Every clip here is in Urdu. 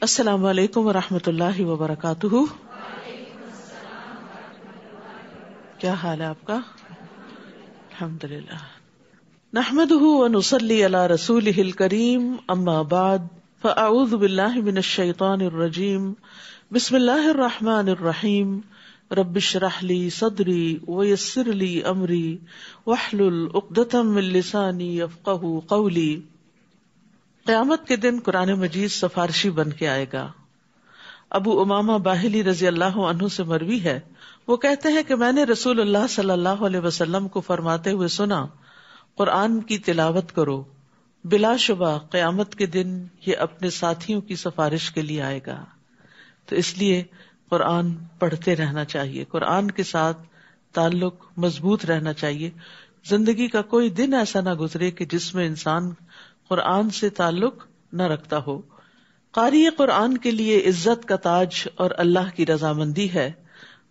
السلام علیکم ورحمۃ اللہ وبرکاتہ. کیا حال ہے آپ کا؟ الحمد للہ. نحمده ونصلی علی رسولہ الکریم، اما بعد فاعوذ باللہ من الشیطان الرجیم. بسم اللہ الرحمن الرحیم. رب اشرح لی صدری ویسر لی امری واحلل عقدۃ من لسانی یفقہوا قولی. قیامت کے دن قرآن مجید سفارشی بن کے آئے گا. ابو امامہ باہلی رضی اللہ عنہ سے مروی ہے، وہ کہتے ہیں کہ میں نے رسول اللہ صلی اللہ علیہ وسلم کو فرماتے ہوئے سنا، قرآن کی تلاوت کرو، بلا شبہ قیامت کے دن یہ اپنے ساتھیوں کی سفارش کے لیے آئے گا. تو اس لیے قرآن پڑھتے رہنا چاہیے، قرآن کے ساتھ تعلق مضبوط رہنا چاہیے. زندگی کا کوئی دن ایسا نہ گزرے کہ جس میں انسان قرآن سے تعلق نہ رکھتا ہو. قاری قرآن کے لیے عزت کا تاج اور اللہ کی رضامندی ہے.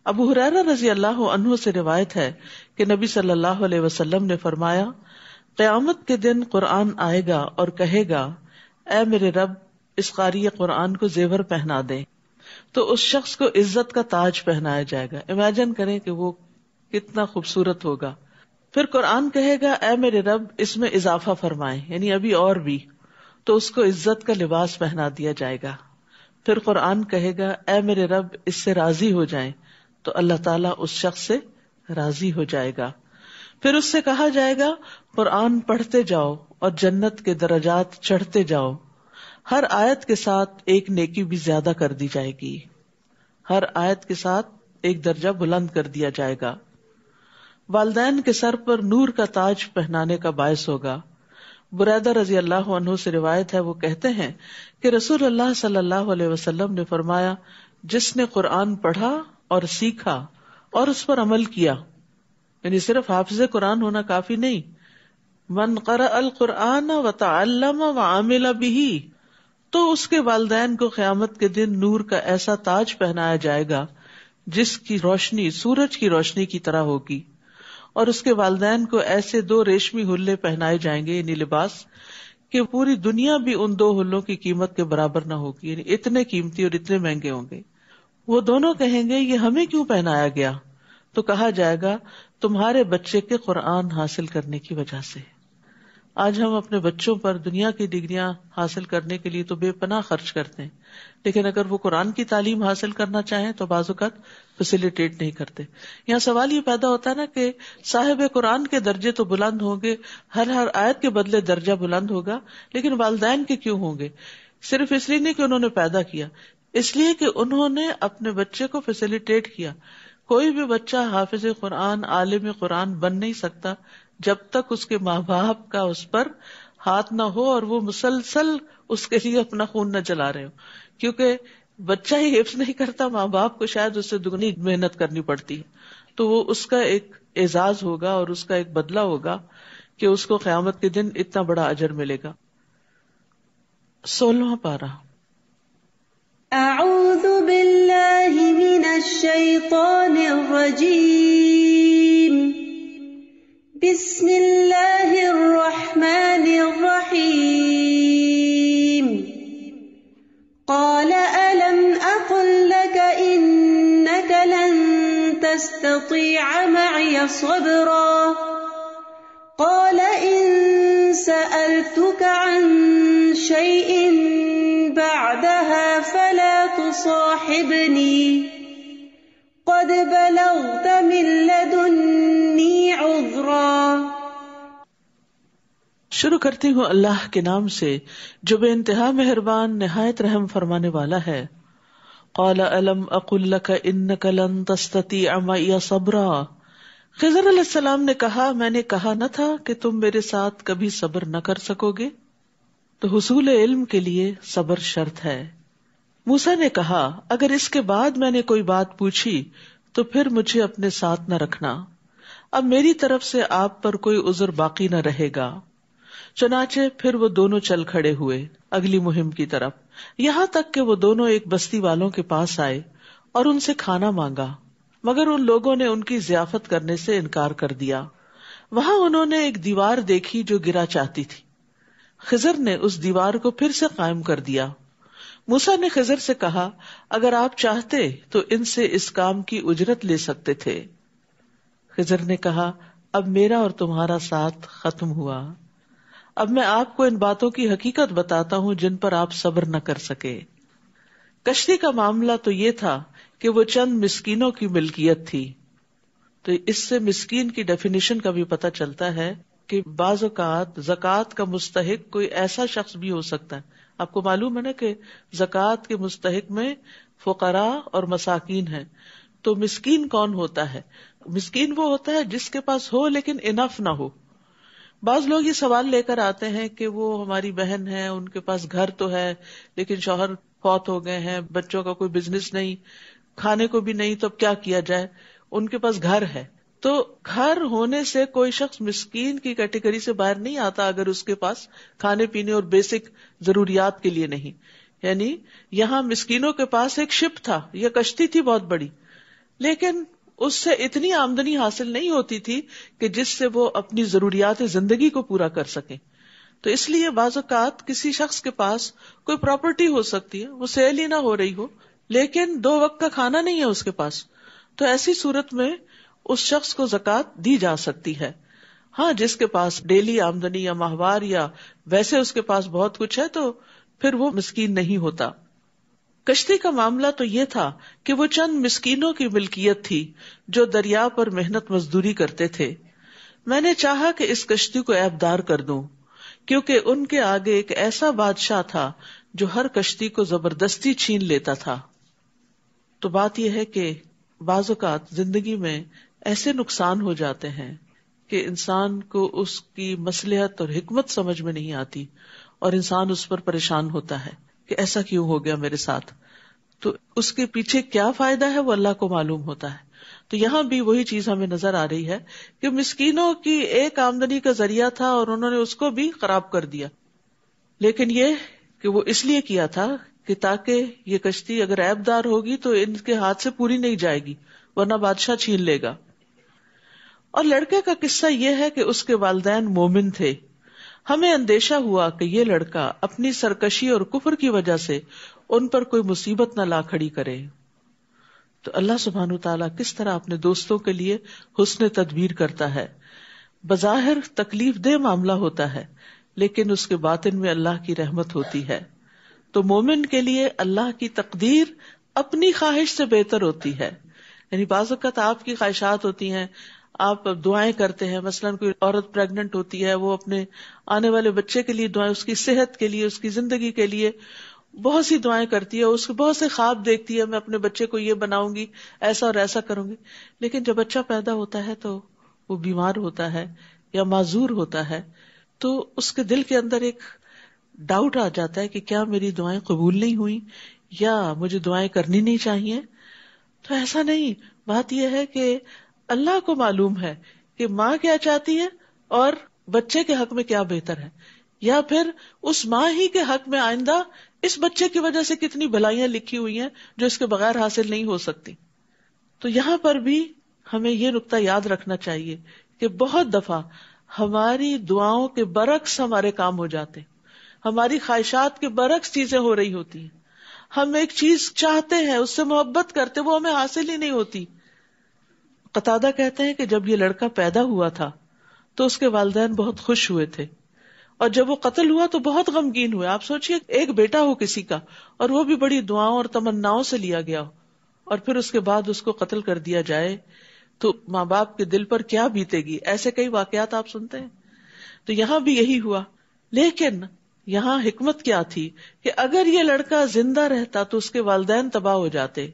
ابو ہریرہ رضی اللہ عنہ سے روایت ہے کہ نبی صلی اللہ علیہ وسلم نے فرمایا، قیامت کے دن قرآن آئے گا اور کہے گا، اے میرے رب، اس قاری قرآن کو زیور پہنا دے. تو اس شخص کو عزت کا تاج پہنایا جائے گا. امیجن کریں کہ وہ کتنا خوبصورت ہوگا. پھر قرآن کہے گا، اے میرے رب، اس میں اضافہ فرمائے، یعنی ابھی اور بھی. تو اس کو عزت کا لباس پہنا دیا جائے گا. پھر قرآن کہے گا، اے میرے رب، اس سے راضی ہو جائیں. تو اللہ تعالیٰ اس شخص سے راضی ہو جائے گا. پھر اس سے کہا جائے گا، قرآن پڑھتے جاؤ اور جنت کے درجات چڑھتے جاؤ. ہر آیت کے ساتھ ایک نیکی بھی زیادہ کر دی جائے گی. ہر آیت کے ساتھ ایک درجہ بلند کر دیا جائے گا. والدین کے سر پر نور کا تاج پہنانے کا باعث ہوگا. بریدہ رضی اللہ عنہ سے روایت ہے، وہ کہتے ہیں کہ رسول اللہ صلی اللہ علیہ وسلم نے فرمایا، جس نے قرآن پڑھا اور سیکھا اور اس پر عمل کیا، یعنی صرف حافظ قرآن ہونا کافی نہیں، من قرأ القرآن وتعلم وعمل به، تو اس کے والدین کو قیامت کے دن نور کا ایسا تاج پہنایا جائے گا جس کی روشنی سورج کی روشنی کی طرح ہوگی. اور اس کے والدین کو ایسے 2 ریشمی حلے پہنائے جائیں گے، یعنی لباس، کہ پوری دنیا بھی ان 2 حلوں کی قیمت کے برابر نہ ہوگی، یعنی اتنے قیمتی اور اتنے مہنگے ہوں گے. وہ دونوں کہیں گے، یہ ہمیں کیوں پہنایا گیا؟ تو کہا جائے گا، تمہارے بچے کے قرآن حاصل کرنے کی وجہ سے. آج ہم اپنے بچوں پر دنیا کی ڈگریاں حاصل کرنے کے لیے تو بے پناہ خرچ کرتے ہیں، لیکن اگر وہ قرآن کی تعلیم حاصل کرنا چاہیں تو بعض اوقات فیسیلیٹیٹ نہیں کرتے. یہاں سوال یہ پیدا ہوتا ہے نا کہ صاحب قرآن کے درجے تو بلند ہوں گے، ہر آیت کے بدلے درجہ بلند ہوگا، لیکن والدین کے کیوں ہوں گے؟ صرف اس لیے نہیں کہ انہوں نے پیدا کیا، اس لیے کہ انہوں نے اپنے بچے کو فیسیلیٹیٹ کیا. کوئی بھی بچہ حافظ قرآن، عالم قرآن بن نہیں سکتا جب تک اس کے ماں باپ کا اس پر ہاتھ نہ ہو اور وہ مسلسل اس کے لیے اپنا خون نہ چلا رہے ہو. کیونکہ بچہ ہی حفظ نہیں کرتا، ماں باپ کو شاید اس سے دگنی محنت کرنی پڑتی ہے. تو وہ اس کا ایک اعزاز ہوگا اور اس کا ایک بدلہ ہوگا کہ اس کو قیامت کے دن اتنا بڑا اجر ملے گا. 16واں پارہ. اعوذ باللہ من الشیطان الرجیم. بسم اللہ الرحمن الرحیم. قال ألم أقل لك إنك لن تستطيع معي صبرا قال إن سألتك عن شيء بعدها فلا تصاحبني قد بلغت من لدني عذرا. شروع کرتی ہوں اللہ کے نام سے جو بے انتہا مہربان نہایت رحم فرمانے والا ہے. قال الم اقل لك انك لن تستطيع معي صبرا. خضر علیہ السلام نے کہا، میں نے کہا نہ تھا کہ تم میرے ساتھ کبھی صبر نہ کر سکو گے؟ تو حصول علم کے لیے صبر شرط ہے. موسیٰ نے کہا، اگر اس کے بعد میں نے کوئی بات پوچھی تو پھر مجھے اپنے ساتھ نہ رکھنا، اب میری طرف سے آپ پر کوئی عذر باقی نہ رہے گا. چنانچہ پھر وہ دونوں چل کھڑے ہوئے اگلی مہم کی طرف، یہاں تک کہ وہ دونوں ایک بستی والوں کے پاس آئے اور ان سے کھانا مانگا، مگر ان لوگوں نے ان کی ضیافت کرنے سے انکار کر دیا. وہاں انہوں نے ایک دیوار دیکھی جو گرا چاہتی تھی. خضر نے اس دیوار کو پھر سے قائم کر دیا. موسیٰ نے خضر سے کہا اگر آپ چاہتے تو ان سے اس کام کی اجرت لے سکتے تھے۔ خضر نے کہا اب میرا اور تمہارا ساتھ ختم ہوا، اب میں آپ کو ان باتوں کی حقیقت بتاتا ہوں جن پر آپ صبر نہ کر سکے۔ کشتی کا معاملہ تو یہ تھا کہ وہ چند مسکینوں کی ملکیت تھی۔ تو اس سے مسکین کی ڈیفینیشن کا بھی پتہ چلتا ہے کہ بعض اوقات زکوٰۃ کا مستحق کوئی ایسا شخص بھی ہو سکتا ہے۔ آپ کو معلوم ہے نا کہ زکوٰۃ کے مستحق میں فقراء اور مساکین ہیں۔ تو مسکین کون ہوتا ہے؟ مسکین وہ ہوتا ہے جس کے پاس ہو لیکن انف نہ ہو۔ بعض لوگ یہ سوال لے کر آتے ہیں کہ وہ ہماری بہن ہے، ان کے پاس گھر تو ہے لیکن شوہر فوت ہو گئے ہیں، بچوں کا کوئی بزنس نہیں، کھانے کو بھی نہیں، تو اب کیا کیا جائے؟ ان کے پاس گھر ہے۔ تو گھر ہونے سے کوئی شخص مسکین کی کیٹیگری سے باہر نہیں آتا اگر اس کے پاس کھانے پینے اور بیسک ضروریات کے لیے نہیں۔ یعنی یہاں مسکینوں کے پاس ایک شپ تھا یا کشتی تھی بہت بڑی، لیکن اس سے اتنی آمدنی حاصل نہیں ہوتی تھی کہ جس سے وہ اپنی ضروریات زندگی کو پورا کر سکیں۔ تو اس لیے بعض اوقات کسی شخص کے پاس کوئی پراپرٹی ہو سکتی ہے، وہ سیل ہی نہ ہو رہی ہو، لیکن 2 وقت کا کھانا نہیں ہے اس کے پاس، تو ایسی صورت میں اس شخص کو زکوٰۃ دی جا سکتی ہے۔ ہاں، جس کے پاس ڈیلی آمدنی یا ماہوار یا ویسے اس کے پاس بہت کچھ ہے تو پھر وہ مسکین نہیں ہوتا۔ کشتی کا معاملہ تو یہ تھا کہ وہ چند مسکینوں کی ملکیت تھی جو دریا پر محنت مزدوری کرتے تھے۔ میں نے چاہا کہ اس کشتی کو عیبدار کر دوں، کیونکہ ان کے آگے ایک ایسا بادشاہ تھا جو ہر کشتی کو زبردستی چھین لیتا تھا۔ تو بات یہ ہے کہ بعض اوقات زندگی میں ایسے نقصان ہو جاتے ہیں کہ انسان کو اس کی مصلحت اور حکمت سمجھ میں نہیں آتی اور انسان اس پر پریشان ہوتا ہے کہ ایسا کیوں ہو گیا میرے ساتھ۔ تو اس کے پیچھے کیا فائدہ ہے وہ اللہ کو معلوم ہوتا ہے۔ تو یہاں بھی وہی چیز ہمیں نظر آ رہی ہے کہ مسکینوں کی ایک آمدنی کا ذریعہ تھا اور انہوں نے اس کو بھی خراب کر دیا، لیکن یہ کہ وہ اس لیے کیا تھا کہ تاکہ یہ کشتی اگر عیب دار ہوگی تو ان کے ہاتھ سے پوری نہیں جائے گی، ورنہ بادشاہ چھین لے گا۔ اور لڑکے کا قصہ یہ ہے کہ اس کے والدین مومن تھے۔ ہمیں اندیشہ ہوا کہ یہ لڑکا اپنی سرکشی اور کفر کی وجہ سے ان پر کوئی مصیبت نہ لا کھڑی کرے۔ تو اللہ سبحانہ تعالیٰ کس طرح اپنے دوستوں کے لیے حسن تدبیر کرتا ہے۔ بظاہر تکلیف دہ معاملہ ہوتا ہے لیکن اس کے باطن میں اللہ کی رحمت ہوتی ہے۔ تو مومن کے لیے اللہ کی تقدیر اپنی خواہش سے بہتر ہوتی ہے۔ یعنی بعض اوقات آپ کی خواہشات ہوتی ہیں، آپ دعائیں کرتے ہیں، مثلا کوئی عورت پریگننٹ ہوتی ہے، وہ اپنے آنے والے بچے کے لیے دعائیں، اس کی صحت کے لیے، اس کی زندگی کے لیے بہت سی دعائیں کرتی ہے، اس کے بہت سے خواب دیکھتی ہے، میں اپنے بچے کو یہ بناؤں گی، ایسا اور ایسا کروں گی، لیکن جب بچہ پیدا ہوتا ہے تو وہ بیمار ہوتا ہے یا معذور ہوتا ہے تو اس کے دل کے اندر ایک ڈاؤٹ آ جاتا ہے کہ کیا میری دعائیں قبول نہیں ہوئی یا مجھے دعائیں کرنی نہیں چاہیے۔ تو ایسا نہیں، بات یہ ہے کہ اللہ کو معلوم ہے کہ ماں کیا چاہتی ہے اور بچے کے حق میں کیا بہتر ہے، یا پھر اس ماں ہی کے حق میں آئندہ اس بچے کی وجہ سے کتنی بھلائیاں لکھی ہوئی ہیں جو اس کے بغیر حاصل نہیں ہو سکتی۔ تو یہاں پر بھی ہمیں یہ نقطہ یاد رکھنا چاہیے کہ بہت دفعہ ہماری دعاؤں کے برعکس ہمارے کام ہو جاتے ہیں، ہماری خواہشات کے برعکس چیزیں ہو رہی ہوتی ہیں، ہم ایک چیز چاہتے ہیں، اس سے محبت کرتے، وہ ہمیں حاصل ہی نہیں ہوتی۔ قتادہ کہتے ہیں کہ جب یہ لڑکا پیدا ہوا تھا تو اس کے والدین بہت خوش ہوئے تھے، اور جب وہ قتل ہوا تو بہت غمگین ہوئے۔ آپ سوچئے ایک بیٹا ہو کسی کا اور وہ بھی بڑی دعاؤں اور تمناؤں سے لیا گیا ہو، اور پھر اس کے بعد اس کو قتل کر دیا جائے تو ماں باپ کے دل پر کیا بیتے گی۔ ایسے کئی واقعات آپ سنتے ہیں۔ تو یہاں بھی یہی ہوا، لیکن یہاں حکمت کیا تھی کہ اگر یہ لڑکا زندہ رہتا تو اس کے والدین تباہ ہو جاتے۔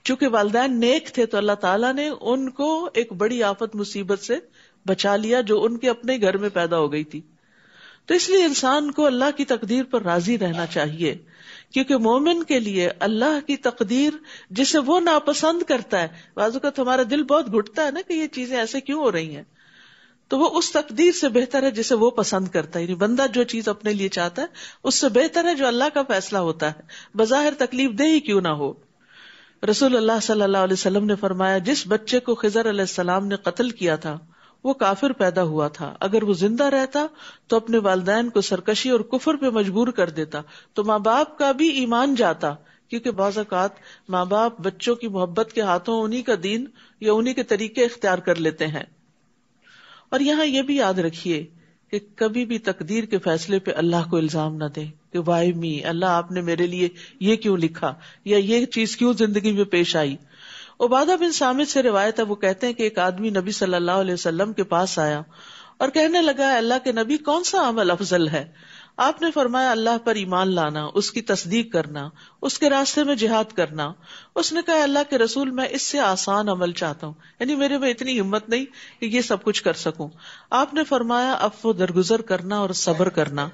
چونکہ والدین نیک تھے تو اللہ تعالیٰ نے ان کو ایک بڑی آفت مصیبت سے بچا لیا جو ان کے اپنے گھر میں پیدا ہو گئی تھی۔ تو اس لیے انسان کو اللہ کی تقدیر پر راضی رہنا چاہیے، کیونکہ مومن کے لیے اللہ کی تقدیر جسے وہ ناپسند کرتا ہے، بعض اوقات ہمارا دل بہت گھٹتا ہے نا کہ یہ چیزیں ایسے کیوں ہو رہی ہیں، تو وہ اس تقدیر سے بہتر ہے جسے وہ پسند کرتا ہے۔ یعنی بندہ جو چیز اپنے لیے چاہتا ہے اس سے بہتر ہے جو اللہ کا فیصلہ ہوتا ہے، بظاہر تکلیف دہ ہی کیوں نہ ہو۔ رسول اللہ صلی اللہ علیہ وسلم نے فرمایا، جس بچے کو خضر علیہ السلام نے قتل کیا تھا وہ کافر پیدا ہوا تھا، اگر وہ زندہ رہتا تو اپنے والدین کو سرکشی اور کفر پہ مجبور کر دیتا، تو ماں باپ کا بھی ایمان جاتا، کیونکہ بعض اوقات ماں باپ بچوں کی محبت کے ہاتھوں انہی کا دین یا انہی کے طریقے اختیار کر لیتے ہیں۔ اور یہاں یہ بھی یاد رکھیے کہ کبھی بھی تقدیر کے فیصلے پہ اللہ کو الزام نہ دیں کہ وائی می، اللہ آپ نے میرے لیے یہ کیوں لکھا یا یہ چیز کیوں زندگی میں پیش آئی۔ عبادہ بن صامت سے روایت ہے، وہ کہتے ہیں کہ ایک آدمی نبی صلی اللہ علیہ وسلم کے پاس آیا اور کہنے لگا، اللہ کے نبی کون سا عمل افضل ہے؟ آپ نے فرمایا، اللہ پر ایمان لانا، اس کی تصدیق کرنا، اس کے راستے میں جہاد کرنا۔ اس نے کہا، اللہ کے رسول، میں اس سے آسان عمل چاہتا ہوں، یعنی میرے میں اتنی ہمت نہیں کہ یہ سب کچھ کر سکوں۔ آپ نے فرمایا، عفو و درگزر کرنا اور صبر کرنا۔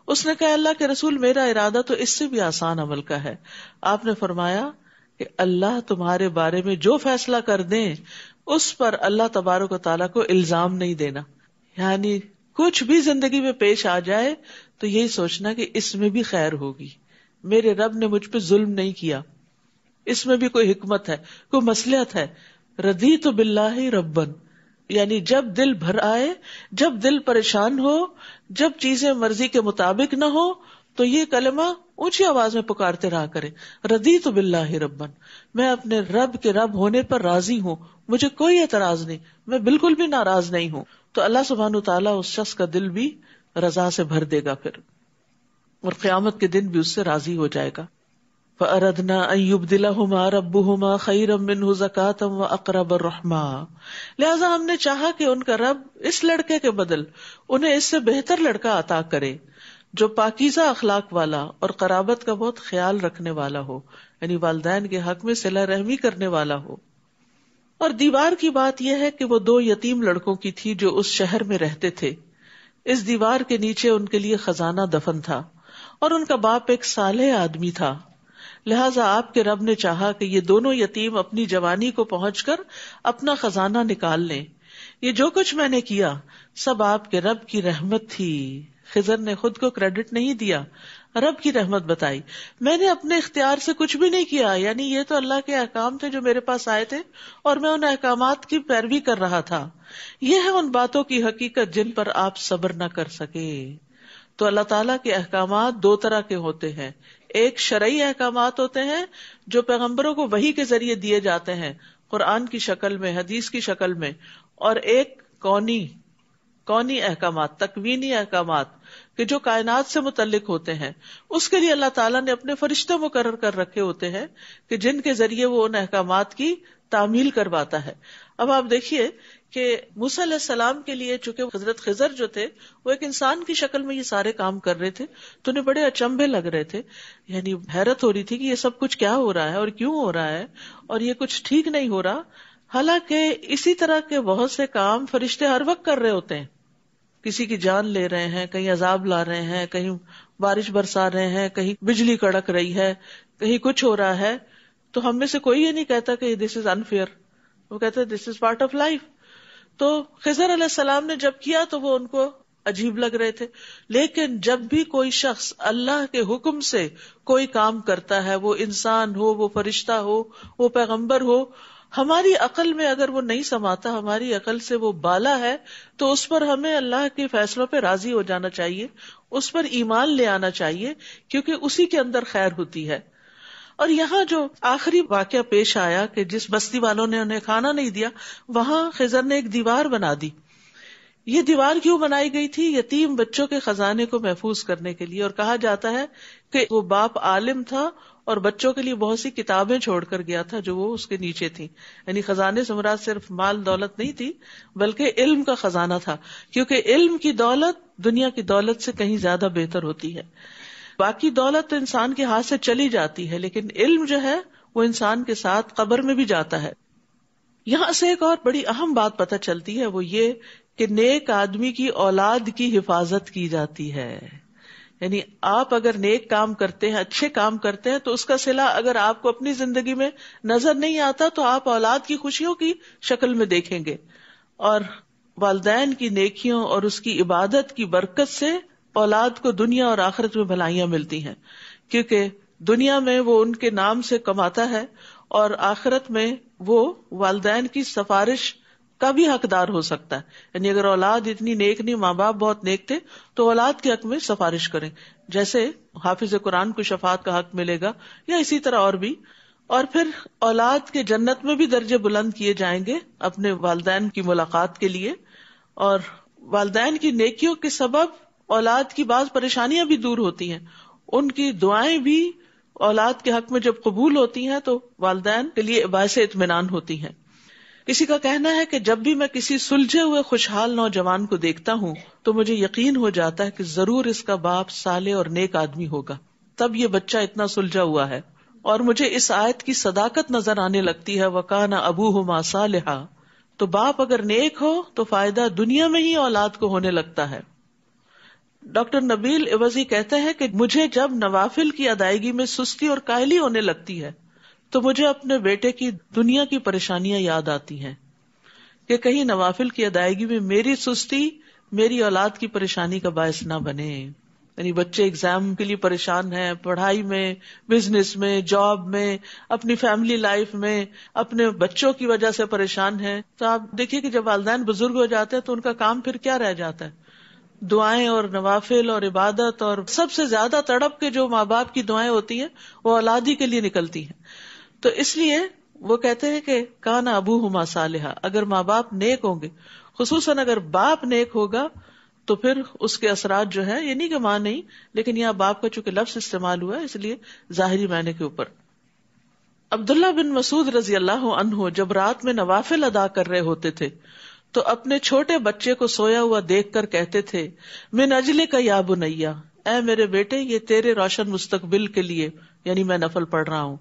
اس نے کہا، اللہ کے رسول، میرا ارادہ تو اس سے بھی آسان عمل کا ہے۔ آپ نے فرمایا کہ اللہ تمہارے بارے میں جو فیصلہ کر دیں اس پر اللہ تبارک و تعالیٰ کو الزام نہیں دینا، یعنی کچھ بھی زندگی میں پیش آ جائے تو یہی سوچنا کہ اس میں بھی خیر ہوگی، میرے رب نے مجھ پہ ظلم نہیں کیا، اس میں بھی کوئی حکمت ہے، کوئی مصلحت ہے۔ رضیت باللہ ربن، یعنی جب دل بھر آئے، جب دل پریشان ہو، جب چیزیں مرضی کے مطابق نہ ہو، تو یہ کلمہ اونچی آواز میں پکارتے رہا کرے، رضیت باللہ ربن، میں اپنے رب کے رب ہونے پر راضی ہوں، مجھے کوئی اعتراض نہیں، میں بالکل بھی ناراض نہیں ہوں۔ تو اللہ سبحانہ وتعالیٰ اس شخص کا دل بھی رضا سے بھر دے گا پھر، اور قیامت کے دن بھی اس سے راضی ہو جائے گا۔ فَأَرَدْنَا أَن يُبْدِلَهُمَا رَبُّهُمَا خَيْرًا مِّنْهُ زَكَاةً وَأَقْرَبَ رُحْمًا، لہٰذا ہم نے چاہا کہ ان کا رب اس لڑکے کے بدل انہیں اس سے بہتر لڑکا عطا کرے جو پاکیزہ اخلاق والا اور قرابت کا بہت خیال رکھنے والا ہو، یعنی والدین کے حق میں صلہ رحمی کرنے والا ہو۔ اور دیوار کی بات یہ ہے کہ وہ 2 یتیم لڑکوں کی تھی جو اس شہر میں رہتے تھے۔ اس دیوار کے نیچے ان کے لیے خزانہ دفن تھا، اور ان کا باپ ایک صالح آدمی تھا، لہٰذا آپ کے رب نے چاہا کہ یہ دونوں یتیم اپنی جوانی کو پہنچ کر اپنا خزانہ نکال لیں۔ یہ جو کچھ میں نے کیا سب آپ کے رب کی رحمت تھی۔ خضر نے خود کو کریڈٹ نہیں دیا، رب کی رحمت بتائی، میں نے اپنے اختیار سے کچھ بھی نہیں کیا، یعنی یہ تو اللہ کے احکام تھے جو میرے پاس آئے تھے اور میں ان احکامات کی پیروی کر رہا تھا۔ یہ ہے ان باتوں کی حقیقت جن پر آپ صبر نہ کر سکے۔ تو اللہ تعالیٰ کے احکامات 2 طرح کے ہوتے ہیں، ایک شرعی احکامات ہوتے ہیں جو پیغمبروں کو وحی کے ذریعے دیے جاتے ہیں، قرآن کی شکل میں، حدیث کی شکل میں، اور ایک کونی احکامات، تکوینی احکامات کہ جو کائنات سے متعلق ہوتے ہیں۔ اس کے لیے اللہ تعالیٰ نے اپنے فرشتے مقرر کر رکھے ہوتے ہیں کہ جن کے ذریعے وہ ان احکامات کی تعمیل کرواتا ہے۔ اب آپ دیکھیے کہ موسیٰ علیہ السلام کے لیے چونکہ حضرت خضر جو تھے وہ ایک انسان کی شکل میں یہ سارے کام کر رہے تھے، تو انہیں بڑے اچنبھے لگ رہے تھے، یعنی حیرت ہو رہی تھی کہ یہ سب کچھ کیا ہو رہا ہے اور کیوں ہو رہا ہے، اور یہ کچھ ٹھیک نہیں ہو رہا۔ حالانکہ اسی طرح کے بہت سے کام فرشتے ہر وقت کر رہے ہوتے ہیں، کسی کی جان لے رہے ہیں، کہیں عذاب لا رہے ہیں، کہیں بارش برسا رہے ہیں، کہیں بجلی کڑک رہی ہے، کہیں کچھ ہو رہا ہے، تو ہم میں سے کوئی یہ نہیں کہتا کہ دس از انفیئر، وہ کہتے ہیں دس از پارٹ آف لائف۔ تو خضر علیہ السلام نے جب کیا تو وہ ان کو عجیب لگ رہے تھے، لیکن جب بھی کوئی شخص اللہ کے حکم سے کوئی کام کرتا ہے، وہ انسان ہو، وہ فرشتہ ہو، وہ پیغمبر ہو، ہماری عقل میں اگر وہ نہیں سماتا، ہماری عقل سے وہ بالا ہے، تو اس پر ہمیں اللہ کے فیصلوں پہ راضی ہو جانا چاہیے، اس پر ایمان لے آنا چاہیے، کیونکہ اسی کے اندر خیر ہوتی ہے۔ اور یہاں جو آخری واقعہ پیش آیا کہ جس بستی والوں نے انہیں کھانا نہیں دیا، وہاں خضر نے ایک دیوار بنا دی۔ یہ دیوار کیوں بنائی گئی تھی؟ یتیم بچوں کے خزانے کو محفوظ کرنے کے لیے، اور کہا جاتا ہے کہ وہ باپ عالم تھا اور بچوں کے لیے بہت سی کتابیں چھوڑ کر گیا تھا جو وہ اس کے نیچے تھیں، یعنی خزانے سے مراد صرف مال دولت نہیں تھی بلکہ علم کا خزانہ تھا، کیونکہ علم کی دولت دنیا کی دولت سے کہیں زیادہ بہتر ہوتی ہے۔ باقی دولت تو انسان کے ہاتھ سے چلی جاتی ہے، لیکن علم جو ہے وہ انسان کے ساتھ قبر میں بھی جاتا ہے۔ یہاں سے ایک اور بڑی اہم بات پتہ چلتی ہے، وہ یہ کہ نیک آدمی کی اولاد کی حفاظت کی جاتی ہے، یعنی آپ اگر نیک کام کرتے ہیں، اچھے کام کرتے ہیں، تو اس کا صلہ اگر آپ کو اپنی زندگی میں نظر نہیں آتا تو آپ اولاد کی خوشیوں کی شکل میں دیکھیں گے، اور والدین کی نیکیوں اور اس کی عبادت کی برکت سے اولاد کو دنیا اور آخرت میں بھلائیاں ملتی ہیں، کیونکہ دنیا میں وہ ان کے نام سے کماتا ہے اور آخرت میں وہ والدین کی سفارش کا بھی حقدار ہو سکتا ہے. یعنی اگر اولاد اتنی نیک نہیں، ماں باپ بہت نیک تھے، تو اولاد کے حق میں سفارش کریں. جیسے حافظ قرآن کو شفاعت کا حق ملے گا، یا اسی طرح اور بھی. اور پھر اولاد کے جنت میں بھی درجے بلند کیے جائیں گے اپنے والدین کی ملاقات کے لیے. اور والدین کی نیکیوں کے سبب اولاد کی بعض پریشانیاں بھی دور ہوتی ہیں. ان کی دعائیں بھی اولاد کے حق میں جب قبول ہوتی ہیں تو والدین کے لیے باعث اطمینان ہوتی ہیں. کسی کا کہنا ہے کہ جب بھی میں کسی سلجھے ہوئے خوشحال نوجوان کو دیکھتا ہوں تو مجھے یقین ہو جاتا ہے کہ ضرور اس کا باپ صالح اور نیک آدمی ہوگا، تب یہ بچہ اتنا سلجھا ہوا ہے. اور مجھے اس آیت کی صداقت نظر آنے لگتی ہے، وَكَانَ أَبُوهُمَا صَالِحًا. تو باپ اگر نیک ہو تو فائدہ دنیا میں ہی اولاد کو ہونے لگتا ہے. ڈاکٹر نبیل عوضی کہتے ہیں کہ مجھے جب نوافل کی ادائیگی میں سستی اور کاہلی ہونے لگتی ہے تو مجھے اپنے بیٹے کی دنیا کی پریشانیاں یاد آتی ہیں کہ کہیں نوافل کی ادائیگی میں میری سستی میری اولاد کی پریشانی کا باعث نہ بنے. یعنی بچے ایگزام کے لیے پریشان ہیں، پڑھائی میں، بزنس میں، جاب میں، اپنی فیملی لائف میں، اپنے بچوں کی وجہ سے پریشان ہیں. تو آپ دیکھیے کہ جب والدین بزرگ ہو جاتے ہیں تو ان کا کام پھر کیا رہ جاتا ہے؟ دعائیں اور نوافل اور عبادت. اور سب سے زیادہ تڑپ کے جو ماں باپ کی دعائیں ہوتی ہیں وہ اولاد ہی کے لیے نکلتی ہیں. تو اس لیے وہ کہتے ہیں کہ کان ابوہما صالحا، اگر ماں باپ نیک ہوں گے، خصوصاً اگر باپ نیک ہوگا تو پھر اس کے اثرات جو ہے، یہ نہیں کہ ماں نہیں، لیکن یہاں باپ کا چونکہ لفظ استعمال ہوا ہے اس لیے ظاہری معنی کے اوپر. عبداللہ بن مسعود رضی اللہ عنہ جب رات میں نوافل ادا کر رہے ہوتے تھے تو اپنے چھوٹے بچے کو سویا ہوا دیکھ کر کہتے تھے، من اجلک یا بنیا، اے میرے بیٹے یہ تیرے روشن مستقبل کے لیے، یعنی میں نفل پڑھ رہا ہوں.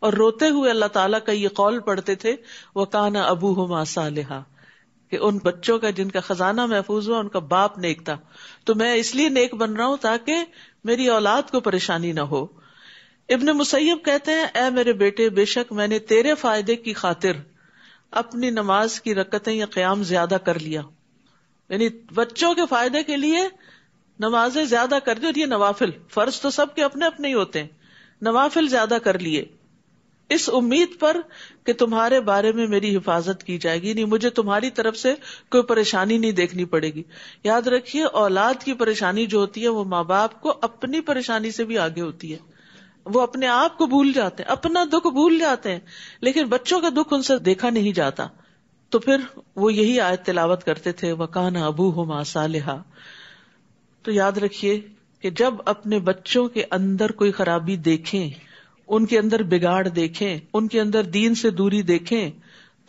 اور روتے ہوئے اللہ تعالیٰ کا یہ قول پڑھتے تھے، وَكَانَ أَبُوهُمَا صَالِحًا، کہ ان بچوں کا جن کا خزانہ محفوظ ہوا ان کا باپ نیک تھا، تو میں اس لیے نیک بن رہا ہوں تاکہ میری اولاد کو پریشانی نہ ہو. ابن مسیب کہتے ہیں، اے میرے بیٹے بے شک میں نے تیرے فائدے کی خاطر اپنی نماز کی رکعتیں یا قیام زیادہ کر لیا. یعنی بچوں کے فائدے کے لیے نمازیں زیادہ کر دی، اور یہ نوافل، فرض تو سب کے اپنے اپنے ہی ہوتے ہیں، نوافل زیادہ کر لیے اس امید پر کہ تمہارے بارے میں میری حفاظت کی جائے گی، نہیں مجھے تمہاری طرف سے کوئی پریشانی نہیں دیکھنی پڑے گی. یاد رکھیے اولاد کی پریشانی جو ہوتی ہے وہ ماں باپ کو اپنی پریشانی سے بھی آگے ہوتی ہے. وہ اپنے آپ کو بھول جاتے ہیں، اپنا دکھ بھول جاتے ہیں، لیکن بچوں کا دکھ ان سے دیکھا نہیں جاتا. تو پھر وہ یہی آیت تلاوت کرتے تھے، وَكَانَ أَبُوهُمَا صَالِحًا. تو یاد رکھیے کہ جب اپنے بچوں کے اندر کوئی خرابی دیکھیں، ان کے اندر بگاڑ دیکھیں، ان کے اندر دین سے دوری دیکھیں،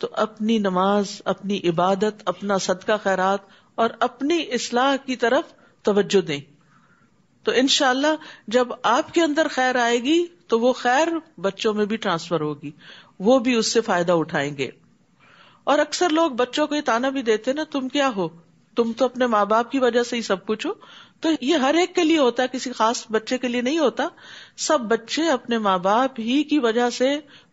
تو اپنی نماز، اپنی عبادت، اپنا صدقہ خیرات اور اپنی اصلاح کی طرف توجہ دیں. تو انشاءاللہ جب آپ کے اندر خیر آئے گی تو وہ خیر بچوں میں بھی ٹرانسفر ہوگی، وہ بھی اس سے فائدہ اٹھائیں گے. اور اکثر لوگ بچوں کو یہ تانا بھی دیتے نا، تم کیا ہو، تم تو اپنے ماں باپ کی وجہ سے ہی سب کچھ ہو. تو یہ ہر ایک کے لیے ہوتا ہے، کسی خاص بچے کے لیے نہیں ہوتا. سب بچے اپنے ماں باپ ہی کی وجہ سے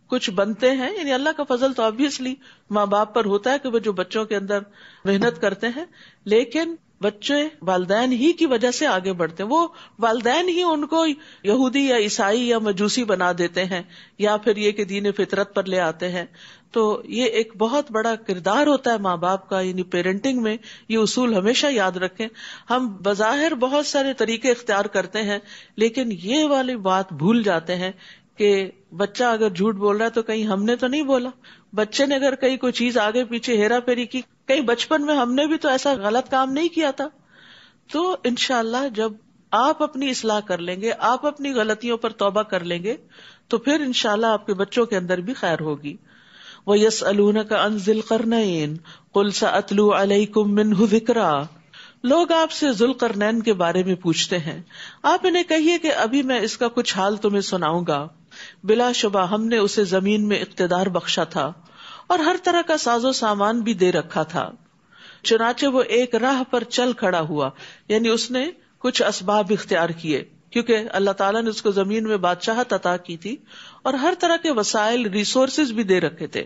کچھ بنتے ہیں. یعنی اللہ کا فضل تو obviously ماں باپ پر ہوتا ہے کہ وہ جو بچوں کے اندر محنت کرتے ہیں، لیکن بچے والدین ہی کی وجہ سے آگے بڑھتے ہیں. وہ والدین ہی ان کو یہودی یا عیسائی یا مجوسی بنا دیتے ہیں، یا پھر یہ کہ دین فطرت پر لے آتے ہیں. تو یہ ایک بہت بڑا کردار ہوتا ہے ماں باپ کا. یعنی پیرنٹنگ میں یہ اصول ہمیشہ یاد رکھیں. ہم بظاہر بہت سارے طریقے اختیار کرتے ہیں، لیکن یہ والی بات بھول جاتے ہیں کہ بچہ اگر جھوٹ بول رہا ہے تو کہیں ہم نے تو نہیں بولا، بچے نے اگر کہیں کوئی چیز آگے پیچھے ہیرا پھیری کی، کہیں بچپن میں ہم نے بھی تو ایسا غلط کام نہیں کیا تھا. تو انشاءاللہ جب آپ اپنی اصلاح کر لیں گے، آپ اپنی غلطیوں پر توبہ کر لیں گے، تو پھر انشاءاللہ آپ کے بچوں کے اندر بھی خیر ہوگی. وَيَسْأَلُونَكَ عَنْ ذِي الْقَرْنَيْنِ قُلْ سَأَتْلُو عَلَيْكُمْ مِنْهُ ذِكْرًا. لوگ آپ سے ذوالقرنین کے بارے میں پوچھتے ہیں، آپ انہیں کہیے کہ ابھی میں اس کا کچھ حال تمہیں سناؤں گا. بلا شبہ ہم نے اسے زمین میں اقتدار بخشا تھا اور ہر طرح کا ساز و سامان بھی دے رکھا تھا. چنانچہ وہ ایک راہ پر چل کھڑا ہوا، یعنی اس نے کچھ اسباب اختیار کیے، کیونکہ اللہ تعالیٰ نے اس کو زمین میں بادشاہت عطا کی تھی اور ہر طرح کے وسائل، ریسورسز بھی دے رکھے تھے.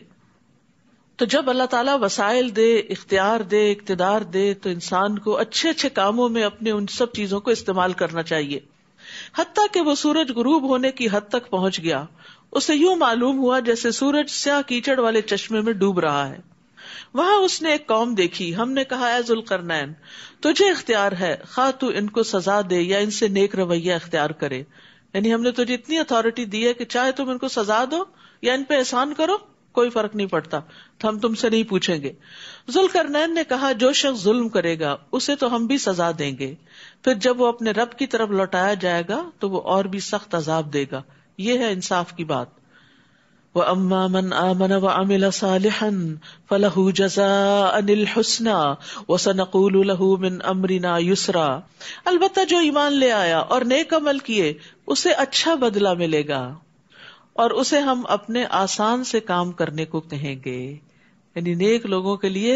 تو جب اللہ تعالیٰ وسائل دے، اختیار دے، اقتدار دے، تو انسان کو اچھے اچھے کاموں میں اپنے ان سب چیزوں کو استعمال کرنا چاہیے. حتیٰ کہ وہ سورج غروب ہونے کی حد تک پہنچ گیا، اسے یوں معلوم ہوا جیسے سورج سیاہ کیچڑ والے چشمے میں ڈوب رہا ہے. وہاں اس نے ایک قوم دیکھی، ہم نے کہا اے ذوالقرنین تجھے اختیار ہے، خواہ تو ان کو سزا دے یا ان سے نیک رویہ اختیار کرے، یعنی ہم نے تجھے اتنی اتھارٹی دی ہے کہ چاہے تم ان کو سزا دو یا ان پہ احسان کرو، کوئی فرق نہیں پڑتا، تو ہم تم سے نہیں پوچھیں گے۔ ذوالقرنین نے کہا جو شخص ظلم کرے گا اسے تو ہم بھی سزا دیں گے، پھر جب وہ اپنے رب کی طرف لوٹایا جائے گا تو وہ اور بھی سخت عذاب دے گا۔ یہ ہے انصاف کی بات۔ وَأَمَّا مَنْ آمَنَ وَعَمِلَ صَالِحًا فَلَهُ جَزَاءً الْحُسْنَى وَسَنَقُولُ لَهُ مِنْ أَمْرِنَا يُسْرًا، البتہ جو ایمان لے آیا اور نیک عمل کیے اسے اچھا بدلہ ملے گا اور اسے ہم اپنے آسان سے کام کرنے کو کہیں گے، یعنی نیک لوگوں کے لیے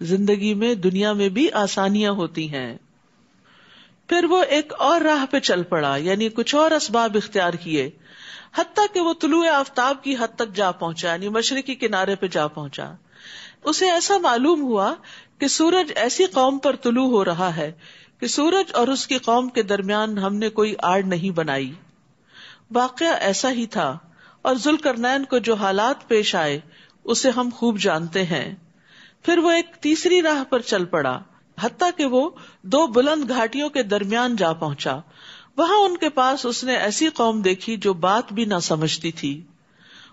زندگی میں دنیا میں بھی آسانیاں ہوتی ہیں۔ پھر وہ ایک اور راہ پہ چل پڑا، یعنی کچھ اور اسباب اختیار کیے، حتیٰ کہ وہ طلوع آفتاب کی حد تک جا پہنچا، یعنی مشرقی کنارے پہ جا پہنچا۔ اسے ایسا معلوم ہوا کہ سورج ایسی قوم پر طلوع ہو رہا ہے کہ سورج اور اس کی قوم کے درمیان ہم نے کوئی آڑ نہیں بنائی۔ واقعہ ایسا ہی تھا، اور ذوالقرنین کو جو حالات پیش آئے اسے ہم خوب جانتے ہیں۔ پھر وہ ایک تیسری راہ پر چل پڑا، حتیٰ کہ وہ دو بلند گھاٹیوں کے درمیان جا پہنچا۔ وہاں ان کے پاس اس نے ایسی قوم دیکھی جو بات بھی نہ سمجھتی تھی۔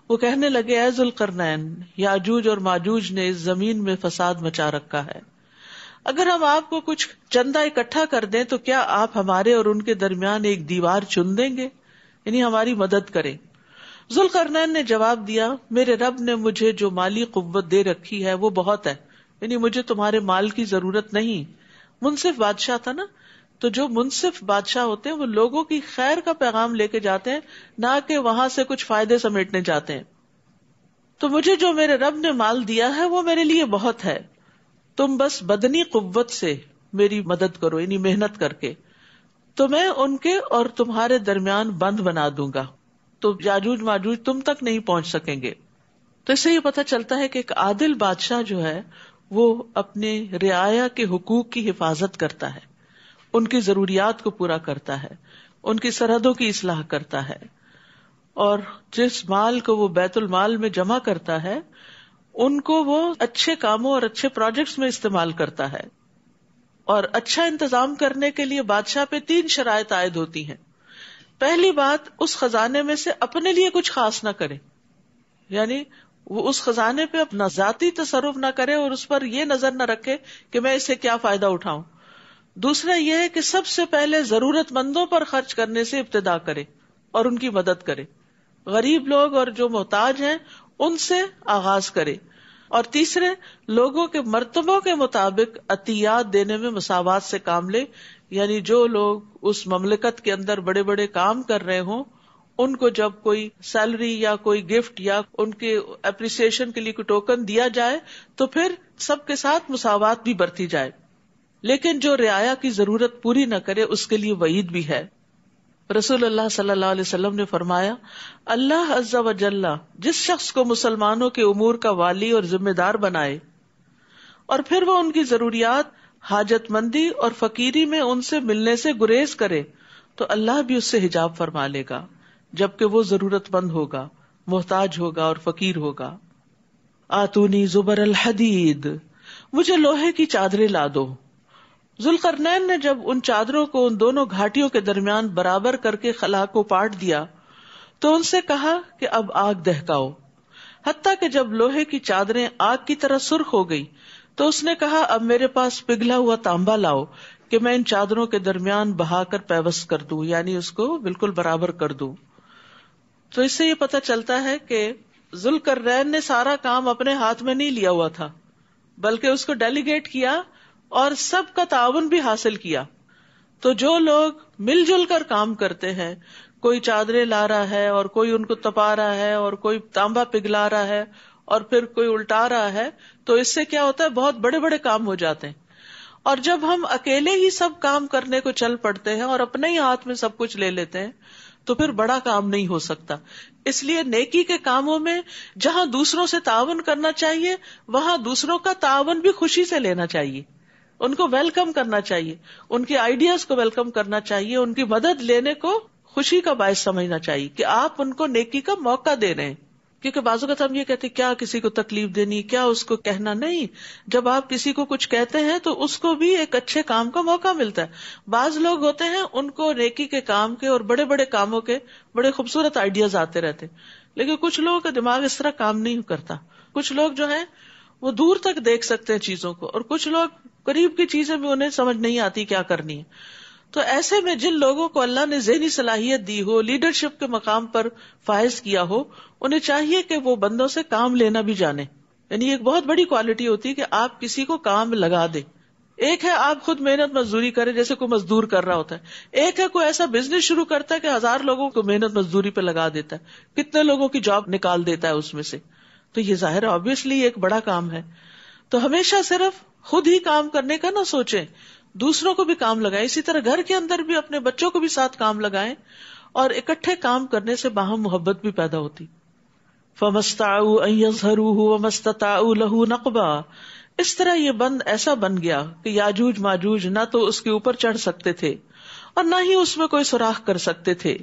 وہ کہنے لگے اے ذوالقرنین، یاجوج اور ماجوج نے اس زمین میں فساد مچا رکھا ہے، اگر ہم آپ کو کچھ چندہ اکٹھا کر دیں تو کیا آپ ہمارے اور ان کے درمیان ایک دیوار چن دیں گے، یعنی ہماری مدد کریں؟ ذوالقرنین نے جواب دیا میرے رب نے مجھے جو مالی قوت دے رکھی ہے وہ بہت ہے، یعنی مجھے تمہارے مال کی ضرورت نہیں۔ منصف بادشاہ تھا نا، تو جو منصف بادشاہ ہوتے ہیں وہ لوگوں کی خیر کا پیغام لے کے جاتے ہیں، نہ کہ وہاں سے کچھ فائدے سمیٹنے جاتے ہیں۔ تو مجھے جو میرے رب نے مال دیا ہے وہ میرے لیے بہت ہے، تم بس بدنی قوت سے میری مدد کرو، یعنی محنت کر کے، تو میں ان کے اور تمہارے درمیان بند بنا دوں گا، تو یاجوج ماجوج تم تک نہیں پہنچ سکیں گے۔ تو اس سے یہ پتہ چلتا ہے کہ ایک عادل بادشاہ جو ہے وہ اپنے رعایا کے حقوق کی حفاظت کرتا ہے، ان کی ضروریات کو پورا کرتا ہے، ان کی سرحدوں کی اصلاح کرتا ہے، اور جس مال کو وہ بیت المال میں جمع کرتا ہے ان کو وہ اچھے کاموں اور اچھے پروجیکٹس میں استعمال کرتا ہے۔ اور اچھا انتظام کرنے کے لیے بادشاہ پہ 3 شرائط عائد ہوتی ہیں۔ پہلی بات، اس خزانے میں سے اپنے لیے کچھ خاص نہ کرے، یعنی وہ اس خزانے پہ اپنا ذاتی تصرف نہ کرے اور اس پر یہ نظر نہ رکھے کہ میں اس سے کیا فائدہ اٹھاؤں۔ دوسرا یہ ہے کہ سب سے پہلے ضرورت مندوں پر خرچ کرنے سے ابتدا کرے اور ان کی مدد کرے، غریب لوگ اور جو محتاج ہیں ان سے آغاز کرے، اور تیسرے لوگوں کے مرتبوں کے مطابق عطیات دینے میں مساوات سے کام لے، یعنی جو لوگ اس مملکت کے اندر بڑے بڑے کام کر رہے ہوں ان کو جب کوئی سیلری یا کوئی گفٹ یا ان کے اپریسیشن کے لیے کوئی ٹوکن دیا جائے تو پھر سب کے ساتھ مساوات بھی برتی جائے، لیکن جو رعایا کی ضرورت پوری نہ کرے اس کے لیے وعید بھی ہے۔ رسول اللہ صلی اللہ علیہ وسلم نے فرمایا اللہ عز و جل جس شخص کو مسلمانوں کے امور کا والی اور ذمہ دار بنائے اور پھر وہ ان کی ضروریات، حاجت مندی اور فقیری میں ان سے ملنے سے گریز کرے تو اللہ بھی اس سے حجاب فرما لے گا، جبکہ وہ ضرورت مند ہوگا، محتاج ہوگا اور فقیر ہوگا۔ آتونی زبر الحدید، مجھے لوہے کی چادریں لا دو۔ ذوالقرنین نے جب ان چادروں کو ان دونوں گھاٹیوں کے درمیان برابر کر کے خلا کو پاٹ دیا تو ان سے کہا کہ اب آگ دہکاؤ، حتیٰ کہ جب لوہے کی چادریں آگ کی طرح سرخ ہو گئی تو اس نے کہا اب میرے پاس پگھلا ہوا تانبا لاؤ کہ میں ان چادروں کے درمیان بہا کر پیوست کر دوں، یعنی اس کو بالکل برابر کر دوں۔ تو اس سے یہ پتہ چلتا ہے کہ ذوالقرنین نے سارا کام اپنے ہاتھ میں نہیں لیا ہوا تھا، بلکہ اس کو ڈیلیگیٹ کیا اور سب کا تعاون بھی حاصل کیا۔ تو جو لوگ مل جل کر کام کرتے ہیں، کوئی چادریں لا رہا ہے اور کوئی ان کو تپا رہا ہے اور کوئی تانبا پگھلا رہا ہے اور پھر کوئی الٹا رہا ہے، تو اس سے کیا ہوتا ہے، بہت بڑے بڑے کام ہو جاتے ہیں۔ اور جب ہم اکیلے ہی سب کام کرنے کو چل پڑتے ہیں اور اپنے ہی ہاتھ میں سب کچھ لے لیتے ہیں تو پھر بڑا کام نہیں ہو سکتا۔ اس لیے نیکی کے کاموں میں جہاں دوسروں سے تعاون کرنا چاہیے وہاں دوسروں کا تعاون بھی خوشی سے لینا چاہیے، ان کو ویلکم کرنا چاہیے، ان کے آئیڈیاز کو ویلکم کرنا چاہیے، ان کی مدد لینے کو خوشی کا باعث سمجھنا چاہیے کہ آپ ان کو نیکی کا موقع دے رہے ہیں۔ کیونکہ بعض اوقات ہم یہ کہتے کیا کسی کو تکلیف دینی، کیا اس کو کہنا. نہیں، جب آپ کسی کو کچھ کہتے ہیں تو اس کو بھی ایک اچھے کام کا موقع ملتا ہے. بعض لوگ ہوتے ہیں ان کو نیکی کے کام کے اور بڑے بڑے کاموں کے بڑے خوبصورت آئیڈیاز آتے رہتے، لیکن کچھ لوگوں کا دماغ اس طرح کام نہیں کرتا. کچھ لوگ جو ہیں وہ دور تک دیکھ سکتے ہیں چیزوں کو، اور کچھ لوگ قریب کی چیزیں بھی انہیں سمجھ نہیں آتی کیا کرنی ہے. تو ایسے میں جن لوگوں کو اللہ نے ذہنی صلاحیت دی ہو، لیڈرشپ کے مقام پر فائز کیا ہو، انہیں چاہیے کہ وہ بندوں سے کام لینا بھی جانے. یعنی ایک بہت بڑی کوالٹی ہوتی ہے کہ آپ کسی کو کام لگا دیں. ایک ہے آپ خود محنت مزدوری کریں جیسے کوئی مزدور کر رہا ہوتا ہے، ایک ہے کوئی ایسا بزنس شروع کرتا ہے کہ 1000 لوگوں کو محنت مزدوری پہ لگا دیتا ہے، کتنے لوگوں کی جاب نکال دیتا ہے اس میں سے. تو یہ ظاہر ہے آبویسلی ایک بڑا کام ہے. تو ہمیشہ صرف خود ہی کام کرنے کا نہ سوچیں، دوسروں کو بھی کام لگائیں. اسی طرح گھر کے اندر بھی اپنے بچوں کو بھی ساتھ کام لگائیں، اور اکٹھے کام کرنے سے باہم محبت بھی پیدا ہوتی. فَمَسْتَعُوا أَن يَظْهَرُوهُ وَمَا اسْتَطَاعُوا لَهُ نَقْبًا. اس طرح یہ بند ایسا بن گیا کہ یاجوج ماجوج نہ تو اس کے اوپر چڑھ سکتے تھے اور نہ ہی اس میں کوئی سوراخ کر سکتے تھے.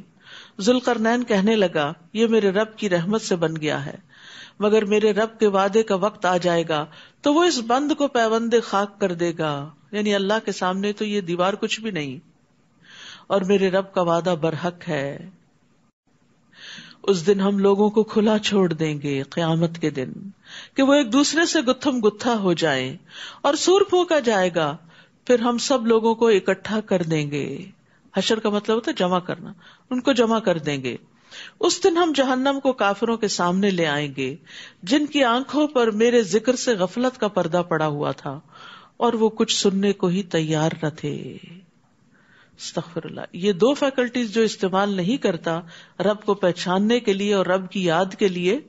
ذوالقرنین کہنے لگا یہ میرے رب کی رحمت سے بن گیا ہے، مگر میرے رب کے وعدے کا وقت آ جائے گا تو وہ اس بند کو پیوند خاک کر دے گا. یعنی اللہ کے سامنے تو یہ دیوار کچھ بھی نہیں، اور میرے رب کا وعدہ برحق ہے. اس دن ہم لوگوں کو کھلا چھوڑ دیں گے، قیامت کے دن، کہ وہ ایک دوسرے سے گتھم گتھا ہو جائیں، اور سور پھونکا جائے گا، پھر ہم سب لوگوں کو اکٹھا کر دیں گے. حشر کا مطلب ہوتا ہے جمع کرنا، ان کو جمع کر دیں گے. اس دن ہم جہنم کو کافروں کے سامنے لے آئیں گے جن کی آنکھوں پر میرے ذکر سے غفلت کا پردہ پڑا ہوا تھا اور وہ کچھ سننے کو ہی تیار نہ تھے. استغفر اللہ. یہ دو فیکلٹیز جو استعمال نہیں کرتا رب کو پہچاننے کے لیے اور رب کی یاد کے لیے،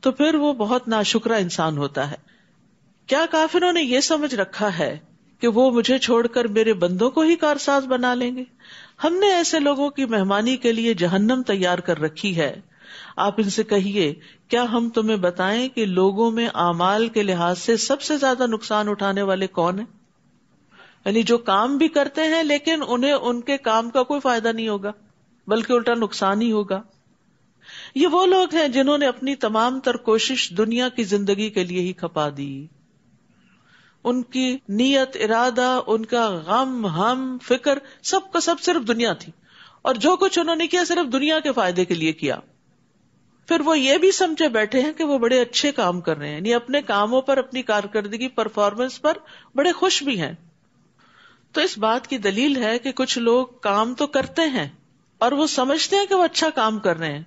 تو پھر وہ بہت ناشکرا انسان ہوتا ہے. کیا کافروں نے یہ سمجھ رکھا ہے کہ وہ مجھے چھوڑ کر میرے بندوں کو ہی کارساز بنا لیں گے؟ ہم نے ایسے لوگوں کی مہمانی کے لیے جہنم تیار کر رکھی ہے. آپ ان سے کہیے کیا ہم تمہیں بتائیں کہ لوگوں میں اعمال کے لحاظ سے سب سے زیادہ نقصان اٹھانے والے کون ہیں؟ یعنی جو کام بھی کرتے ہیں لیکن انہیں ان کے کام کا کوئی فائدہ نہیں ہوگا بلکہ الٹا نقصان ہی ہوگا. یہ وہ لوگ ہیں جنہوں نے اپنی تمام تر کوشش دنیا کی زندگی کے لیے ہی کھپا دی. ان کی نیت، ارادہ، ان کا غم، ہم، فکر، سب کا سب صرف دنیا تھی، اور جو کچھ انہوں نے کیا صرف دنیا کے فائدے کے لیے کیا. پھر وہ یہ بھی سمجھے بیٹھے ہیں کہ وہ بڑے اچھے کام کر رہے ہیں، یعنی اپنے کاموں پر، اپنی کارکردگی، پرفارمنس پر بڑے خوش بھی ہیں. تو اس بات کی دلیل ہے کہ کچھ لوگ کام تو کرتے ہیں اور وہ سمجھتے ہیں کہ وہ اچھا کام کر رہے ہیں،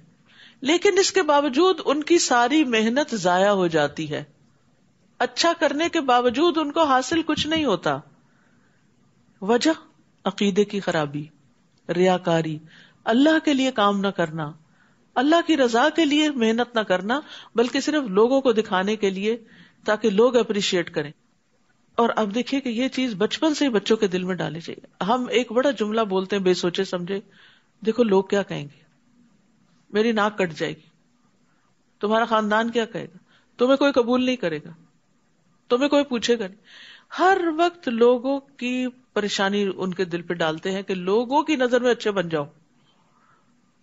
لیکن اس کے باوجود ان کی ساری محنت ضائع ہو جاتی ہے. اچھا کرنے کے باوجود ان کو حاصل کچھ نہیں ہوتا. وجہ عقیدے کی خرابی، ریاکاری، اللہ کے لیے کام نہ کرنا، اللہ کی رضا کے لیے محنت نہ کرنا، بلکہ صرف لوگوں کو دکھانے کے لیے تاکہ لوگ اپریشیٹ کریں. اور اب دیکھیے کہ یہ چیز بچپن سے ہی بچوں کے دل میں ڈالے چاہیے. ہم ایک بڑا جملہ بولتے ہیں بے سوچے سمجھے، دیکھو لوگ کیا کہیں گے، میری ناک کٹ جائے گی، تمہارا خاندان کیا کہے گا، تمہیں کوئی قبول نہیں کرے گا، تمہیں کوئی پوچھے گا نہیں. ہر وقت لوگوں کی پریشانی ان کے دل پہ ڈالتے ہیں کہ لوگوں کی نظر میں اچھے بن جاؤ.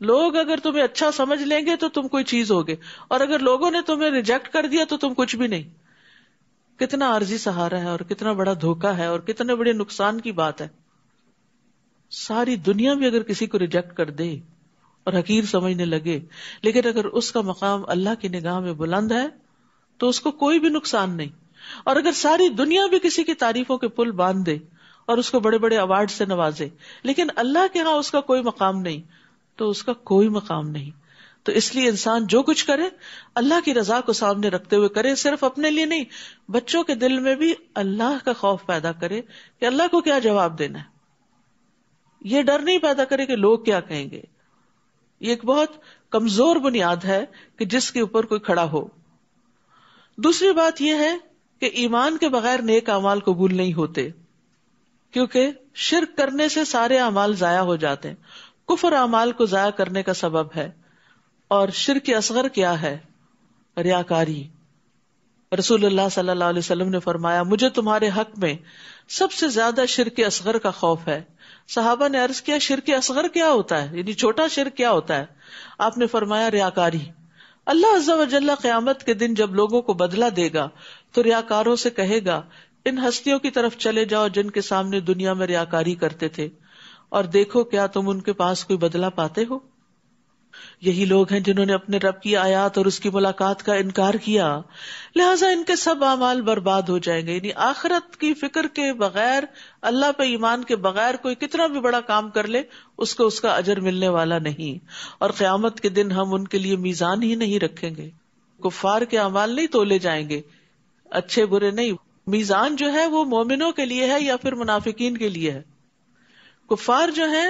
لوگ اگر تمہیں اچھا سمجھ لیں گے تو تم کوئی چیز ہوگے، اور اگر لوگوں نے تمہیں ریجیکٹ کر دیا تو تم کچھ بھی نہیں. کتنا عارضی سہارا ہے اور کتنا بڑا دھوکا ہے اور کتنے بڑے نقصان کی بات ہے. ساری دنیا بھی اگر کسی کو ریجیکٹ کر دے اور حقیر سمجھنے لگے، لیکن اگر اس کا مقام اللہ کی نگاہ میں بلند ہے تو اس کو کوئی بھی نقصان نہیں. اور اگر ساری دنیا بھی کسی کی تعریفوں کے پل باندھ دے اور اس کو بڑے بڑے ایوارڈ سے نوازے، لیکن اللہ کے ہاں اس کا کوئی مقام نہیں، تو اس کا کوئی مقام نہیں. تو اس لیے انسان جو کچھ کرے اللہ کی رضا کو سامنے رکھتے ہوئے کرے، صرف اپنے لیے نہیں، بچوں کے دل میں بھی اللہ کا خوف پیدا کرے کہ اللہ کو کیا جواب دینا ہے. یہ ڈر نہیں پیدا کرے کہ لوگ کیا کہیں گے. یہ ایک بہت کمزور بنیاد ہے کہ جس کے اوپر کوئی کھڑا ہو. دوسری بات یہ ہے کہ ایمان کے بغیر نیک اعمال قبول نہیں ہوتے، کیونکہ شرک کرنے سے سارے اعمال ضائع ہو جاتے ہیں. کفر اعمال کو ضائع کرنے کا سبب ہے. اور شرک اصغر کیا ہے؟ ریاکاری. رسول اللہ صلی اللہ علیہ وسلم نے فرمایا مجھے تمہارے حق میں سب سے زیادہ شرک اصغر کا خوف ہے. صحابہ نے عرض کیا شرک اصغر کیا ہوتا ہے، یعنی چھوٹا شرک کیا ہوتا ہے؟ آپ نے فرمایا ریاکاری. اللہ عز و جل قیامت کے دن جب لوگوں کو بدلہ دے گا تو ریاکاروں سے کہے گا ان ہستیوں کی طرف چلے جاؤ جن کے سامنے دنیا میں ریاکاری کرتے تھے، اور دیکھو کیا تم ان کے پاس کوئی بدلہ پاتے ہو؟ یہی لوگ ہیں جنہوں نے اپنے رب کی آیات اور اس کی ملاقات کا انکار کیا، لہٰذا ان کے سب اعمال برباد ہو جائیں گے. یعنی آخرت کی فکر کے بغیر، اللہ پہ ایمان کے بغیر کوئی کتنا بھی بڑا کام کر لے اس کو اس کا اجر ملنے والا نہیں. اور قیامت کے دن ہم ان کے لیے میزان ہی نہیں رکھیں گے، کفار کے اعمال نہیں تولے جائیں گے، اچھے برے نہیں. میزان جو ہے وہ مومنوں کے لیے ہے یا پھر منافقین کے لیے ہے. کفار جو ہیں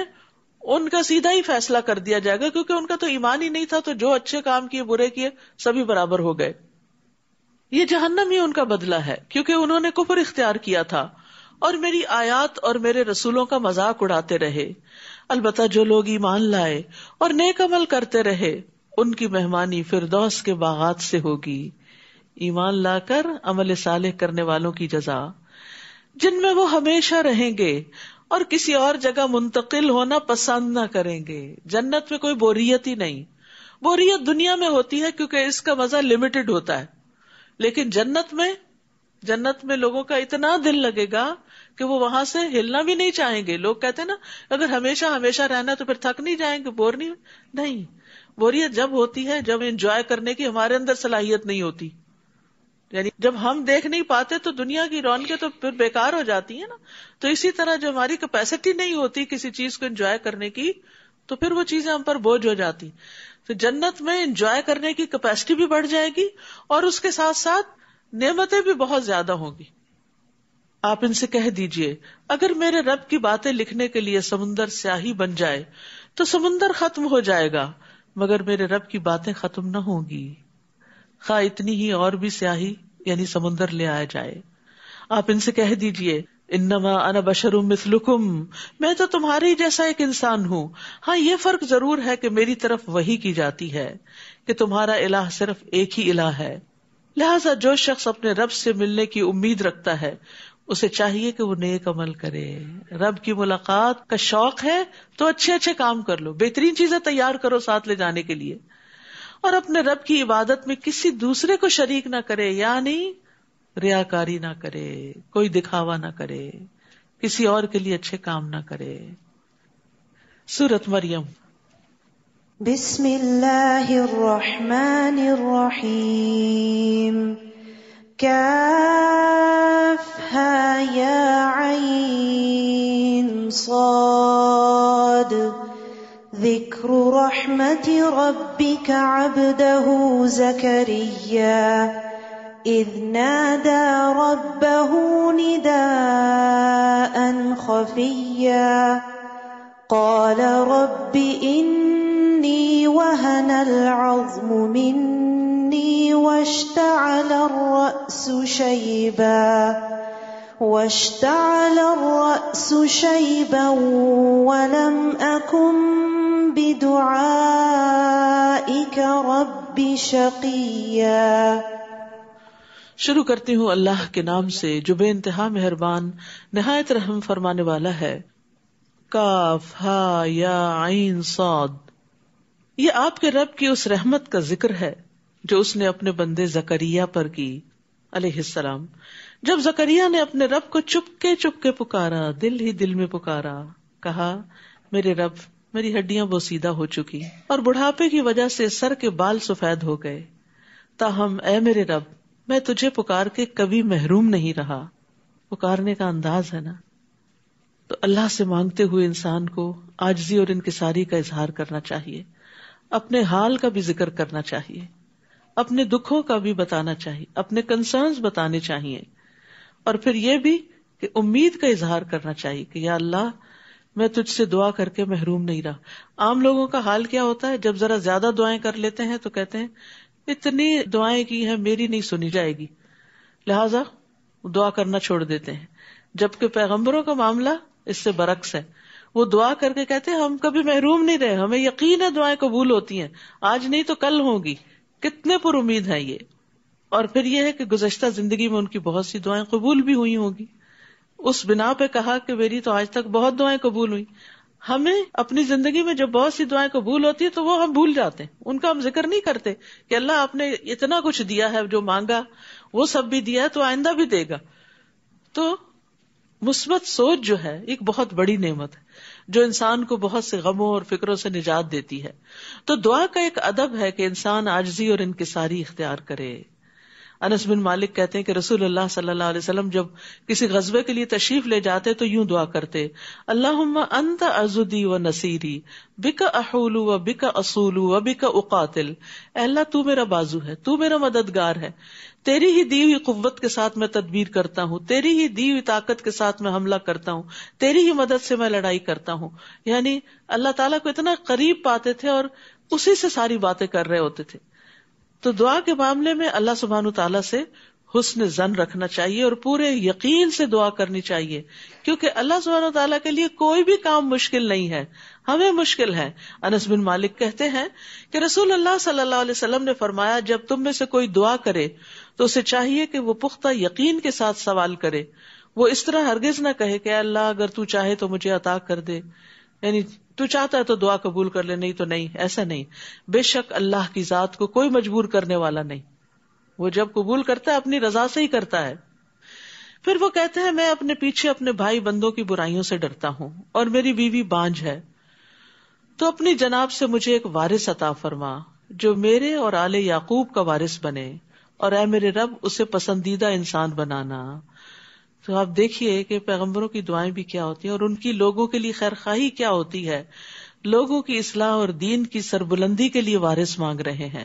ان کا سیدھا ہی فیصلہ کر دیا جائے گا، کیونکہ ان کا تو ایمان ہی نہیں تھا، تو جو اچھے کام کیے برے کیے سبھی برابر ہو گئے. یہ جہنم ہی ان کا بدلہ ہے، کیونکہ انہوں نے کفر اختیار کیا تھا اور میری آیات اور میرے رسولوں کا مذاق اڑاتے رہے. البتہ جو لوگ ایمان لائے اور نیک عمل کرتے رہے ان کی مہمانی فردوس کے باغات سے ہوگی. ایمان لا کر عمل صالح کرنے والوں کی جزا، جن میں وہ ہمیشہ رہیں گے اور کسی اور جگہ منتقل ہونا پسند نہ کریں گے. جنت میں کوئی بوریت ہی نہیں. بوریت دنیا میں ہوتی ہے کیونکہ اس کا مزہ لمیٹڈ ہوتا ہے، لیکن جنت میں لوگوں کا اتنا دل لگے گا کہ وہ وہاں سے ہلنا بھی نہیں چاہیں گے. لوگ کہتے ہیں نا اگر ہمیشہ ہمیشہ رہنا تو پھر تھک نہیں جائیں گے، بور نہیں. بوریت جب ہوتی ہے جب انجوائے کرنے کی ہمارے اندر صلاحیت نہیں ہوتی. یعنی جب ہم دیکھ نہیں پاتے تو دنیا کی رونقیں تو پھر بیکار ہو جاتی ہیں نا. تو اسی طرح جو ہماری کیپیسٹی نہیں ہوتی کسی چیز کو انجوائے کرنے کی تو پھر وہ چیزیں ہم پر بوجھ ہو جاتی. تو جنت میں انجوائے کرنے کی کیپیسٹی بھی بڑھ جائے گی اور اس کے ساتھ ساتھ نعمتیں بھی بہت زیادہ ہوں گی. آپ ان سے کہہ دیجئے اگر میرے رب کی باتیں لکھنے کے لیے سمندر سیاہی بن جائے تو سمندر ختم ہو جائے گا، مگر میرے رب کی باتیں ختم نہ ہوں گی، خواہ اتنی ہی اور بھی سیاہی یعنی سمندر لے آیا جائے. آپ ان سے کہہ دیجئے انما انا بشر مثلکم، میں تو تمہارے جیسا ایک انسان ہوں. ہاں یہ فرق ضرور ہے کہ میری طرف وحی کی جاتی ہے کہ تمہارا الہ صرف ایک ہی الہ ہے. لہٰذا جو شخص اپنے رب سے ملنے کی امید رکھتا ہے اسے چاہیے کہ وہ نیک عمل کرے. رب کی ملاقات کا شوق ہے تو اچھے اچھے کام کر لو، بہترین چیزیں تیار کرو ساتھ لے جانے کے لیے، اور اپنے رب کی عبادت میں کسی دوسرے کو شریک نہ کرے، یعنی ریاکاری نہ کرے، کوئی دکھاوا نہ کرے، کسی اور کے لیے اچھے کام نہ کرے. سورۃ مریم. بسم اللہ الرحمن الرحیم. کافہا یا عین صاد. ذکر رحمت ربک عبدہ زکریا اذ نادى ربه نداء خفيا قال رب إني وهن العظم مني واشتعل الرأس شيبا ولم أكن بدعائك رب شقيا. شروع کرتی ہوں اللہ کے نام سے جو بے انتہا مہربان نہایت رحم فرمانے والا ہے. کاف ہا یا عین صاد. یہ آپ کے رب کی اس رحمت کا ذکر ہے جو اس نے اپنے بندے زکریا پر کی علیہ السلام. جب زکریا نے اپنے رب کو چپکے پکارا، دل ہی دل میں پکارا، کہا میرے رب میری ہڈیاں بوسیدہ ہو چکی اور بڑھاپے کی وجہ سے سر کے بال سفید ہو گئے، تاہم اے میرے رب میں تجھے پکار کے کبھی محروم نہیں رہا. پکارنے کا انداز ہے نا. تو اللہ سے مانگتے ہوئے انسان کو عاجزی اور انکساری کا اظہار کرنا چاہیے، اپنے حال کا بھی ذکر کرنا چاہیے، اپنے دکھوں کا بھی بتانا چاہیے، اپنے کنسرنز بتانے چاہیے، اور پھر یہ بھی کہ امید کا اظہار کرنا چاہیے کہ یا اللہ میں تجھ سے دعا کر کے محروم نہیں رہا. عام لوگوں کا حال کیا ہوتا ہے، جب ذرا زیادہ دعائیں کر لیتے ہیں تو کہتے ہیں اتنی دعائیں کی ہیں میری نہیں سنی جائے گی، لہذا دعا کرنا چھوڑ دیتے ہیں. جبکہ پیغمبروں کا معاملہ اس سے برعکس ہے. وہ دعا کر کے کہتے ہیں ہم کبھی محروم نہیں رہے، ہمیں یقین ہے دعائیں قبول ہوتی ہیں، آج نہیں تو کل ہوں گی. کتنے پر امید ہے یہ. اور پھر یہ ہے کہ گزشتہ زندگی میں ان کی بہت سی دعائیں قبول بھی ہوئی ہوں گی. اس بنا پہ کہا کہ میری تو آج تک بہت دعائیں قبول ہوئی. ہمیں اپنی زندگی میں جب بہت سی دعائیں قبول ہوتی ہیں تو وہ ہم بھول جاتے ہیں، ان کا ہم ذکر نہیں کرتے کہ اللہ آپ نے اتنا کچھ دیا ہے، جو مانگا وہ سب بھی دیا ہے تو آئندہ بھی دے گا. تو مثبت سوچ جو ہے ایک بہت بڑی نعمت ہے جو انسان کو بہت سے غموں اور فکروں سے نجات دیتی ہے. تو دعا کا ایک ادب ہے کہ انسان عاجزی اور انکساری اختیار کرے. انس بن مالک کہتے ہیں کہ رسول اللہ صلی اللہ علیہ وسلم جب کسی غزوے کے لیے تشریف لے جاتے تو یوں دعا کرتے، اللہم انت عضدی و نصیری بک احول و بک اصول و بک اقاتل. اے اللہ تو میرا بازو ہے، تو میرا مددگار ہے، تیری ہی دی ہوئی قوت کے ساتھ میں تدبیر کرتا ہوں، تیری ہی دی ہوئی طاقت کے ساتھ میں حملہ کرتا ہوں، تیری ہی مدد سے میں لڑائی کرتا ہوں. یعنی اللہ تعالیٰ کو اتنا قریب پاتے تھے اور اسی سے ساری باتیں کر رہے ہوتے تھے. تو دعا کے معاملے میں اللہ سبحانہ تعالیٰ سے حسن ظن رکھنا چاہیے اور پورے یقین سے دعا کرنی چاہیے، کیونکہ اللہ سبحانہ تعالیٰ کے لیے کوئی بھی کام مشکل نہیں ہے، ہمیں مشکل ہے. انس بن مالک کہتے ہیں کہ رسول اللہ صلی اللہ علیہ وسلم نے فرمایا، جب تم میں سے کوئی دعا کرے تو اسے چاہیے کہ وہ پختہ یقین کے ساتھ سوال کرے. وہ اس طرح ہرگز نہ کہے کہ اللہ اگر تو چاہے تو مجھے عطا کر دے، یعنی تو چاہتا ہے تو دعا قبول کر لے، نہیں تو نہیں. ایسا نہیں. بے شک اللہ کی ذات کو کوئی مجبور کرنے والا نہیں، وہ جب قبول کرتا ہے اپنی رضا سے ہی کرتا ہے. پھر وہ کہتے ہیں، میں اپنے پیچھے اپنے بھائی بندوں کی برائیوں سے ڈرتا ہوں اور میری بیوی بانجھ ہے، تو اپنی جناب سے مجھے ایک وارث عطا فرما جو میرے اور آل یعقوب کا وارث بنے، اور اے میرے رب اسے پسندیدہ انسان بنانا. تو آپ دیکھیے کہ پیغمبروں کی دعائیں بھی کیا ہوتی ہیں اور ان کی لوگوں کے لیے خیرخواہی کیا ہوتی ہے. لوگوں کی اصلاح اور دین کی سربلندی کے لیے وارث مانگ رہے ہیں.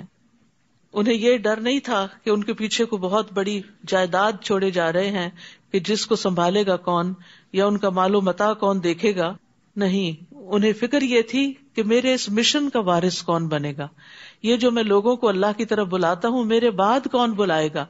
انہیں یہ ڈر نہیں تھا کہ ان کے پیچھے کو بہت بڑی جائیداد چھوڑے جا رہے ہیں کہ جس کو سنبھالے گا کون یا ان کا مال و متاع کون دیکھے گا. نہیں، انہیں فکر یہ تھی کہ میرے اس مشن کا وارث کون بنے گا، یہ جو میں لوگوں کو اللہ کی طرف بلاتا ہوں میرے بعد کون بلائے گا.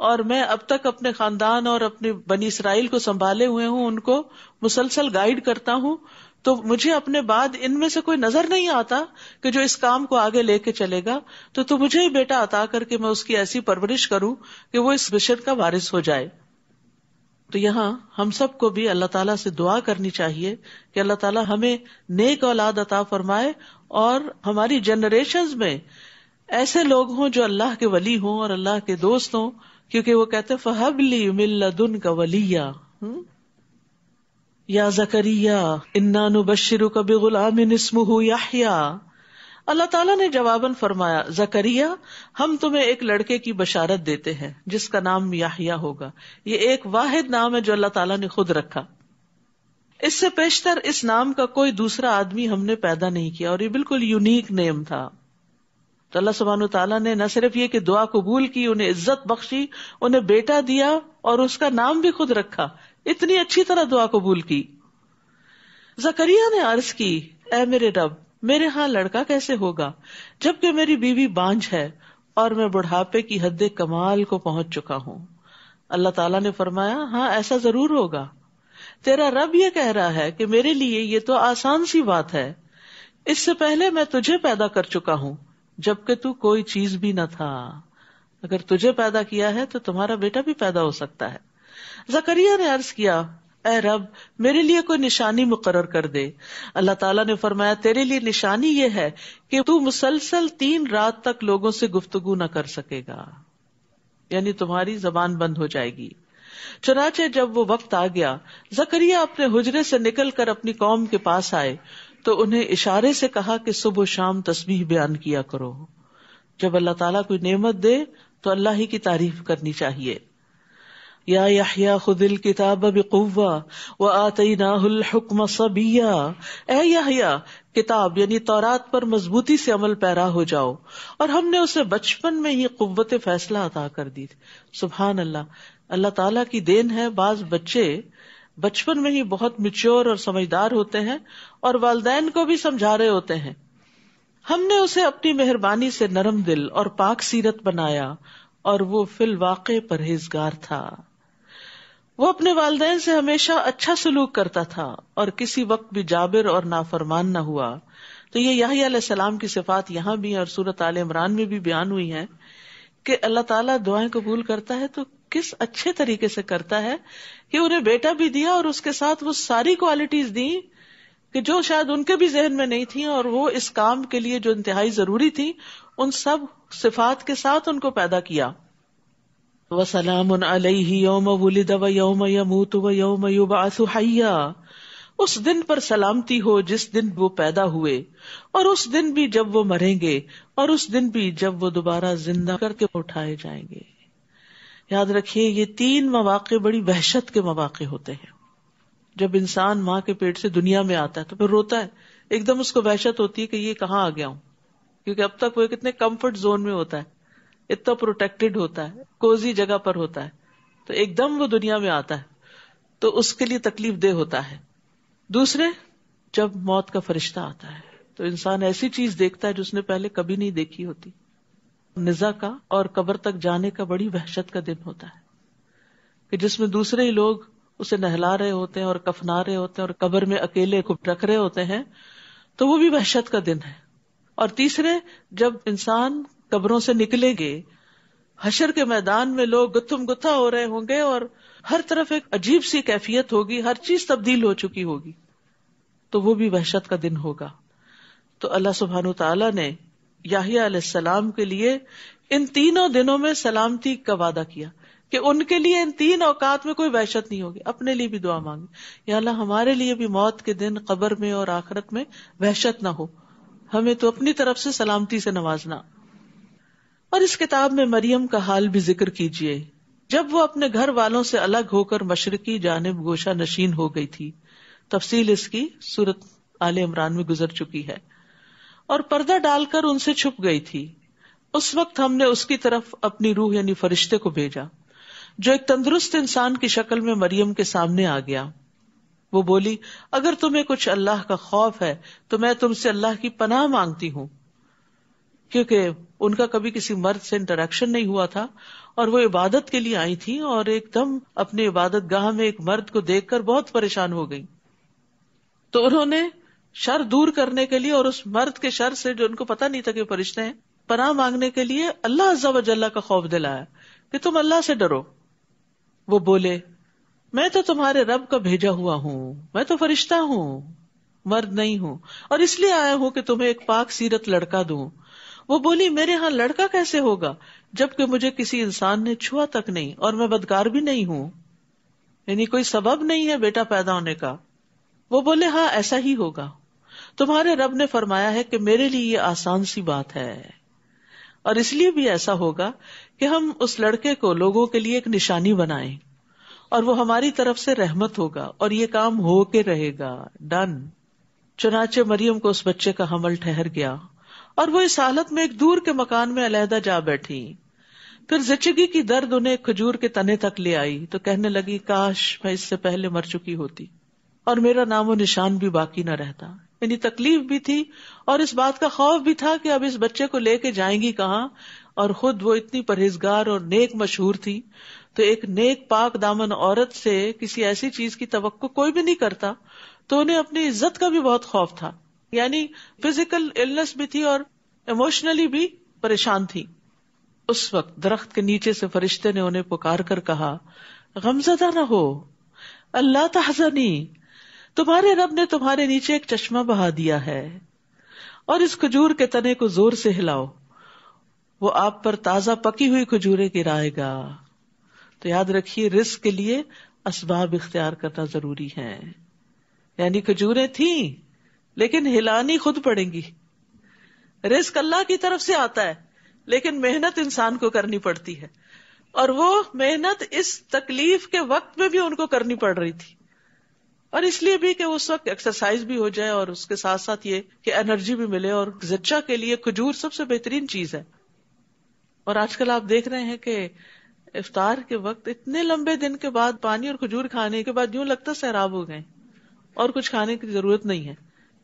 اور میں اب تک اپنے خاندان اور اپنے بنی اسرائیل کو سنبھالے ہوئے ہوں، ان کو مسلسل گائیڈ کرتا ہوں، تو مجھے اپنے بعد ان میں سے کوئی نظر نہیں آتا کہ جو اس کام کو آگے لے کے چلے گا. تو مجھے ہی بیٹا عطا کر کے میں اس کی ایسی پرورش کروں کہ وہ اس مشن کا وارث ہو جائے. تو یہاں ہم سب کو بھی اللہ تعالیٰ سے دعا کرنی چاہیے کہ اللہ تعالیٰ ہمیں نیک اولاد عطا فرمائے اور ہماری جنریشنز میں ایسے لوگ ہوں جو اللہ کے ولی ہوں اور اللہ کے دوست ہوں، کیونکہ وہ کہتے ہیں فَهَبْ لِي مِن لَّدُنْكَ وَلِيًّا یا زکریا انا نبشرک بغلام اسمہ یحییٰ. اللہ تعالیٰ نے جواباً فرمایا، زکریا ہم تمہیں ایک لڑکے کی بشارت دیتے ہیں جس کا نام یحییٰ ہوگا. یہ ایک واحد نام ہے جو اللہ تعالیٰ نے خود رکھا، اس سے پیشتر اس نام کا کوئی دوسرا آدمی ہم نے پیدا نہیں کیا، اور یہ بالکل یونیک نیم تھا. تو اللہ سبحانہ تعالیٰ نے نہ صرف یہ کہ دعا قبول کی، انہیں عزت بخشی، انہیں بیٹا دیا اور اس کا نام بھی خود رکھا. اتنی اچھی طرح دعا قبول کی. زکریا نے عرض کی، اے میرے رب میرے ہاں لڑکا کیسے ہوگا جبکہ میری بیوی بانجھ ہے اور میں بڑھاپے کی حد کمال کو پہنچ چکا ہوں. اللہ تعالیٰ نے فرمایا، ہاں ایسا ضرور ہوگا. تیرا رب یہ کہہ رہا ہے کہ میرے لیے یہ تو آسان سی بات ہے، اس سے پہلے میں تجھے پیدا کر چکا ہوں جبکہ تو کوئی چیز بھی نہ تھا. اگر تجھے پیدا کیا ہے تو تمہارا بیٹا بھی پیدا ہو سکتا ہے. زکریا نے عرض کیا، اے رب میرے لیے کوئی نشانی مقرر کر دے. اللہ تعالیٰ نے فرمایا، تیرے لیے نشانی یہ ہے کہ تو مسلسل 3 رات تک لوگوں سے گفتگو نہ کر سکے گا، یعنی تمہاری زبان بند ہو جائے گی. چنانچہ جب وہ وقت آ گیا، زکریا اپنے حجرے سے نکل کر اپنی قوم کے پاس آئے تو انہیں اشارے سے کہا کہ صبح و شام تسبیح بیان کیا کرو. جب اللہ تعالیٰ کوئی نعمت دے تو اللہ ہی کی تعریف کرنی چاہیے. یا یحییٰ خذ الکتاب بقوہ وآتیناہ الحکم صبیا. اے یحییٰ کتاب یعنی تورات پر مضبوطی سے عمل پیرا ہو جاؤ، اور ہم نے اسے بچپن میں ہی قوت فیصلہ عطا کر دی. سبحان اللہ، اللہ تعالیٰ کی دین ہے. بعض بچے بچپن میں ہی بہت میچور اور سمجھدار ہوتے ہیں اور والدین کو بھی سمجھا رہے ہوتے ہیں. ہم نے اسے اپنی مہربانی سے نرم دل اور پاک سیرت بنایا اور وہ فی الواقع پرہیزگار تھا. وہ اپنے والدین سے ہمیشہ اچھا سلوک کرتا تھا اور کسی وقت بھی جابر اور نافرمان نہ ہوا. تو یہ یحییٰ علیہ السلام کی صفات یہاں بھی اور سورۃ آل عمران میں بھی بیان ہوئی ہیں کہ اللہ تعالیٰ دعائیں قبول کرتا ہے تو کس اچھے طریقے سے کرتا ہے کہ انہیں بیٹا بھی دیا اور اس کے ساتھ وہ ساری کوالٹیز دی کہ جو شاید ان کے بھی ذہن میں نہیں تھی اور وہ اس کام کے لیے جو انتہائی ضروری تھی ان سب صفات کے ساتھ ان کو پیدا کیا. وَسَلَامٌ عَلَيْهِ يَوْمَ وُلِدَ وَيَوْمَ يَمُوتُ وَيَوْمَ يُبْعَثُ حَيًّا. اس دن پر سلامتی ہو جس دن وہ پیدا ہوئے، اور اس دن بھی جب وہ مریں گے، اور اس دن بھی جب وہ دوبارہ زندہ کر کے اٹھائے جائیں گے. یاد رکھیے یہ 3 مواقع بڑی وحشت کے مواقع ہوتے ہیں. جب انسان ماں کے پیٹ سے دنیا میں آتا ہے تو پھر روتا ہے، ایک دم اس کو وحشت ہوتی ہے کہ یہ کہاں آ گیا ہوں، کیونکہ اب تک وہ کتنے کمفرٹ زون میں ہوتا ہے، اتنا پروٹیکٹڈ ہوتا ہے، کوزی جگہ پر ہوتا ہے، تو ایک دم وہ دنیا میں آتا ہے تو اس کے لیے تکلیف دہ ہوتا ہے. دوسرے، جب موت کا فرشتہ آتا ہے تو انسان ایسی چیز دیکھتا ہے جو اس نے پہلے کبھی نہیں دیکھی ہوتی. نزا کا اور قبر تک جانے کا بڑی وحشت کا دن ہوتا ہے کہ جس میں دوسرے ہی لوگ اسے نہلا رہے ہوتے ہیں اور کفنا رہے ہوتے ہیں اور قبر میں اکیلے کو رکھ رہے ہوتے ہیں، تو وہ بھی وحشت کا دن ہے. اور تیسرے، جب انسان قبروں سے نکلے گے، حشر کے میدان میں لوگ گتھم گتھا ہو رہے ہوں گے اور ہر طرف ایک عجیب سی کیفیت ہوگی، ہر چیز تبدیل ہو چکی ہوگی، تو وہ بھی وحشت کا دن ہوگا. تو اللہ سبحانہ تعالیٰ نے یحییٰ علیہ السلام کے لیے ان تینوں دنوں میں سلامتی کا وعدہ کیا کہ ان کے لیے ان 3 اوقات میں کوئی وحشت نہیں ہوگی. اپنے لیے بھی دعا مانگی، یا اللہ ہمارے لیے بھی موت کے دن قبر میں اور آخرت میں وحشت نہ ہو، ہمیں تو اپنی طرف سے سلامتی سے نوازنا. اور اس کتاب میں مریم کا حال بھی ذکر کیجئے جب وہ اپنے گھر والوں سے الگ ہو کر مشرقی جانب گوشہ نشین ہو گئی تھی. تفصیل اس کی سورۃ آل عمران میں گزر چکی ہے. اور پردہ ڈال کر ان سے چھپ گئی تھی. اس وقت ہم نے اس کی طرف اپنی روح یعنی فرشتے کو بھیجا جو ایک تندرست انسان کی شکل میں مریم کے سامنے آ گیا. وہ بولی، اگر تمہیں کچھ اللہ کا خوف ہے تو میں تم سے اللہ کی پناہ مانگتی ہوں، کیونکہ ان کا کبھی کسی مرد سے انٹریکشن نہیں ہوا تھا اور وہ عبادت کے لیے آئی تھی اور ایک دم اپنی عبادت گاہ میں ایک مرد کو دیکھ کر بہت پریشان ہو گئی. تو انہوں نے شر دور کرنے کے لیے اور اس مرد کے شر سے جو ان کو پتا نہیں تھا کہ فرشتے ہیں، پناہ مانگنے کے لیے اللہ عز و جل کا خوف دلایا کہ تم اللہ سے ڈرو. وہ بولے، میں تو تمہارے رب کا بھیجا ہوا ہوں، میں تو فرشتہ ہوں، مرد نہیں ہوں، اور اس لیے آیا ہوں کہ تمہیں ایک پاک سیرت لڑکا دوں. وہ بولی، میرے ہاں لڑکا کیسے ہوگا جبکہ مجھے کسی انسان نے چھوا تک نہیں اور میں بدکار بھی نہیں ہوں، یعنی کوئی سبب نہیں ہے بیٹا پیدا ہونے کا. وہ بولے، ہاں ایسا ہی ہوگا، تمہارے رب نے فرمایا ہے کہ میرے لیے یہ آسان سی بات ہے، اور اس لیے بھی ایسا ہوگا کہ ہم اس لڑکے کو لوگوں کے لیے ایک نشانی بنائیں اور وہ ہماری طرف سے رحمت ہوگا اور یہ کام ہو کے رہے گا. ڈن. چنانچہ مریم کو اس بچے کا حمل ٹھہر گیا اور وہ اس حالت میں ایک دور کے مکان میں علیحدہ جا بیٹھی. پھر زچگی کی درد انہیں کھجور کے تنے تک لے آئی تو کہنے لگی، کاش میں اس سے پہلے مر چکی ہوتی اور میرا نام و نشان بھی باقی نہ رہتا. یعنی تکلیف بھی تھی اور اس بات کا خوف بھی تھا کہ اب اس بچے کو لے کے جائیں گی کہاں، اور خود وہ اتنی پرہیزگار اور نیک مشہور تھی تو ایک نیک پاک دامن عورت سے کسی ایسی چیز کی توقع کوئی بھی نہیں کرتا، تو انہیں اپنی عزت کا بھی بہت خوف تھا. یعنی فزیکل النس بھی تھی اور ایموشنلی بھی پریشان تھی. اس وقت درخت کے نیچے سے فرشتے نے انہیں پکار کر کہا، غمزدہ نہ ہو، اللہ تحزنی، تمہارے رب نے تمہارے نیچے ایک چشمہ بہا دیا ہے اور اس کھجور کے تنے کو زور سے ہلاؤ، وہ آپ پر تازہ پکی ہوئی کھجوریں گرائے گا. تو یاد رکھیے رزق کے لیے اسباب اختیار کرنا ضروری ہے. یعنی کھجوریں تھیں لیکن ہلانی خود پڑیں گی. رزق اللہ کی طرف سے آتا ہے لیکن محنت انسان کو کرنی پڑتی ہے، اور وہ محنت اس تکلیف کے وقت میں بھی ان کو کرنی پڑ رہی تھی. اور اس لیے بھی کہ اس وقت ایکسرسائز بھی ہو جائے اور اس کے ساتھ ساتھ یہ کہ انرجی بھی ملے، اور زچہ کے لیے کھجور سب سے بہترین چیز ہے. اور آج کل آپ دیکھ رہے ہیں کہ افطار کے وقت اتنے لمبے دن کے بعد پانی اور کھجور کھانے کے بعد یوں لگتا سیراب ہو گئے اور کچھ کھانے کی ضرورت نہیں ہے.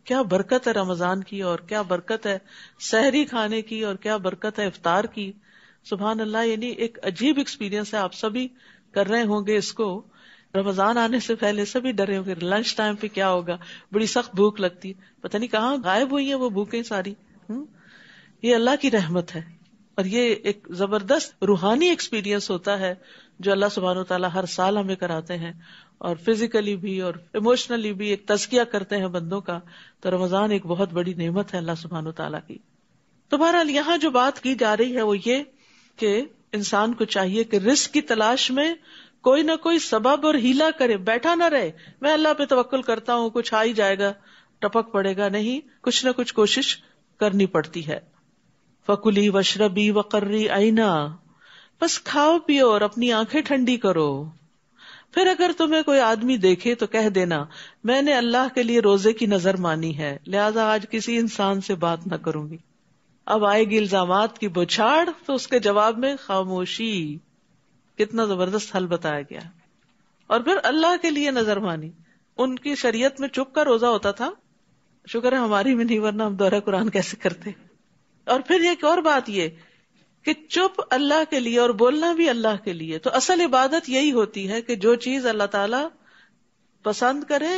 کیا برکت ہے رمضان کی، اور کیا برکت ہے سحری کھانے کی، اور کیا برکت ہے افطار کی. سبحان اللہ. یعنی ایک عجیب ایکسپیرینس ہے. آپ سبھی کر رہے ہوں گے اس کو. رمضان آنے سے پہلے سبھی ڈرے ہوں گے لنچ ٹائم پہ کیا ہوگا، بڑی سخت بھوک لگتی ہے، پتہ نہیں کہاں غائب ہوئی ہیں وہ بھوکیں ساری. یہ اللہ کی رحمت ہے اور یہ ایک زبردست روحانی ایکسپیرینس ہوتا ہے جو اللہ سبحانہ و تعالیٰ ہر سال ہمیں کراتے ہیں. اور فزیکلی بھی اور ایموشنلی بھی ایک تزکیہ کرتے ہیں بندوں کا، تو رمضان ایک بہت بڑی نعمت ہے اللہ سبحانہ وتعالیٰ کی. تو بہرحال یہاں جو بات کی جا رہی ہے وہ یہ کہ انسان کو چاہیے کہ رزق کی تلاش میں کوئی نہ کوئی سبب اور ہیلا کرے، بیٹھا نہ رہے میں اللہ پہ توکل کرتا ہوں کچھ آ ہی جائے گا، ٹپک پڑے گا. نہیں، کچھ نہ کچھ کوشش کرنی پڑتی ہے. فَكُلِي وَاشْرَبِي وَقَرِّي عَيْنًا، بس کھاؤ پیو اور اپنی آنکھیں ٹھنڈی کرو. پھر اگر تمہیں کوئی آدمی دیکھے تو کہہ دینا میں نے اللہ کے لیے روزے کی نظر مانی ہے، لہذا آج کسی انسان سے بات نہ کروں گی. اب آئے گی الزامات کی بچھاڑ، تو اس کے جواب میں خاموشی. کتنا زبردست حل بتایا گیا. اور پھر اللہ کے لیے نظر مانی. ان کی شریعت میں چپ کا روزہ ہوتا تھا، شکر ہے ہماری میں نہیں، ورنہ ہم دورہ قرآن کیسے کرتے. اور پھر ایک اور بات یہ کہ چپ اللہ کے لیے اور بولنا بھی اللہ کے لیے. تو اصل عبادت یہی ہوتی ہے کہ جو چیز اللہ تعالی پسند کرے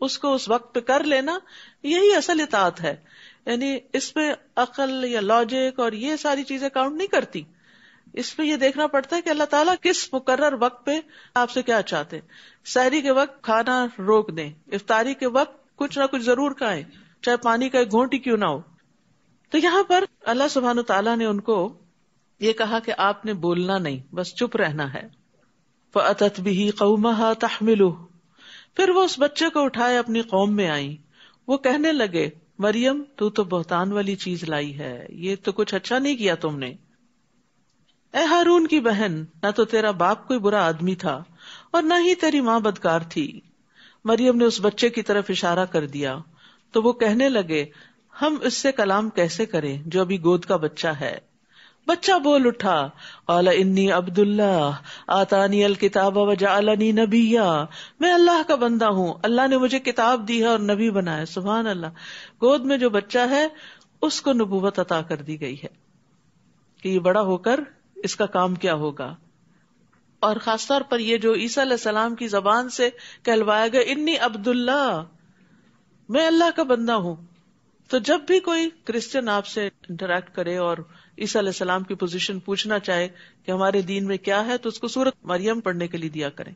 اس کو اس وقت پہ کر لینا، یہی اصل اطاعت ہے. یعنی اس پہ عقل یا لاجک اور یہ ساری چیزیں کاؤنٹ نہیں کرتی. اس پہ یہ دیکھنا پڑتا ہے کہ اللہ تعالیٰ کس مقرر وقت پہ آپ سے کیا چاہتے. سحری کے وقت کھانا روک دیں، افطاری کے وقت کچھ نہ کچھ ضرور کھائیں، چاہے پانی کا ایک گھونٹ ہی کیوں نہ ہو. تو یہاں پر اللہ سبحانہ تعالیٰ نے ان کو یہ کہا کہ آپ نے بولنا نہیں، بس چپ رہنا ہے. فَأَتَتْ بِهِ قَوْمَهَا تَحْمِلُهُ، پھر وہ اس بچے کو اٹھائے اپنی قوم میں آئیں. وہ کہنے لگے مریم تو بہتان والی چیز لائی ہے، یہ تو کچھ اچھا نہیں کیا تم نے. اے ہارون کی بہن، نہ تو تیرا باپ کوئی برا آدمی تھا اور نہ ہی تیری ماں بدکار تھی. مریم نے اس بچے کی طرف اشارہ کر دیا تو وہ کہنے لگے ہم اس سے کلام کیسے کریں جو ابھی گود کا بچہ ہے. بچہ بول اٹھا، قال انی عبد اللہ آتانی الکتاب وجعلنی نبیا، میں اللہ کا بندہ ہوں، اللہ نے مجھے کتاب دی ہے اور نبی بنایا. سبحان اللہ. گود میں جو بچہ ہے اس کو نبوت عطا کر دی گئی ہے کہ یہ بڑا ہو کر اس کا کام کیا ہوگا. اور خاص طور پر یہ جو عیسیٰ علیہ السلام کی زبان سے کہلوایا گیا انی عبد اللہ، میں اللہ کا بندہ ہوں. تو جب بھی کوئی کرسچن آپ سے انٹریکٹ کرے اور عیسیٰ علیہ السلام کی پوزیشن پوچھنا چاہے کہ ہمارے دین میں کیا ہے، تو اس کو سورۃ مریم پڑھنے کے لیے دیا کریں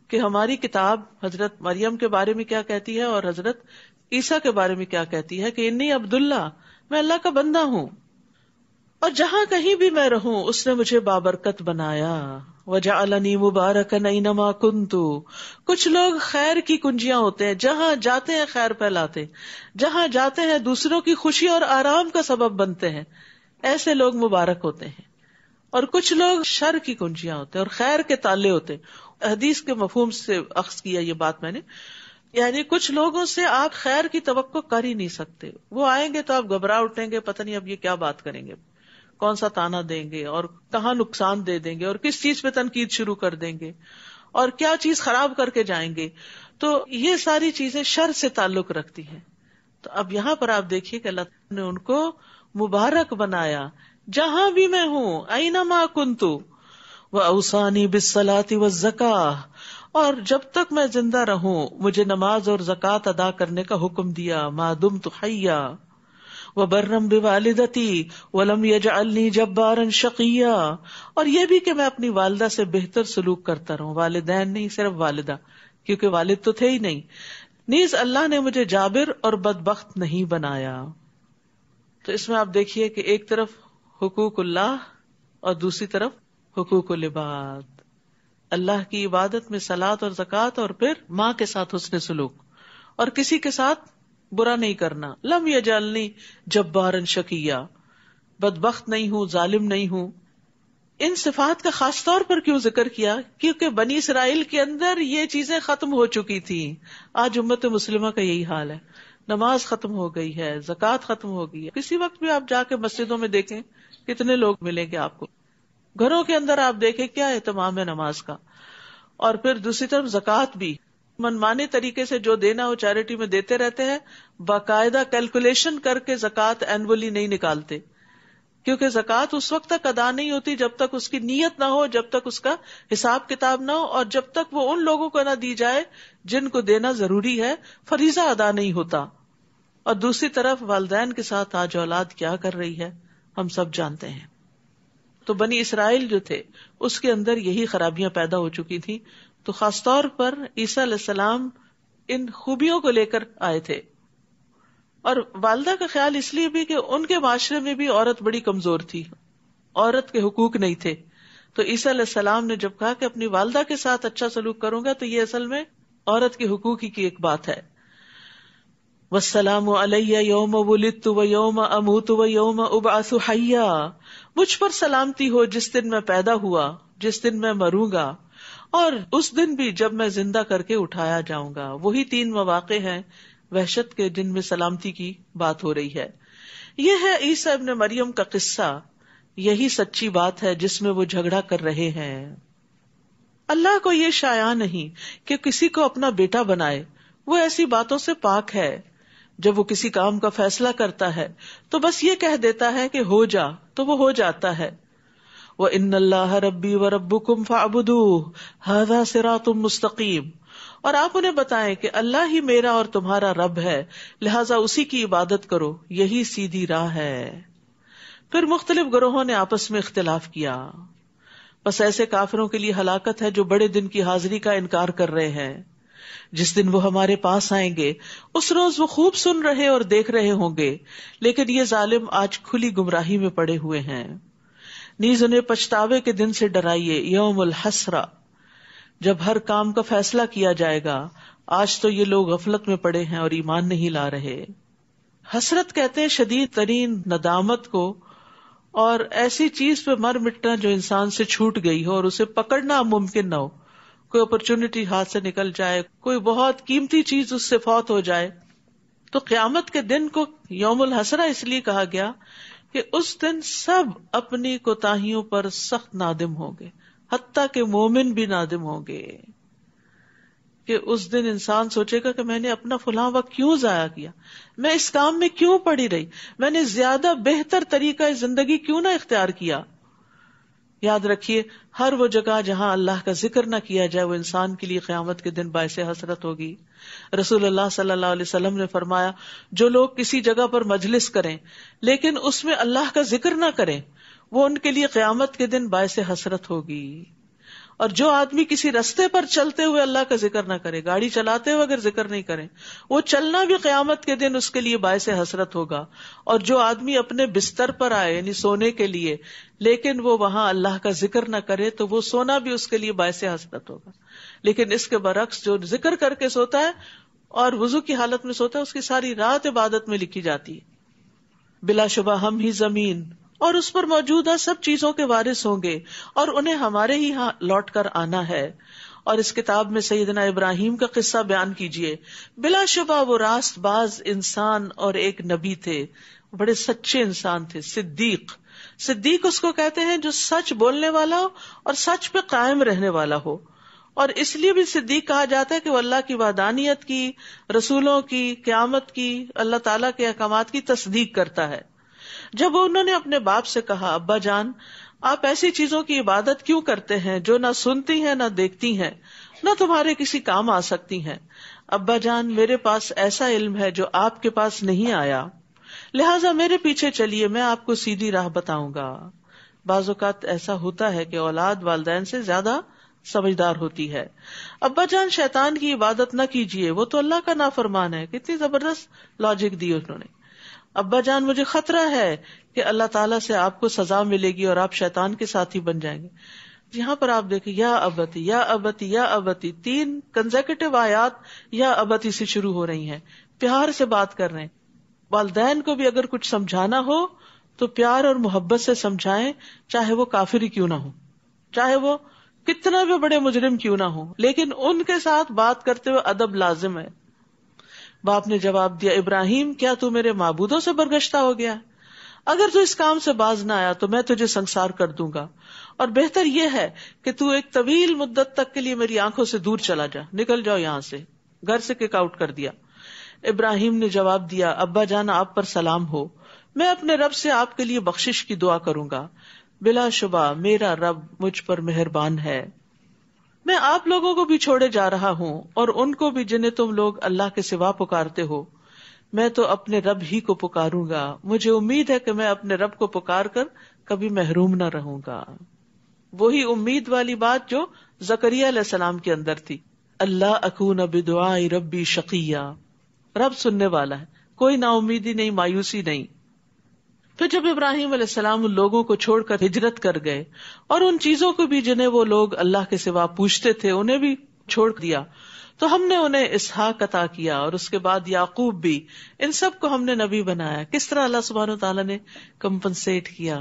کہ ہماری کتاب حضرت مریم کے بارے میں کیا کہتی ہے اور حضرت عیسیٰ کے بارے میں کیا کہتی ہے کہ انی عبد اللہ، میں اللہ کا بندہ ہوں اور جہاں کہیں بھی میں رہوں اس نے مجھے بابرکت بنایا. وجعلنی مبارکا اینما کنت، کچھ لوگ خیر کی کنجیاں ہوتے ہیں، جہاں جاتے ہیں خیر پھیلاتے، جہاں جاتے ہیں دوسروں کی خوشی اور آرام کا سبب بنتے ہیں، ایسے لوگ مبارک ہوتے ہیں. اور کچھ لوگ شر کی کنجیاں ہوتے ہیں اور خیر کے تالے ہوتے ہیں. حدیث کے مفہوم سے اخذ کیا یہ بات میں نے، یعنی کچھ لوگوں سے آپ خیر کی توقع کر ہی نہیں سکتے. وہ آئیں گے تو آپ گھبرا اٹھیں گے، پتہ نہیں اب یہ کیا بات کریں گے، کون سا تانا دیں گے اور کہاں نقصان دے دیں گے اور کس چیز پہ تنقید شروع کر دیں گے اور کیا چیز خراب کر کے جائیں گے. تو یہ ساری چیزیں شر سے تعلق رکھتی ہیں. تو اب یہاں پر آپ دیکھیے کہ اللہ نے ان کو مبارک بنایا جہاں بھی میں ہوں، اینما کنت، واوصانی بالصلاۃ والزکاۃ، اور جب تک میں زندہ رہوں مجھے نماز اور زکوٰۃ ادا کرنے کا حکم دیا. ما دمت حیا وبرم بوالدتی ولم یجعلنی جبارا شقیا، اور یہ بھی کہ میں اپنی والدہ سے بہتر سلوک کرتا رہوں، والدین نہیں صرف والدہ، کیونکہ والد تو تھے ہی نہیں. نیز اللہ نے مجھے جابر اور بدبخت نہیں بنایا. تو اس میں آپ دیکھیے کہ ایک طرف حقوق اللہ اور دوسری طرف حقوق العباد. اللہ کی عبادت میں صلاۃ اور زکوٰۃ، اور پھر ماں کے ساتھ حسن سلوک اور کسی کے ساتھ برا نہیں کرنا. لم یجعلنی جبارا شقیا، بدبخت نہیں ہوں، ظالم نہیں ہوں. ان صفات کا خاص طور پر کیوں ذکر کیا؟ کیونکہ بنی اسرائیل کے اندر یہ چیزیں ختم ہو چکی تھی. آج امت مسلمہ کا یہی حال ہے. نماز ختم ہو گئی ہے، زکوٰۃ ختم ہو گئی ہے. کسی وقت بھی آپ جا کے مسجدوں میں دیکھیں کتنے لوگ ملیں گے آپ کو. گھروں کے اندر آپ دیکھیں کیا اہتمام ہے نماز کا. اور پھر دوسری طرف زکوٰۃ بھی منمانے طریقے سے جو دینا ہو چیریٹی میں دیتے رہتے ہیں، باقاعدہ کیلکولیشن کر کے زکوٰۃ اینولی نہیں نکالتے، کیونکہ زکوٰۃ اس وقت تک ادا نہیں ہوتی جب تک اس کی نیت نہ ہو، جب تک اس کا حساب کتاب نہ ہو، اور جب تک وہ ان لوگوں کو نہ دی جائے جن کو دینا ضروری ہے. فریضہ ادا نہیں ہوتا. اور دوسری طرف والدین کے ساتھ آج اولاد کیا کر رہی ہے ہم سب جانتے ہیں. تو بنی اسرائیل جو تھے اس کے اندر یہی خرابیاں پیدا ہو چکی تھی. تو خاص طور پر عیسیٰ علیہ السلام ان خوبیوں کو لے کر آئے تھے. اور والدہ کا خیال اس لیے بھی کہ ان کے معاشرے میں بھی عورت بڑی کمزور تھی، عورت کے حقوق نہیں تھے. تو عیسیٰ علیہ السلام نے جب کہا کہ اپنی والدہ کے ساتھ اچھا سلوک کروں گا، تو یہ اصل میں عورت کے حقوق ہی کی ایک بات ہے. وَالسَّلَامُ عَلَيَّ يَوْمَ وُلِدتُّ وَيَوْمَ أَمُوتُ وَيَوْمَ أُبْعَثُ حَيًّا، مجھ پر سلامتی ہو جس دن میں پیدا ہوا، جس دن میں مروں گا، اور اس دن بھی جب میں زندہ کر کے اٹھایا جاؤں گا. وہی 3 مواقع ہیں وحشت کے جن میں سلامتی کی بات ہو رہی ہے. یہ ہے عیسیٰ ابن مریم کا قصہ. یہی سچی بات ہے جس میں وہ جھگڑا کر رہے ہیں. اللہ کو یہ شایع نہیں کہ کسی کو اپنا بیٹا بنائے، وہ ایسی باتوں سے پاک ہے. جب وہ کسی کام کا فیصلہ کرتا ہے تو بس یہ کہہ دیتا ہے کہ ہو جا، تو وہ ہو جاتا ہے. وَإِنَّ اللَّهَ رَبِّي وَرَبُّكُمْ فَاعْبُدُوهُ هَذَا صِرَاطٌ مُسْتَقِيمٌ. اور آپ انہیں بتائیں کہ اللہ ہی میرا اور تمہارا رب ہے، لہٰذا اسی کی عبادت کرو، یہی سیدھی راہ ہے. پھر مختلف گروہوں نے آپس میں اختلاف کیا. بس ایسے کافروں کے لیے ہلاکت ہے جو بڑے دن کی حاضری کا انکار کر رہے ہیں. جس دن وہ ہمارے پاس آئیں گے اس روز وہ خوب سن رہے اور دیکھ رہے ہوں گے، لیکن یہ ظالم آج کھلی گمراہی میں پڑے ہوئے ہیں. نیز انہیں پچھتاوے کے دن سے ڈرائیے، یوم الحسرہ، جب ہر کام کا فیصلہ کیا جائے گا. آج تو یہ لوگ غفلت میں پڑے ہیں اور ایمان نہیں لا رہے. حسرت کہتے ہیں شدید ترین ندامت کو، اور ایسی چیز پہ مر مٹنا جو انسان سے چھوٹ گئی ہو اور اسے پکڑنا ممکن نہ ہو. کوئی اپرچونٹی ہاتھ سے نکل جائے، کوئی بہت قیمتی چیز اس سے فوت ہو جائے. تو قیامت کے دن کو یوم الحسرہ اس لیے کہا گیا کہ اس دن سب اپنی کوتاہیوں پر سخت نادم ہوں گے، حتیٰ کہ مومن بھی نادم ہوں گے. کہ اس دن انسان سوچے گا کہ میں نے اپنا فلاں وقت کیوں ضائع کیا، میں اس کام میں کیوں پڑی رہی، میں نے زیادہ بہتر طریقہ زندگی کیوں نہ اختیار کیا. یاد رکھیے، ہر وہ جگہ جہاں اللہ کا ذکر نہ کیا جائے وہ انسان کے لیے قیامت کے دن باعث حسرت ہوگی. رسول اللہ صلی اللہ علیہ وسلم نے فرمایا، جو لوگ کسی جگہ پر مجلس کریں لیکن اس میں اللہ کا ذکر نہ کریں، وہ ان کے لیے قیامت کے دن باعث حسرت ہوگی. اور جو آدمی کسی رستے پر چلتے ہوئے اللہ کا ذکر نہ کرے، گاڑی چلاتے ہوئے اگر ذکر نہیں کرے، وہ چلنا بھی قیامت کے دن اس کے لیے باعث حسرت ہوگا. اور جو آدمی اپنے بستر پر آئے یعنی سونے کے لیے لیکن وہ وہاں اللہ کا ذکر نہ کرے، تو وہ سونا بھی اس کے لیے باعث حسرت ہوگا. لیکن اس کے برعکس جو ذکر کر کے سوتا ہے اور وضو کی حالت میں سوتا ہے، اس کی ساری رات عبادت میں لکھی جاتی ہے. بلا شبہ ہم ہی زمین اور اس پر موجودہ سب چیزوں کے وارث ہوں گے، اور انہیں ہمارے ہی ہاں لوٹ کر آنا ہے. اور اس کتاب میں سیدنا ابراہیم کا قصہ بیان کیجئے. بلا شبہ وہ راست باز انسان اور ایک نبی تھے، بڑے سچے انسان تھے. صدیق اس کو کہتے ہیں جو سچ بولنے والا ہو اور سچ پہ قائم رہنے والا ہو. اور اس لیے بھی صدیق کہا جاتا ہے کہ وہ اللہ کی وحدانیت کی، رسولوں کی، قیامت کی، اللہ تعالیٰ کے احکامات کی تصدیق کرتا ہے. جب انہوں نے اپنے باپ سے کہا، ابا جان آپ ایسی چیزوں کی عبادت کیوں کرتے ہیں جو نہ سنتی ہیں نہ دیکھتی ہیں، نہ تمہارے کسی کام آ سکتی ہیں. ابا جان میرے پاس ایسا علم ہے جو آپ کے پاس نہیں آیا، لہٰذا میرے پیچھے چلیے، میں آپ کو سیدھی راہ بتاؤں گا. بعض اوقات ایسا ہوتا ہے کہ اولاد والدین سے زیادہ سمجھدار ہوتی ہے. ابا جان شیطان کی عبادت نہ کیجیے، وہ تو اللہ کا نافرمان ہے. کتنی زبردست لاجک دی انہوں نے. ابا جان مجھے خطرہ ہے کہ اللہ تعالیٰ سے آپ کو سزا ملے گی اور آپ شیطان کے ساتھی بن جائیں گے. یہاں پر آپ دیکھیں، یا ابتی یا ابتی یا ابتی، 3 کنزیکٹیو آیات یا ابتی سے شروع ہو رہی ہیں. پیار سے بات کر رہے ہیں. والدین کو بھی اگر کچھ سمجھانا ہو تو پیار اور محبت سے سمجھائیں، چاہے وہ کافر ہی کیوں نہ ہو، چاہے وہ کتنا بھی بڑے مجرم کیوں نہ ہو، لیکن ان کے ساتھ بات کرتے ہوئے ادب لازم ہے. باپ نے جواب دیا، ابراہیم کیا تو میرے معبودوں سے برگشتہ ہو گیا؟ اگر تو اس کام سے باز نہ آیا تو میں تجھے سنسار کر دوں گا، اور بہتر یہ ہے کہ تو ایک طویل مدت تک کے لیے میری آنکھوں سے دور چلا جا، نکل جاؤ یہاں سے. گھر سے کک آؤٹ کر دیا. ابراہیم نے جواب دیا، ابا جان آپ پر سلام ہو، میں اپنے رب سے آپ کے لیے بخشش کی دعا کروں گا. بلا شبہ میرا رب مجھ پر مہربان ہے. میں آپ لوگوں کو بھی چھوڑے جا رہا ہوں اور ان کو بھی جنہیں تم لوگ اللہ کے سوا پکارتے ہو. میں تو اپنے رب ہی کو پکاروں گا، مجھے امید ہے کہ میں اپنے رب کو پکار کر کبھی محروم نہ رہوں گا. وہی امید والی بات جو زکریا علیہ السلام کے اندر تھی، اللہ اکون بدعاء ربی شقیہ، رب سننے والا ہے، کوئی نا امیدی نہیں، مایوسی نہیں۔ پھر جب ابراہیم علیہ السلام ان لوگوں کو چھوڑ کر ہجرت کر گئے اور ان چیزوں کو بھی جنہیں وہ لوگ اللہ کے سوا پوچھتے تھے انہیں بھی چھوڑ دیا، تو ہم نے انہیں اسحاق عطا کیا اور اس کے بعد یعقوب بھی، ان سب کو ہم نے نبی بنایا۔ کس طرح اللہ سبحانہ وتعالیٰ نے کمپنسیٹ کیا،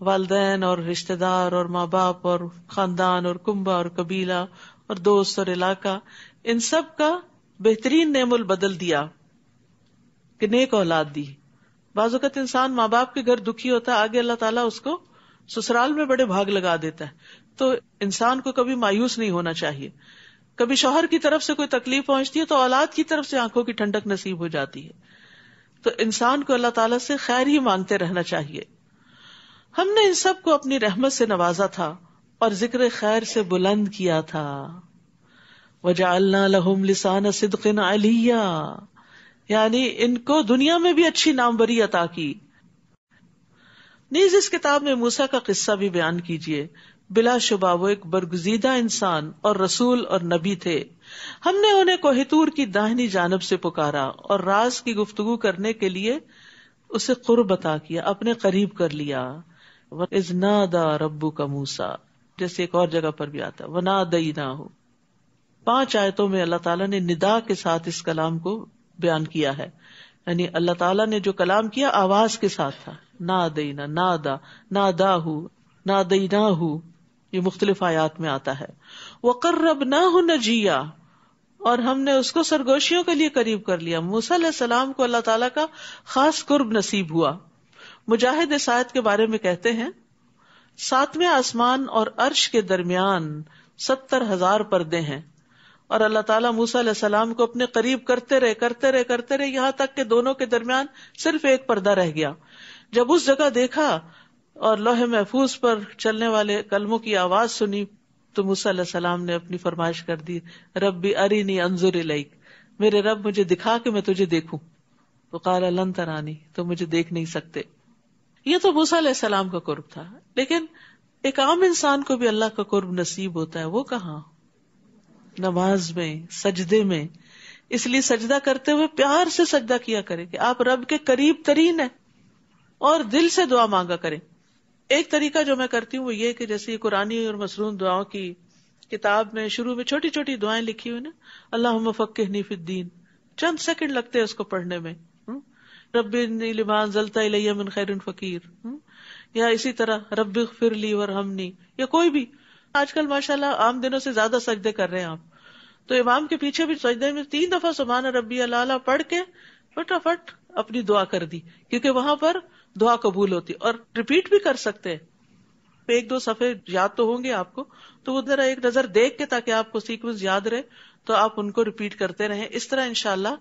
والدین اور رشتہ دار اور ماں باپ اور خاندان اور کنبہ اور قبیلہ اور دوست اور علاقہ، ان سب کا بہترین نعم البدل دیا کہ نیک اولاد دی۔ بعض اوقات انسان ماں باپ کے گھر دکھی ہوتا ہے، آگے اللہ تعالیٰ اس کو سسرال میں بڑے بھاگ لگا دیتا ہے۔ تو انسان کو کبھی مایوس نہیں ہونا چاہیے۔ کبھی شوہر کی طرف سے کوئی تکلیف پہنچتی ہے تو اولاد کی طرف سے آنکھوں کی ٹھنڈک نصیب ہو جاتی ہے۔ تو انسان کو اللہ تعالیٰ سے خیر ہی مانگتے رہنا چاہیے۔ ہم نے ان سب کو اپنی رحمت سے نوازا تھا اور ذکر خیر سے بلند کیا تھا۔ وَجَعَلْنَا لَهُمْ لِسَانَ صِدْقٍ عَلِيًّا، یعنی ان کو دنیا میں بھی اچھی ناموری عطا کی۔ نیز اس کتاب میں موسیٰ کا قصہ بھی بیان کیجیے، بلا شبہ وہ ایک برگزیدہ انسان اور رسول اور نبی تھے۔ ہم نے انہیں کوہ طور کی داہنی جانب سے پکارا اور راز کی گفتگو کرنے کے لیے اسے قرب عطا کیا، اپنے قریب کر لیا۔ وَإِذْ نَادَى رَبُّكَ مُوسَىٰ، جیسے ایک اور جگہ پر بھی آتا ہے وَنَادَيْنَاهُ۔ 5 آیتوں میں اللہ تعالیٰ نے ندا کے ساتھ اس کلام کو بیان کیا ہے، یعنی اللہ تعالیٰ نے جو کلام کیا آواز کے ساتھ تھا۔ نادینا، نادا، ناداہ، نادیناہ، یہ مختلف آیات میں آتا ہے۔ وقربناہ نجیا، اور ہم نے اس کو سرگوشیوں کے لیے قریب کر لیا۔ موسیٰ علیہ السلام کو اللہ تعالیٰ کا خاص قرب نصیب ہوا۔ مجاہد اس آیت کے بارے میں کہتے ہیں 7ویں آسمان اور عرش کے درمیان 70,000 پردے ہیں، اور اللہ تعالیٰ موسیٰ علیہ السلام کو اپنے قریب کرتے رہے یہاں تک کہ دونوں کے درمیان صرف ایک پردہ رہ گیا۔ جب اس جگہ دیکھا اور لوح محفوظ پر چلنے والے کلموں کی آواز سنی تو موسیٰ علیہ السلام نے اپنی فرمائش کر دی، ربی ارینی انظر الیک، میرے رب مجھے دکھا کہ میں تجھے دیکھوں۔ تو قال لن ترانی، تو مجھے دیکھ نہیں سکتے۔ یہ تو موسیٰ علیہ السلام کا قرب تھا، لیکن ایک عام انسان کو بھی اللہ کا قرب نصیب ہوتا ہے، وہ کہاں؟ نماز میں، سجدے میں۔ اس لیے سجدہ کرتے ہوئے پیار سے سجدہ کیا کریں کہ آپ رب کے قریب ترین ہیں، اور دل سے دعا مانگا کریں۔ ایک طریقہ جو میں کرتی ہوں وہ یہ کہ جیسے قرآنی اور مسنون دعاؤں کی کتاب میں شروع میں چھوٹی چھوٹی دعائیں لکھی ہوئی نا، اللہم فقہنی فی الدین، چند سیکنڈ لگتے ہیں اس کو پڑھنے میں۔ رب انی لما انزلت الی من خیر فقیر، یا اسی طرح رب اغفر لی وارحمنی، یا کوئی بھی۔ آج کل ماشاءاللہ عام دنوں سے زیادہ سجدے کر رہے ہیں آپ، تو امام کے پیچھے بھی سجدے میں 3 دفعہ سبحان ربی الاعلیٰ پڑھ کے فٹافٹ اپنی دعا کر دی، کیونکہ وہاں پر دعا قبول ہوتی، اور ریپیٹ بھی کر سکتے ہیں۔ 1-2 صفحے یاد تو ہوں گے آپ کو، تو وہ ذرا ایک نظر دیکھ کے تاکہ آپ کو سیکوینس یاد رہے تو آپ ان کو ریپیٹ کرتے رہیں۔ اس طرح انشاءاللہ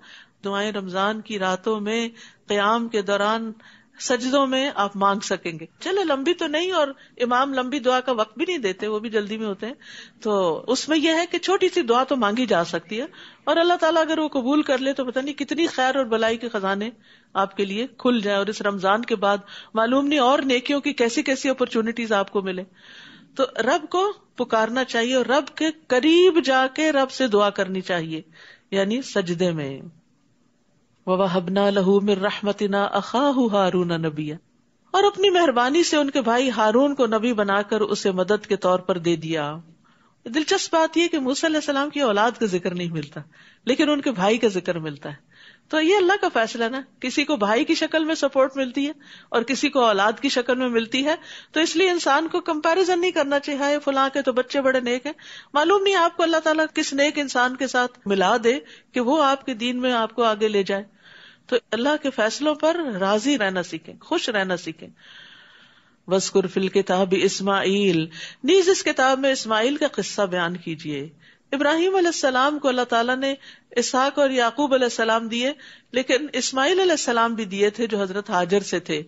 دعائیں رمضان کی راتوں میں، قیام کے دوران، سجدوں میں آپ مانگ سکیں گے۔ چلے لمبی تو نہیں، اور امام لمبی دعا کا وقت بھی نہیں دیتے، وہ بھی جلدی میں ہوتے ہیں، تو اس میں یہ ہے کہ چھوٹی سی دعا تو مانگی جا سکتی ہے، اور اللہ تعالیٰ اگر وہ قبول کر لے تو پتہ نہیں کتنی خیر اور بلائی کے خزانے آپ کے لیے کھل جائیں، اور اس رمضان کے بعد معلوم نہیں اور نیکیوں کی کیسی کیسی اپرچونٹیز آپ کو ملے۔ تو رب کو پکارنا چاہیے، اور رب کے قریب جا کے رب سے دعا کرنی چاہیے، یعنی سجدے میں۔ وَوَهَبْنَا لَهُ مِن رَحْمَتِنَا أَخَاهُ هَارُونَ نَبِيًّا، اور اپنی مہربانی سے ان کے بھائی ہارون کو نبی بنا کر اسے مدد کے طور پر دے دیا۔ دلچسپ بات یہ کہ موسیٰ علیہ السلام کی اولاد کا ذکر نہیں ملتا، لیکن ان کے بھائی کا ذکر ملتا ہے۔ تو یہ اللہ کا فیصلہ نا، کسی کو بھائی کی شکل میں سپورٹ ملتی ہے اور کسی کو اولاد کی شکل میں ملتی ہے، تو اس لیے انسان کو کمپیریزن نہیں کرنا چاہیے، فلاں کے تو بچے بڑے نیک ہیں، معلوم نہیں آپ کو اللہ تعالیٰ کس نیک انسان کے ساتھ ملا دے کہ وہ آپ کے دین میں آپ کو آگے لے جائے۔ تو اللہ کے فیصلوں پر راضی رہنا سیکھیں، خوش رہنا سیکھیں۔ وَاذْكُرْ فِي الْكِتَابِ اسماعیل، نیز اس کتاب میں اسماعیل کا قصہ بیان کیجیے۔ ابراہیم علیہ السلام کو اللہ تعالیٰ نے اسحاق اور یعقوب علیہ السلام دیے، لیکن اسماعیل علیہ السلام بھی دیے تھے جو حضرت ہاجر سے تھے۔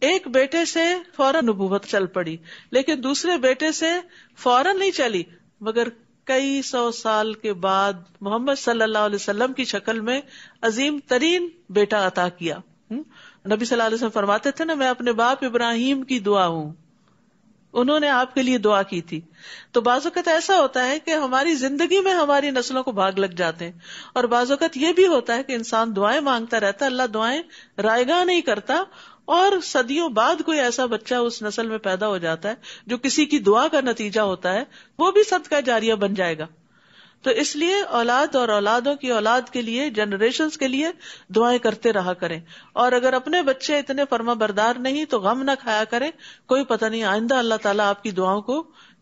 ایک بیٹے سے فوراً نبوت چل پڑی، لیکن دوسرے بیٹے سے فوراً نہیں چلی، مگر کئی 100 سال کے بعد محمد صلی اللہ علیہ وسلم کی شکل میں عظیم ترین بیٹا عطا کیا۔ نبی صلی اللہ علیہ وسلم فرماتے تھے نا، میں اپنے باپ ابراہیم کی دعا ہوں، انہوں نے آپ کے لیے دعا کی تھی. تو بعض اوقات ایسا ہوتا ہے کہ ہماری زندگی میں ہماری نسلوں کو بھاگ لگ جاتے ہیں, اور بعض اوقات یہ بھی ہوتا ہے کہ انسان دعائیں مانگتا رہتا ہے, اللہ دعائیں رائگاں نہیں کرتا, اور صدیوں بعد کوئی ایسا بچہ اس نسل میں پیدا ہو جاتا ہے جو کسی کی دعا کا نتیجہ ہوتا ہے, وہ بھی صدقہ جاریہ بن جائے گا. تو اس لیے اولاد اور اولادوں کی اولاد کے لیے, جنریشنز کے لیے دعائیں کرتے رہا کریں. اور اگر اپنے بچے اتنے فرما بردار نہیں تو غم نہ کھایا کریں, کوئی پتہ نہیں آئندہ اللہ تعالیٰ آپ کی دعاؤں کو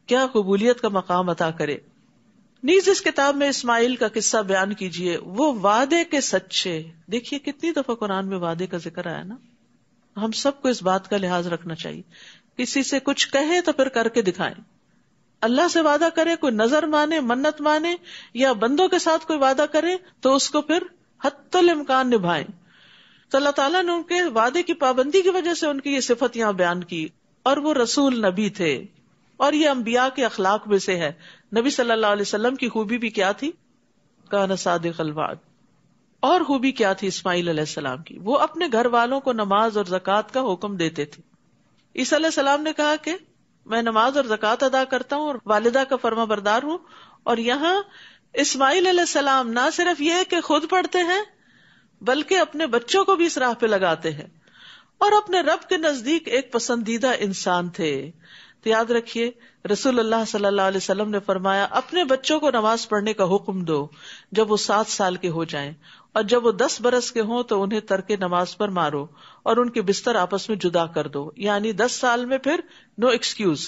کیا قبولیت کا مقام عطا کرے. نیز اس کتاب میں اسماعیل کا قصہ بیان کیجئے, وہ وعدے کے سچے. دیکھیے کتنی دفعہ قرآن میں وعدے کا ذکر آیا نا. ہم سب کو اس بات کا لحاظ رکھنا چاہیے, کسی سے کچھ کہیں تو پھر کر کے دکھائیں. اللہ سے وعدہ کرے, کوئی نظر مانے, منت مانے, یا بندوں کے ساتھ کوئی وعدہ کرے تو اس کو پھر حتی الامکان نبھائیں. تو اللہ تعالیٰ نے ان کے وعدے کی پابندی کی وجہ سے ان کی یہ صفت یہاں بیان کی. اور وہ رسول نبی تھے, اور یہ انبیاء کے اخلاق میں سے ہے. نبی صلی اللہ علیہ وسلم کی خوبی بھی کیا تھی؟ کان صادق الوعد. اور خوبی کیا تھی اسماعیل علیہ السلام کی؟ وہ اپنے گھر والوں کو نماز اور زکوٰۃ کا حکم دیتے تھے. عیسیٰ علیہ السلام نے کہا کہ میں نماز اور زکوٰۃ ادا کرتا ہوں اور والدہ کا فرما بردار ہوں. اور یہاں اسماعیل علیہ السلام نہ صرف یہ کہ خود پڑھتے ہیں بلکہ اپنے بچوں کو بھی اس راہ پہ لگاتے ہیں, اور اپنے رب کے نزدیک ایک پسندیدہ انسان تھے. تو یاد رکھیے رسول اللہ صلی اللہ علیہ وسلم نے فرمایا اپنے بچوں کو نماز پڑھنے کا حکم دو جب وہ 7 سال کے ہو جائیں, اور جب وہ 10 برس کے ہوں تو انہیں ترک نماز پر مارو اور ان کے بستر آپس میں جدا کر دو. یعنی 10 سال میں پھر نو ایکسکیوز.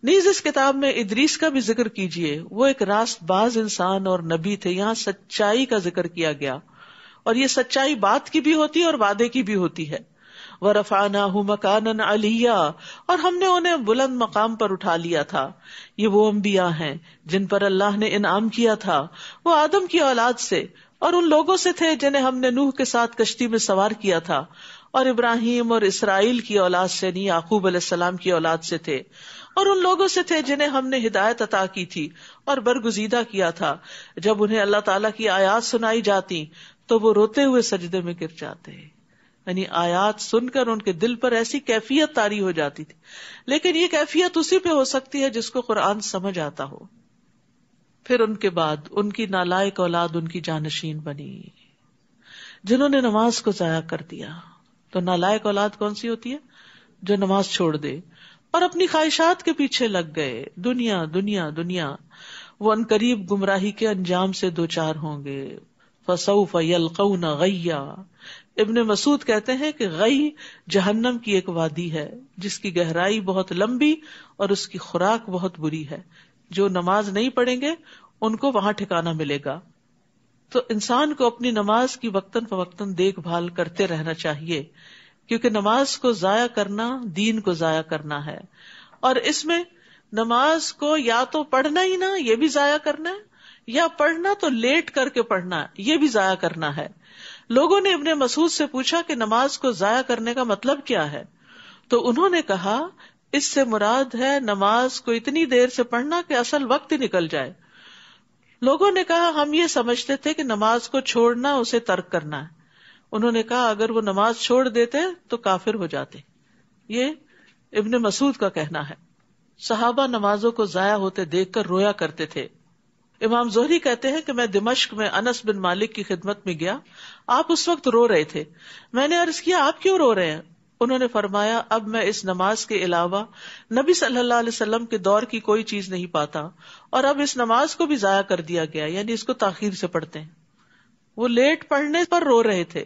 نیز اس کتاب میں ادریس کا بھی ذکر کیجئے, وہ ایک راست باز انسان اور نبی تھے. یہاں سچائی کا ذکر کیا گیا, اور یہ سچائی بات کی بھی ہوتی ہے اور وعدے کی بھی ہوتی ہے. وَرَفَعْنَاهُ مَكَانًا عَلِيًّا, اور ہم نے انہیں بلند مقام پر اٹھا لیا تھا. یہ وہ انبیاء ہیں جن پر اللہ نے انعام کیا تھا. وہ آدم کی اولاد سے اور ان لوگوں سے تھے جنہیں ہم نے نوح کے ساتھ کشتی میں سوار کیا تھا, اور ابراہیم اور اسرائیل کی اولاد سے نہیں, یعقوب علیہ السلام کی اولاد سے تھے, اور ان لوگوں سے تھے جنہیں ہم نے ہدایت عطا کی تھی اور برگزیدہ کیا تھا. جب انہیں اللہ تعالیٰ کی آیات سنائی جاتی تو وہ روتے ہوئے سجدے میں گر جاتے. یعنی آیات سن کر ان کے دل پر ایسی کیفیت طاری ہو جاتی تھی. لیکن یہ کیفیت اسی پہ ہو سکتی ہے جس کو قرآن سمجھ آتا ہو. پھر ان کے بعد ان کی نالائق اولاد ان کی جانشین بنی, جنہوں نے نماز کو ضائع کر دیا. تو نالائق اولاد کون سی ہوتی ہے؟ جو نماز چھوڑ دے اور اپنی خواہشات کے پیچھے لگ گئے. دنیا دنیا دنیا. وہ عنقریب گمراہی کے انجام سے دوچار ہوں گے. فسوف یلقون غیا. ابن مسعود کہتے ہیں کہ غی جہنم کی ایک وادی ہے جس کی گہرائی بہت لمبی اور اس کی خوراک بہت بری ہے. جو نماز نہیں پڑھیں گے ان کو وہاں ٹھکانہ ملے گا. تو انسان کو اپنی نماز کی وقتاً فوقتاً دیکھ بھال کرتے رہنا چاہیے, کیونکہ نماز کو ضائع کرنا دین کو ضائع کرنا ہے. اور اس میں نماز کو یا تو پڑھنا ہی نہ, یہ بھی ضائع کرنا ہے, یا پڑھنا تو لیٹ کر کے پڑھنا, یہ بھی ضائع کرنا ہے. لوگوں نے ابن مسعود سے پوچھا کہ نماز کو ضائع کرنے کا مطلب کیا ہے, تو انہوں نے کہا اس سے مراد ہے نماز کو اتنی دیر سے پڑھنا کہ اصل وقت ہی نکل جائے. لوگوں نے کہا ہم یہ سمجھتے تھے کہ نماز کو چھوڑنا اسے ترک کرنا ہے. انہوں نے کہا اگر وہ نماز چھوڑ دیتے تو کافر ہو جاتے. یہ ابن مسعود کا کہنا ہے. صحابہ نمازوں کو ضائع ہوتے دیکھ کر رویا کرتے تھے. امام زہری کہتے ہیں کہ میں دمشق میں انس بن مالک کی خدمت میں گیا, آپ اس وقت رو رہے تھے. میں نے عرض کیا آپ کیوں رو رہے ہیں؟ انہوں نے فرمایا اب میں اس نماز کے علاوہ نبی صلی اللہ علیہ وسلم کے دور کی کوئی چیز نہیں پاتا, اور اب اس نماز کو بھی ضائع کر دیا گیا, یعنی اس کو تاخیر سے پڑھتے ہیں. وہ لیٹ پڑھنے پر رو رہے تھے,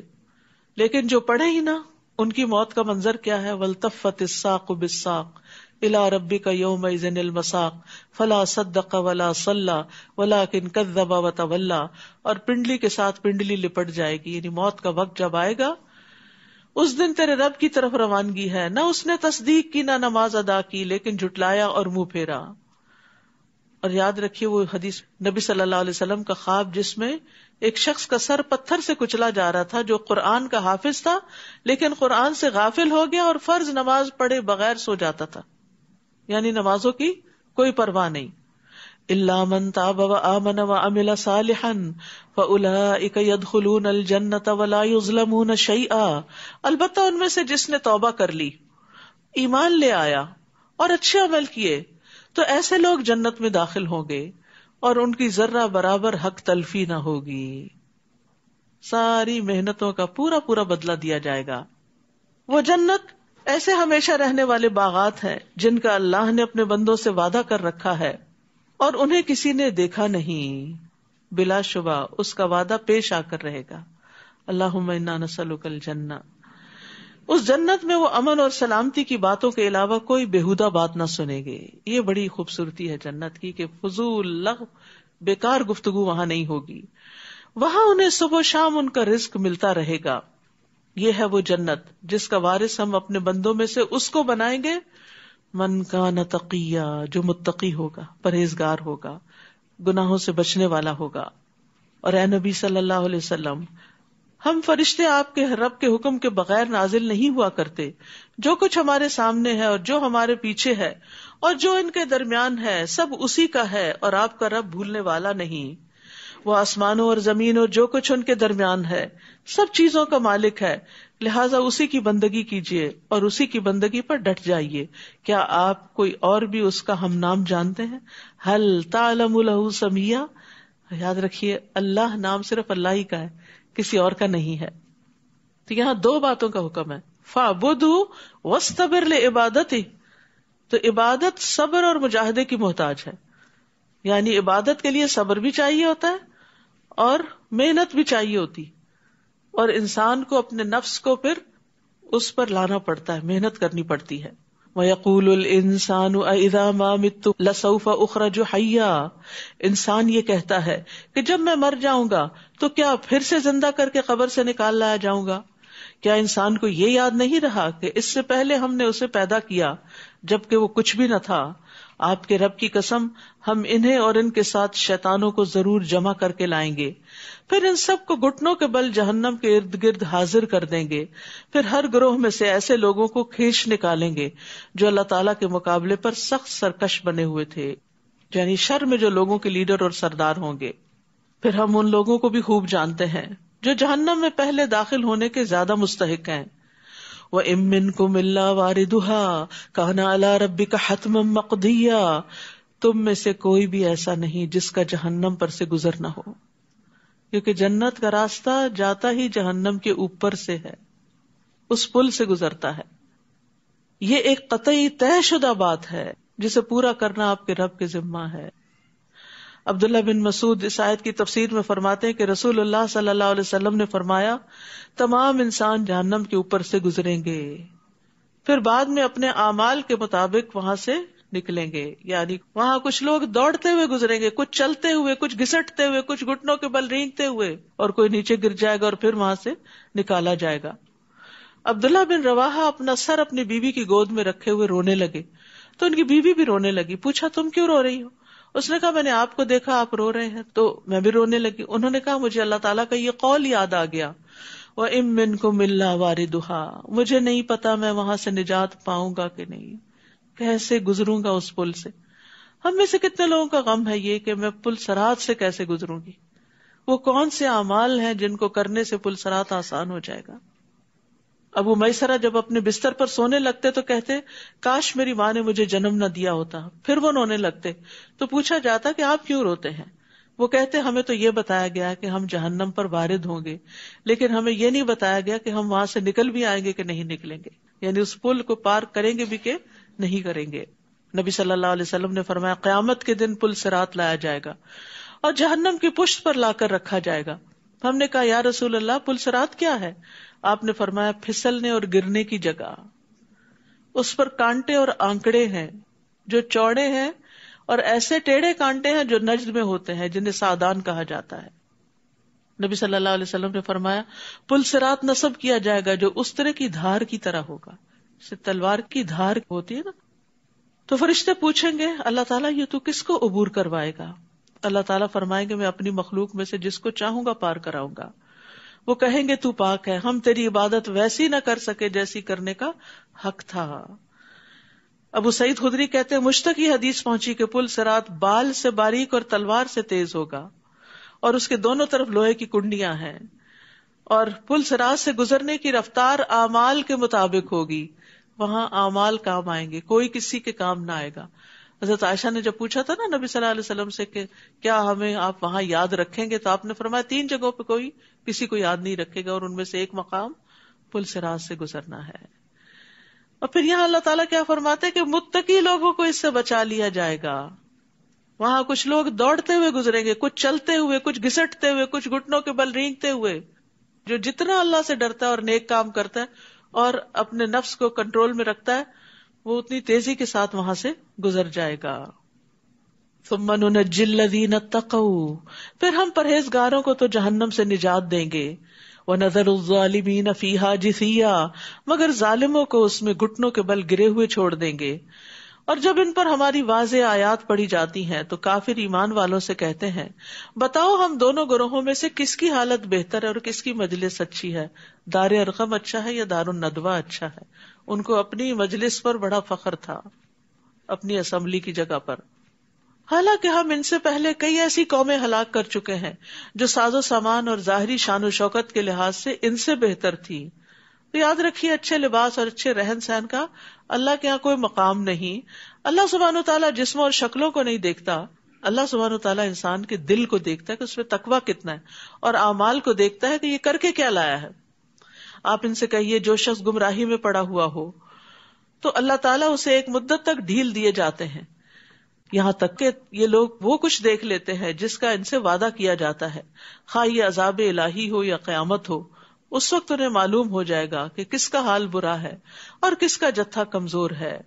لیکن جو پڑھے ہی نہ ان کی موت کا منظر کیا ہے. وَالْتَفَّتِ السَّاقُ بِالسَّاقِ إِلَىٰ رَبِّكَ يَوْمَئِذٍ الْمَسَاقُ فَلَا صَدَّقَ وَلَا صَلَّىٰ وَلَٰكِنْ كَذَّبَ وَتَوَلَّىٰ. اور پنڈلی کے ساتھ پنڈلی لپٹ جائے گی, یعنی موت کا وقت جب آئے گا اس دن تیرے رب کی طرف روانگی ہے. نہ اس نے تصدیق کی نہ نماز ادا کی, لیکن جھٹلایا اور منہ پھیرا. اور یاد رکھیے وہ حدیث نبی صلی اللہ علیہ وسلم کا خواب جس میں ایک شخص کا سر پتھر سے کچلا جا رہا تھا جو قرآن کا حافظ تھا لیکن قرآن سے غافل ہو گیا اور فرض نماز پڑھے بغیر سو جاتا تھا, یعنی نمازوں کی کوئی پرواہ نہیں. الا من تاب وآمن وعمل صالحا فاولئک يدخلون الجنۃ ولا یظلمون شیئا. البتہ ان میں سے جس نے توبہ کر لی, ایمان لے آیا اور اچھے عمل کیے تو ایسے لوگ جنت میں داخل ہوں گے اور ان کی ذرہ برابر حق تلفی نہ ہوگی. ساری محنتوں کا پورا پورا بدلہ دیا جائے گا. وہ جنت ایسے ہمیشہ رہنے والے باغات ہیں جن کا اللہ نے اپنے بندوں سے وعدہ کر رکھا ہے اور انہیں کسی نے دیکھا نہیں. بلا شبہ اس کا وعدہ پیش آ کر رہے گا. اللہم انا نسألک الجنہ. اس جنت میں وہ امن اور سلامتی کی باتوں کے علاوہ کوئی بےہودہ بات نہ سنیں گے. یہ بڑی خوبصورتی ہے جنت کی کہ فضول لغو بیکار گفتگو وہاں نہیں ہوگی. وہاں انہیں صبح و شام ان کا رزق ملتا رہے گا. یہ ہے وہ جنت جس کا وارث ہم اپنے بندوں میں سے اس کو بنائیں گے من کان تقیا، جو متقی ہوگا، پرہیزگار ہوگا، گناہوں سے بچنے والا ہوگا. اور اے نبی صلی اللہ علیہ وسلم، ہم فرشتے آپ کے رب کے حکم کے بغیر نازل نہیں ہوا کرتے. جو کچھ ہمارے سامنے ہے اور جو ہمارے پیچھے ہے اور جو ان کے درمیان ہے سب اسی کا ہے، اور آپ کا رب بھولنے والا نہیں. وہ آسمانوں اور زمین اور جو کچھ ان کے درمیان ہے سب چیزوں کا مالک ہے، لہٰذا اسی کی بندگی کیجیے اور اسی کی بندگی پر ڈٹ جائیے. کیا آپ کوئی اور بھی اس کا ہم نام جانتے ہیں؟ ہل تعلم لہ سمیہ. یاد رکھیے اللہ نام صرف اللہ ہی کا ہے، کسی اور کا نہیں ہے. تو یہاں دو باتوں کا حکم ہے، فَاعْبُدْهُ وَاسْتَبِرْ لِعِبَادَتِهِ. تو عبادت صبر اور مجاہدے کی محتاج ہے، یعنی عبادت کے لیے صبر بھی چاہیے ہوتا ہے اور محنت بھی چاہیے ہوتی، اور انسان کو اپنے نفس کو پھر اس پر لانا پڑتا ہے، محنت کرنی پڑتی ہے. وَيَقُولُ الْإِنسَانُ أَإِذَا مَا مِتُّ لَسَوْفَ أُخْرَجُ حَيًّا. انسان یہ کہتا ہے کہ جب میں مر جاؤں گا تو کیا پھر سے زندہ کر کے قبر سے نکال لایا جاؤں گا؟ کیا انسان کو یہ یاد نہیں رہا کہ اس سے پہلے ہم نے اسے پیدا کیا جبکہ وہ کچھ بھی نہ تھا؟ آپ کے رب کی قسم، ہم انہیں اور ان کے ساتھ شیطانوں کو ضرور جمع کر کے لائیں گے، پھر ان سب کو گھٹنوں کے بل جہنم کے ارد گرد حاضر کر دیں گے. پھر ہر گروہ میں سے ایسے لوگوں کو کھینچ نکالیں گے جو اللہ تعالیٰ کے مقابلے پر سخت سرکش بنے ہوئے تھے، یعنی شر میں جو لوگوں کے لیڈر اور سردار ہوں گے. پھر ہم ان لوگوں کو بھی خوب جانتے ہیں جو جہنم میں پہلے داخل ہونے کے زیادہ مستحق ہیں. وَإِن مِّنكُمْ إِلَّا وَارِدُهَا كَانَ عَلَىٰ رَبِّكَ حَتْمًا مَّقْضِيًّا. تم میں سے کوئی بھی ایسا نہیں جس کا جہنم پر سے گزر نہ ہو، کیونکہ جنت کا راستہ جاتا ہی جہنم کے اوپر سے ہے، اس پل سے گزرتا ہے. یہ ایک قطعی طے شدہ بات ہے جسے پورا کرنا آپ کے رب کے ذمہ ہے. عبداللہ بن مسعود اس آیت کی تفسیر میں فرماتے ہیں کہ رسول اللہ صلی اللہ علیہ وسلم نے فرمایا تمام انسان جہنم کے اوپر سے گزریں گے، پھر بعد میں اپنے اعمال کے مطابق وہاں سے نکلیں گے. یعنی وہاں کچھ لوگ دوڑتے ہوئے گزریں گے، کچھ چلتے ہوئے، کچھ گھسٹتے ہوئے، کچھ گھٹنوں کے بل رینگتے ہوئے، اور کوئی نیچے گر جائے گا اور پھر وہاں سے نکالا جائے گا. عبداللہ بن رواحہ اپنا سر اپنی بیوی کی گود میں رکھے ہوئے رونے لگے تو ان کی بیوی بھی رونے لگی. پوچھا تم کیوں رو رہی ہو؟ اس نے کہا میں نے آپ کو دیکھا آپ رو رہے ہیں تو میں بھی رونے لگی. انہوں نے کہا مجھے اللہ تعالیٰ کا یہ قول یاد آ گیا، وَإِن مِّنكُمْ إِلَّا وَارِدُهَا. مجھے نہیں پتا میں وہاں سے نجات پاؤں گا کہ نہیں، کیسے گزروں گا اس پل سے. ہم میں سے کتنے لوگوں کا غم ہے یہ کہ میں پل صراط سے کیسے گزروں گی. وہ کون سے اعمال ہیں جن کو کرنے سے پل صراط آسان ہو جائے گا. ابو میسرہ جب اپنے بستر پر سونے لگتے تو کہتے کاش میری ماں نے مجھے جنم نہ دیا ہوتا. پھر وہ رونے لگتے تو پوچھا جاتا کہ آپ کیوں روتے ہیں؟ وہ کہتے ہمیں تو یہ بتایا گیا کہ ہم جہنم پر وارد ہوں گے، لیکن ہمیں یہ نہیں بتایا گیا کہ ہم وہاں سے نکل بھی آئیں گے کہ نہیں نکلیں گے، یعنی اس پل کو پار کریں گے بھی کہ نہیں کریں گے. نبی صلی اللہ علیہ وسلم نے فرمایا قیامت کے دن پل صراط لایا جائے گا اور جہنم کی پشت پر لا کر رکھا جائے گا. ہم نے کہا یا رسول اللہ پل صراط کیا ہے؟ آپ نے فرمایا پھسلنے اور گرنے کی جگہ، اس پر کانٹے اور آنکڑے ہیں جو چوڑے ہیں اور ایسے ٹیڑھے کانٹے ہیں جو نجد میں ہوتے ہیں جنہیں سعدان کہا جاتا ہے. نبی صلی اللہ علیہ وسلم نے فرمایا پل صراط نصب کیا جائے گا جو اس طرح کی دھار کی طرح ہوگا، جیسے تلوار کی دھار ہوتی ہے نا. تو فرشتے پوچھیں گے اللہ تعالیٰ یہ تو کس کو عبور کروائے گا؟ اللہ تعالیٰ فرمائیں گے میں اپنی مخلوق میں سے جس کو چاہوں گا پار کراؤں گا. وہ کہیں گے تو پاک ہے، ہم تیری عبادت ویسی نہ کر سکے جیسی کرنے کا حق تھا. ابو سعید خدری کہتے ہیں مجھ تک یہ حدیث پہنچی کہ پل صراط بال سے باریک اور تلوار سے تیز ہوگا اور اس کے دونوں طرف لوہے کی کنڈیاں ہیں، اور پل صراط سے گزرنے کی رفتار اعمال کے مطابق ہوگی. وہاں اعمال کام آئیں گے، کوئی کسی کے کام نہ آئے گا. حضرت عائشہ نے جب پوچھا تھا نا نبی صلی اللہ علیہ وسلم سے کہ کیا ہمیں آپ وہاں یاد رکھیں گے، تو آپ نے فرمایا 3 جگہوں پہ کوئی کسی کو یاد نہیں رکھے گا، اور ان میں سے ایک مقام پل صراط سے گزرنا ہے. اور پھر یہاں اللہ تعالیٰ کیا فرماتے ہیں کہ متقی لوگوں کو اس سے بچا لیا جائے گا. وہاں کچھ لوگ دوڑتے ہوئے گزریں گے، کچھ چلتے ہوئے، کچھ گھسٹتے ہوئے، کچھ گھٹنوں کے بل رینگتے ہوئے. جو جتنا اللہ سے ڈرتا ہے اور نیک کام کرتا ہے اور اپنے نفس کو کنٹرول میں رکھتا ہے، وہ اتنی تیزی کے ساتھ وہاں سے گزر جائے گا. ثم ننجی الذین اتقوا، پھر ہم پرہیزگاروں کو تو جہنم سے نجات دیں گے. وَنَذَرُ الظَّالِمِينَ فِيهَا جِثِيًّا، مگر ظالموں کو اس میں گھٹنوں کے بل گرے ہوئے چھوڑ دیں گے. اور جب ان پر ہماری واضح آیات پڑھی جاتی ہیں تو کافر ایمان والوں سے کہتے ہیں بتاؤ ہم دونوں گروہوں میں سے کس کی حالت بہتر ہے اور کس کی مجلس اچھی ہے، دار ارقم اچھا ہے یا دار الندوہ اچھا ہے. ان کو اپنی مجلس پر بڑا فخر تھا، اپنی اسمبلی کی جگہ پر. حالانکہ ہم ان سے پہلے کئی ایسی قومیں ہلاک کر چکے ہیں جو ساز و سامان اور ظاہری شان و شوکت کے لحاظ سے ان سے بہتر تھی. تو یاد رکھیے اچھے لباس اور اچھے رہن سہن کا اللہ کے یہاں کوئی مقام نہیں. اللہ سبحانہ وتعالیٰ جسموں اور شکلوں کو نہیں دیکھتا، اللہ سبحانہ وتعالیٰ انسان کے دل کو دیکھتا ہے کہ اس میں تقویٰ کتنا ہے، اور اعمال کو دیکھتا ہے کہ یہ کر کے کیا لایا ہے. آپ ان سے کہیے جو شخص گمراہی میں پڑا ہوا ہو تو اللہ تعالیٰ اسے ایک مدت تک ڈھیل دیے جاتے ہیں، یہاں تک کہ یہ لوگ وہ کچھ دیکھ لیتے ہیں جس کا ان سے وعدہ کیا جاتا ہے، خواہ یہ عذاب الہی ہو یا قیامت ہو. اس وقت انہیں معلوم ہو جائے گا کہ کس کا حال برا ہے اور کس کا جتھا کمزور ہے.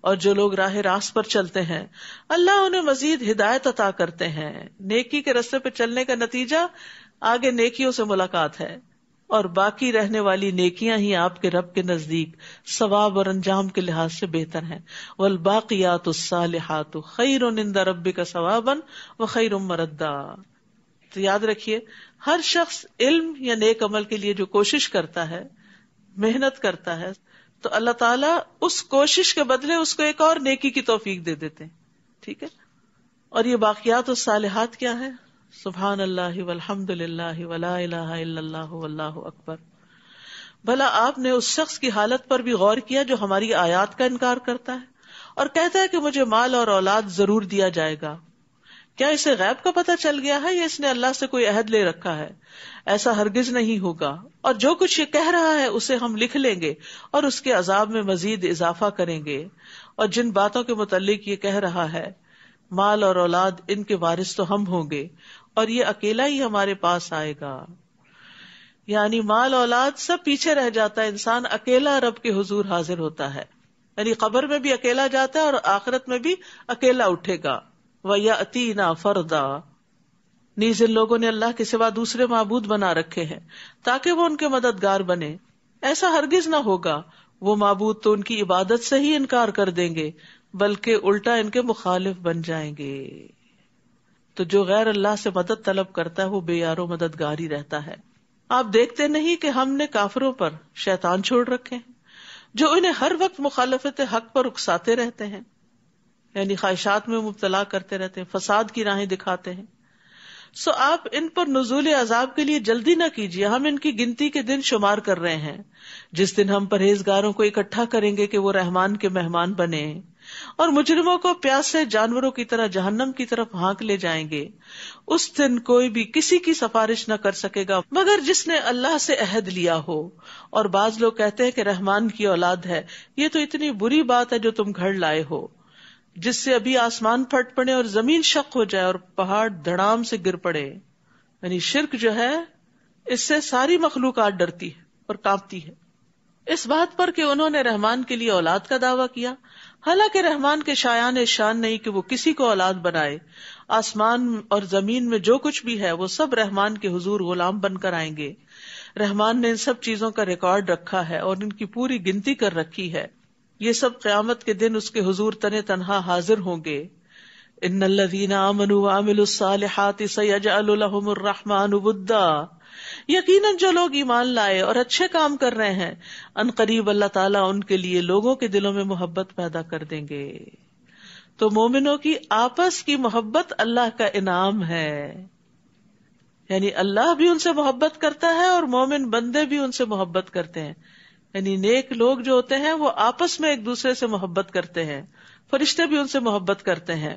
اور جو لوگ راہ راست پر چلتے ہیں اللہ انہیں مزید ہدایت عطا کرتے ہیں. نیکی کے راستے پہ چلنے کا نتیجہ آگے نیکیوں سے ملاقات ہے، اور باقی رہنے والی نیکیاں ہی آپ کے رب کے نزدیک ثواب اور انجام کے لحاظ سے بہتر ہیں. والباقیات الصالحات خیر عند ربک ثوابا وخیر مردا. تو یاد رکھیے ہر شخص علم یا نیک عمل کے لیے جو کوشش کرتا ہے، محنت کرتا ہے، تو اللہ تعالیٰ اس کوشش کے بدلے اس کو ایک اور نیکی کی توفیق دے دیتے ہیں. ٹھیک ہے. اور یہ باقیات الصالحات کیا ہے؟ سبحان اللہ والحمد للہ ولا الہ الا اللہ واللہ اکبر. بھلا آپ نے اس شخص کی حالت پر بھی غور کیا جو ہماری آیات کا انکار کرتا ہے اور کہتا ہے کہ مجھے مال اور اولاد ضرور دیا جائے گا؟ کیا اسے غیب کا پتہ چل گیا ہے یا اس نے اللہ سے کوئی عہد لے رکھا ہے؟ ایسا ہرگز نہیں ہوگا. اور جو کچھ یہ کہہ رہا ہے اسے ہم لکھ لیں گے اور اس کے عذاب میں مزید اضافہ کریں گے. اور جن باتوں کے متعلق یہ کہہ رہا ہے، مال اور اولاد، ان کے وارث تو ہم ہوں گے اور یہ اکیلا ہی ہمارے پاس آئے گا. یعنی مال اولاد سب پیچھے رہ جاتا ہے، انسان اکیلا رب کے حضور حاضر ہوتا ہے. یعنی قبر میں بھی اکیلا جاتا ہے اور آخرت میں بھی اکیلا اٹھے گا. وَيَأْتِينَا فَرْدًا، نیز ان لوگوں نے اللہ کے سوا دوسرے معبود بنا رکھے ہیں تاکہ وہ ان کے مددگار بنے. ایسا ہرگز نہ ہوگا، وہ معبود تو ان کی عبادت سے ہی انکار کر دیں گے بلکہ الٹا ان کے مخالف بن جائیں گے. تو جو غیر اللہ سے مدد طلب کرتا ہے وہ بے یار و مددگار ہی رہتا ہے. آپ دیکھتے نہیں کہ ہم نے کافروں پر شیطان چھوڑ رکھے ہیں جو انہیں ہر وقت مخالفت حق پر اکساتے رہتے ہیں، یعنی خواہشات میں مبتلا کرتے رہتے ہیں، فساد کی راہیں دکھاتے ہیں. سو آپ ان پر نزول عذاب کے لیے جلدی نہ کیجیے، ہم ان کی گنتی کے دن شمار کر رہے ہیں. جس دن ہم پرہیزگاروں کو اکٹھا کریں گے کہ وہ رحمان کے مہمان بنے، اور مجرموں کو پیاسے جانوروں کی طرح جہنم کی طرف ہانک لے جائیں گے. اس دن کوئی بھی کسی کی سفارش نہ کر سکے گا مگر جس نے اللہ سے عہد لیا ہو. اور بعض لوگ کہتے ہیں کہ رحمان کی اولاد ہے. یہ تو اتنی بری بات ہے جو تم گھڑ لائے ہو، جس سے ابھی آسمان پھٹ پڑے اور زمین شق ہو جائے اور پہاڑ دھڑام سے گر پڑے. یعنی شرک جو ہے اس سے ساری مخلوقات ڈرتی ہے اور کانپتی ہے، اس بات پر کہ انہوں نے رحمان کے لیے اولاد کا دعویٰ کیا، حالانکہ رحمان کے شایان شان نہیں کہ وہ کسی کو اولاد بنائے. آسمان اور زمین میں جو کچھ بھی ہے وہ سب رحمان کے حضور غلام بن کر آئیں گے. رحمان نے ان سب چیزوں کا ریکارڈ رکھا ہے اور ان کی پوری گنتی کر رکھی ہے. یہ سب قیامت کے دن اس کے حضور تنے تنہا حاضر ہوں گے. ان الذین آمنوا وعملوا الصالحات سیجعل لهم الرحمن ودا، یقیناً جو لوگ ایمان لائے اور اچھے کام کر رہے ہیں ان قریب اللہ تعالیٰ ان کے لیے لوگوں کے دلوں میں محبت پیدا کر دیں گے. تو مومنوں کی آپس کی محبت اللہ کا انعام ہے، یعنی اللہ بھی ان سے محبت کرتا ہے اور مومن بندے بھی ان سے محبت کرتے ہیں. یعنی نیک لوگ جو ہوتے ہیں وہ آپس میں ایک دوسرے سے محبت کرتے ہیں، فرشتے بھی ان سے محبت کرتے ہیں.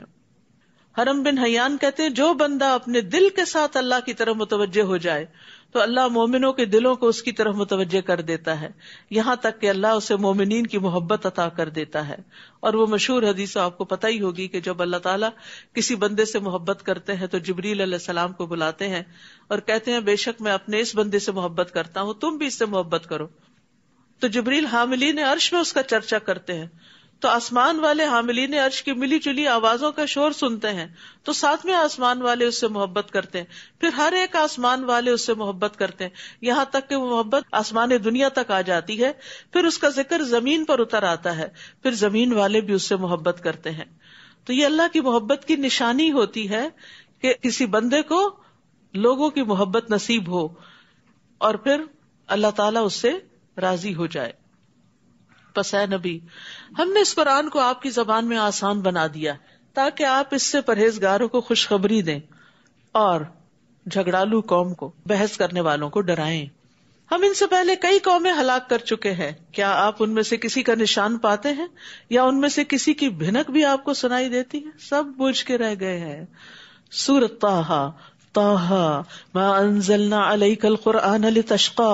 حرم بن حیان کہتے ہیں جو بندہ اپنے دل کے ساتھ اللہ کی طرف متوجہ ہو جائے تو اللہ مومنوں کے دلوں کو اس کی طرف متوجہ کر دیتا ہے، یہاں تک کہ اللہ اسے مومنین کی محبت عطا کر دیتا ہے. اور وہ مشہور حدیث آپ کو پتہ ہی ہوگی کہ جب اللہ تعالیٰ کسی بندے سے محبت کرتے ہیں تو جبریل علیہ السلام کو بلاتے ہیں اور کہتے ہیں بے شک میں اپنے اس بندے سے محبت کرتا ہوں، تم بھی اس سے محبت کرو. تو جبریل حاملین عرش میں اس کا چرچا کرتے ہیں، تو آسمان والے حاملین عرش کی ملی جلی آوازوں کا شور سنتے ہیں تو ساتویں آسمان والے اس سے محبت کرتے ہیں، پھر ہر ایک آسمان والے اس سے محبت کرتے ہیں، یہاں تک کہ وہ محبت آسمان دنیا تک آ جاتی ہے. پھر اس کا ذکر زمین پر اتر آتا ہے، پھر زمین والے بھی اس سے محبت کرتے ہیں. تو یہ اللہ کی محبت کی نشانی ہوتی ہے کہ کسی بندے کو لوگوں کی محبت نصیب ہو اور پھر اللہ تعالیٰ اس سے راضی ہو جائے. پس اے نبی، ہم نے اس قرآن کو آپ کی زبان میں آسان بنا دیا تاکہ آپ اس سے پرہیزگاروں کو خوشخبری دیں اور جھگڑالو قوم کو، بحث کرنے والوں کو ڈرائیں. ہم ان سے پہلے کئی قومیں ہلاک کر چکے ہیں، کیا آپ ان میں سے کسی کا نشان پاتے ہیں یا ان میں سے کسی کی بھنک بھی آپ کو سنائی دیتی ہے؟ سب بجھ کے رہ گئے ہیں. سورۃ طٰہٰ ما انزلنا علیک القرآن لتشقی.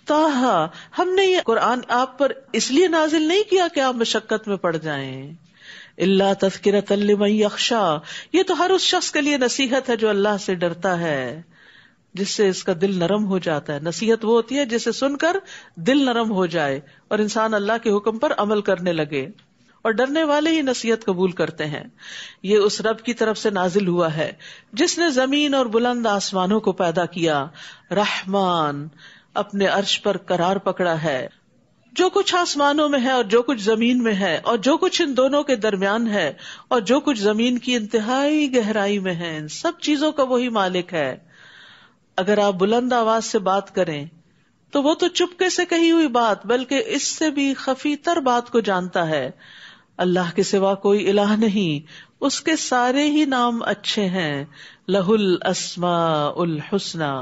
ہم نے یہ قرآن آپ پر اس لیے نازل نہیں کیا کہ آپ مشقت میں پڑ جائیں. الا تذکرۃ لمن یخشی، یہ تو ہر اس شخص کے لیے نصیحت ہے جو اللہ سے ڈرتا ہے، جس سے اس کا دل نرم ہو جاتا ہے. نصیحت وہ ہوتی ہے جسے سن کر دل نرم ہو جائے اور انسان اللہ کے حکم پر عمل کرنے لگے، اور ڈرنے والے ہی نصیحت قبول کرتے ہیں. یہ اس رب کی طرف سے نازل ہوا ہے جس نے زمین اور بلند آسمانوں کو پیدا کیا. رحمان اپنے عرش پر قرار پکڑا ہے. جو کچھ آسمانوں میں ہے اور جو کچھ زمین میں ہے اور جو کچھ ان دونوں کے درمیان ہے اور جو کچھ زمین کی انتہائی گہرائی میں ہے، ان سب چیزوں کا وہی مالک ہے. اگر آپ بلند آواز سے بات کریں تو وہ تو چپکے سے کہی ہوئی بات بلکہ اس سے بھی خفی تر بات کو جانتا ہے. اللہ کے سوا کوئی الہ نہیں، اس کے سارے ہی نام اچھے ہیں. لہ الاسماء الحسنی.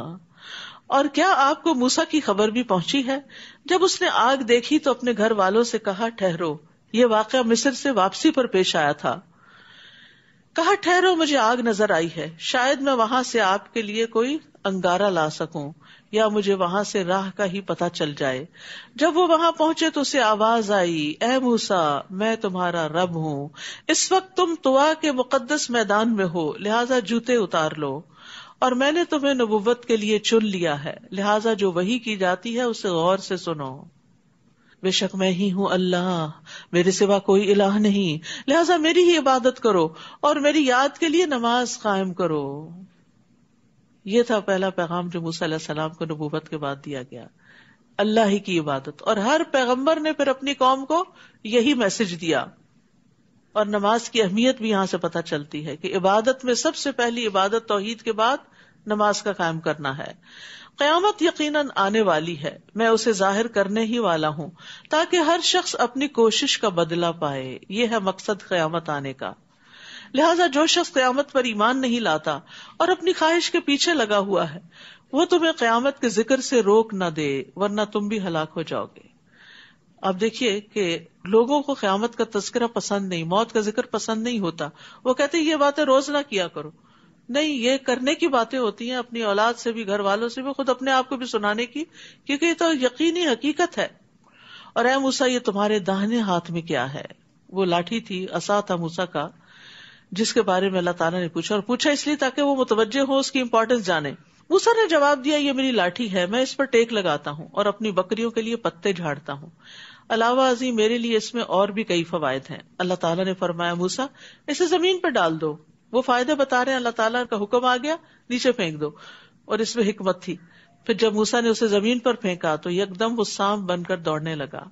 اور کیا آپ کو موسیٰ کی خبر بھی پہنچی ہے جب اس نے آگ دیکھی تو اپنے گھر والوں سے کہا ٹھہرو. یہ واقعہ مصر سے واپسی پر پیش آیا تھا. کہا ٹھہرو، مجھے آگ نظر آئی ہے، شاید میں وہاں سے آپ کے لیے کوئی انگارہ لا سکوں یا مجھے وہاں سے راہ کا ہی پتہ چل جائے. جب وہ وہاں پہنچے تو اسے آواز آئی، اے موسیٰ، میں تمہارا رب ہوں. اس وقت تم طوا کے مقدس میدان میں ہو، لہٰذا جوتے اتار لو، اور میں نے تمہیں نبوت کے لیے چن لیا ہے، لہٰذا جو وحی کی جاتی ہے اسے غور سے سنو. بے شک میں ہی ہوں اللہ، میرے سوا کوئی الہ نہیں، لہٰذا میری ہی عبادت کرو اور میری یاد کے لیے نماز قائم کرو. یہ تھا پہلا پیغام جو موسیٰ علیہ السلام کو نبوت کے بعد دیا گیا، اللہ ہی کی عبادت. اور ہر پیغمبر نے پھر اپنی قوم کو یہی میسج دیا. اور نماز کی اہمیت بھی یہاں سے پتہ چلتی ہے کہ عبادت میں سب سے پہلی عبادت توحید کے بعد نماز کا قائم کرنا ہے. قیامت یقیناً آنے والی ہے، میں اسے ظاہر کرنے ہی والا ہوں تاکہ ہر شخص اپنی کوشش کا بدلہ پائے. یہ ہے مقصد قیامت آنے کا. لہٰذا جو شخص قیامت پر ایمان نہیں لاتا اور اپنی خواہش کے پیچھے لگا ہوا ہے وہ تمہیں قیامت کے ذکر سے روک نہ دے، ورنہ تم بھی ہلاک ہو جاؤ گے. آپ دیکھیے کہ لوگوں کو قیامت کا تذکرہ پسند نہیں، موت کا ذکر پسند نہیں ہوتا. وہ کہتے ہیں یہ باتیں روز نہ کیا کرو. نہیں، یہ کرنے کی باتیں ہوتی ہیں، اپنی اولاد سے بھی، گھر والوں سے بھی، خود اپنے آپ کو بھی سنانے کی، کیونکہ یہ تو یقینی حقیقت ہے. اور اے موسیٰ، یہ تمہارے داہنے ہاتھ میں کیا ہے؟ وہ لاٹھی تھی، عصا تھا موسیٰ کا، جس کے بارے میں اللہ تعالیٰ نے پوچھا، اور پوچھا اس لیے تاکہ وہ متوجہ ہو، اس کی امپورٹنس جانے. موسیٰ نے جواب دیا، یہ میری لاٹھی ہے، میں اس پر ٹیک لگاتا ہوں اور اپنی بکریوں کے لیے پتے جھاڑتا ہوں. علاوہ ازیں میرے لیے اس میں اور بھی کئی فوائد ہیں. اللہ تعالیٰ نے فرمایا موسیٰ اسے زمین پر ڈال دو. وہ فائدے بتا رہے ہیں، اللہ تعالیٰ کا حکم آ گیا نیچے پھینک دو، اور اس میں حکمت تھی. پھر جب موسیٰ نے اسے زمین پر پھینکا تو یکدم وہ سانپ بن کر دوڑنے لگا.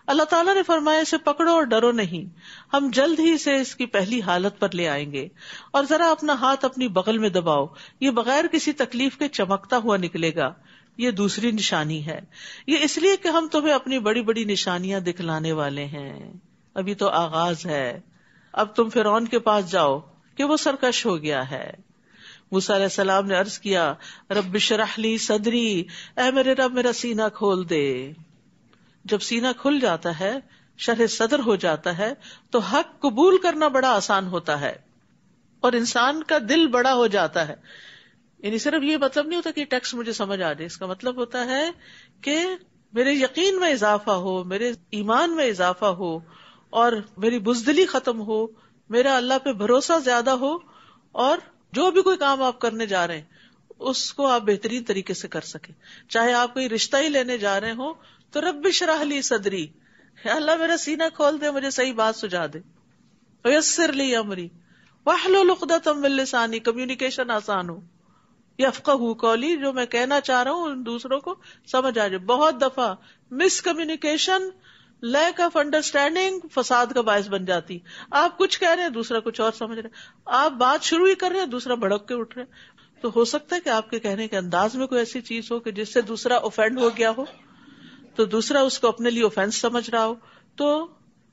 اللہ تعالیٰ نے فرمایا اسے پکڑو اور ڈرو نہیں، ہم جلد ہی اسے اس کی پہلی حالت پر لے آئیں گے. اور ذرا اپنا ہاتھ اپنی بغل میں دباؤ، یہ بغیر کسی تکلیف کے چمکتا ہوا نکلے گا. یہ دوسری نشانی ہے، یہ اس لیے کہ ہم تمہیں اپنی بڑی بڑی نشانیاں دکھلانے والے ہیں. ابھی تو آغاز ہے. اب تم فرعون کے پاس جاؤ کہ وہ سرکش ہو گیا ہے. موسیٰ علیہ السلام نے عرض کیا، رب اشرح لی صدری، اے میرے رب میرا سینہ کھول دے. جب سینہ کھل جاتا ہے، شرح صدر ہو جاتا ہے، تو حق قبول کرنا بڑا آسان ہوتا ہے اور انسان کا دل بڑا ہو جاتا ہے. یعنی صرف یہ مطلب نہیں ہوتا کہ ٹیکسٹ مجھے سمجھ آ جائے، اس کا مطلب ہوتا ہے کہ میرے یقین میں اضافہ ہو، میرے ایمان میں اضافہ ہو، اور میری بزدلی ختم ہو، میرا اللہ پہ بھروسہ زیادہ ہو، اور جو بھی کوئی کام آپ کرنے جا رہے ہیں اس کو آپ بہترین طریقے سے کر سکیں. چاہے آپ کوئی رشتہ ہی لینے جا رہے ہوں تو رب اشرح لی صدری، اللہ میرا سینہ کھول دے، مجھے صحیح بات سجا دے. ویسر لی امری واحلل عقدۃ من لسانی، کمیونیکیشن آسان ہو. یفقہوا قولی، جو میں کہنا چاہ رہا ہوں دوسروں کو سمجھ آ جائے. بہت دفعہ مس کمیونیکیشن، لیک آف انڈرسٹینڈنگ فساد کا باعث بن جاتی. آپ کچھ کہہ رہے ہیں، دوسرا کچھ اور سمجھ رہے ہیں، آپ بات شروع ہی کر رہے ہیں، دوسرا بھڑک کے اٹھ رہے ہیں. تو ہو سکتا ہے کہ آپ کے کہنے کے انداز میں کوئی ایسی چیز ہو کہ جس سے دوسرا اوفینڈ ہو گیا ہو، تو دوسرا اس کو اپنے لیے اوفینس سمجھ رہا ہو. تو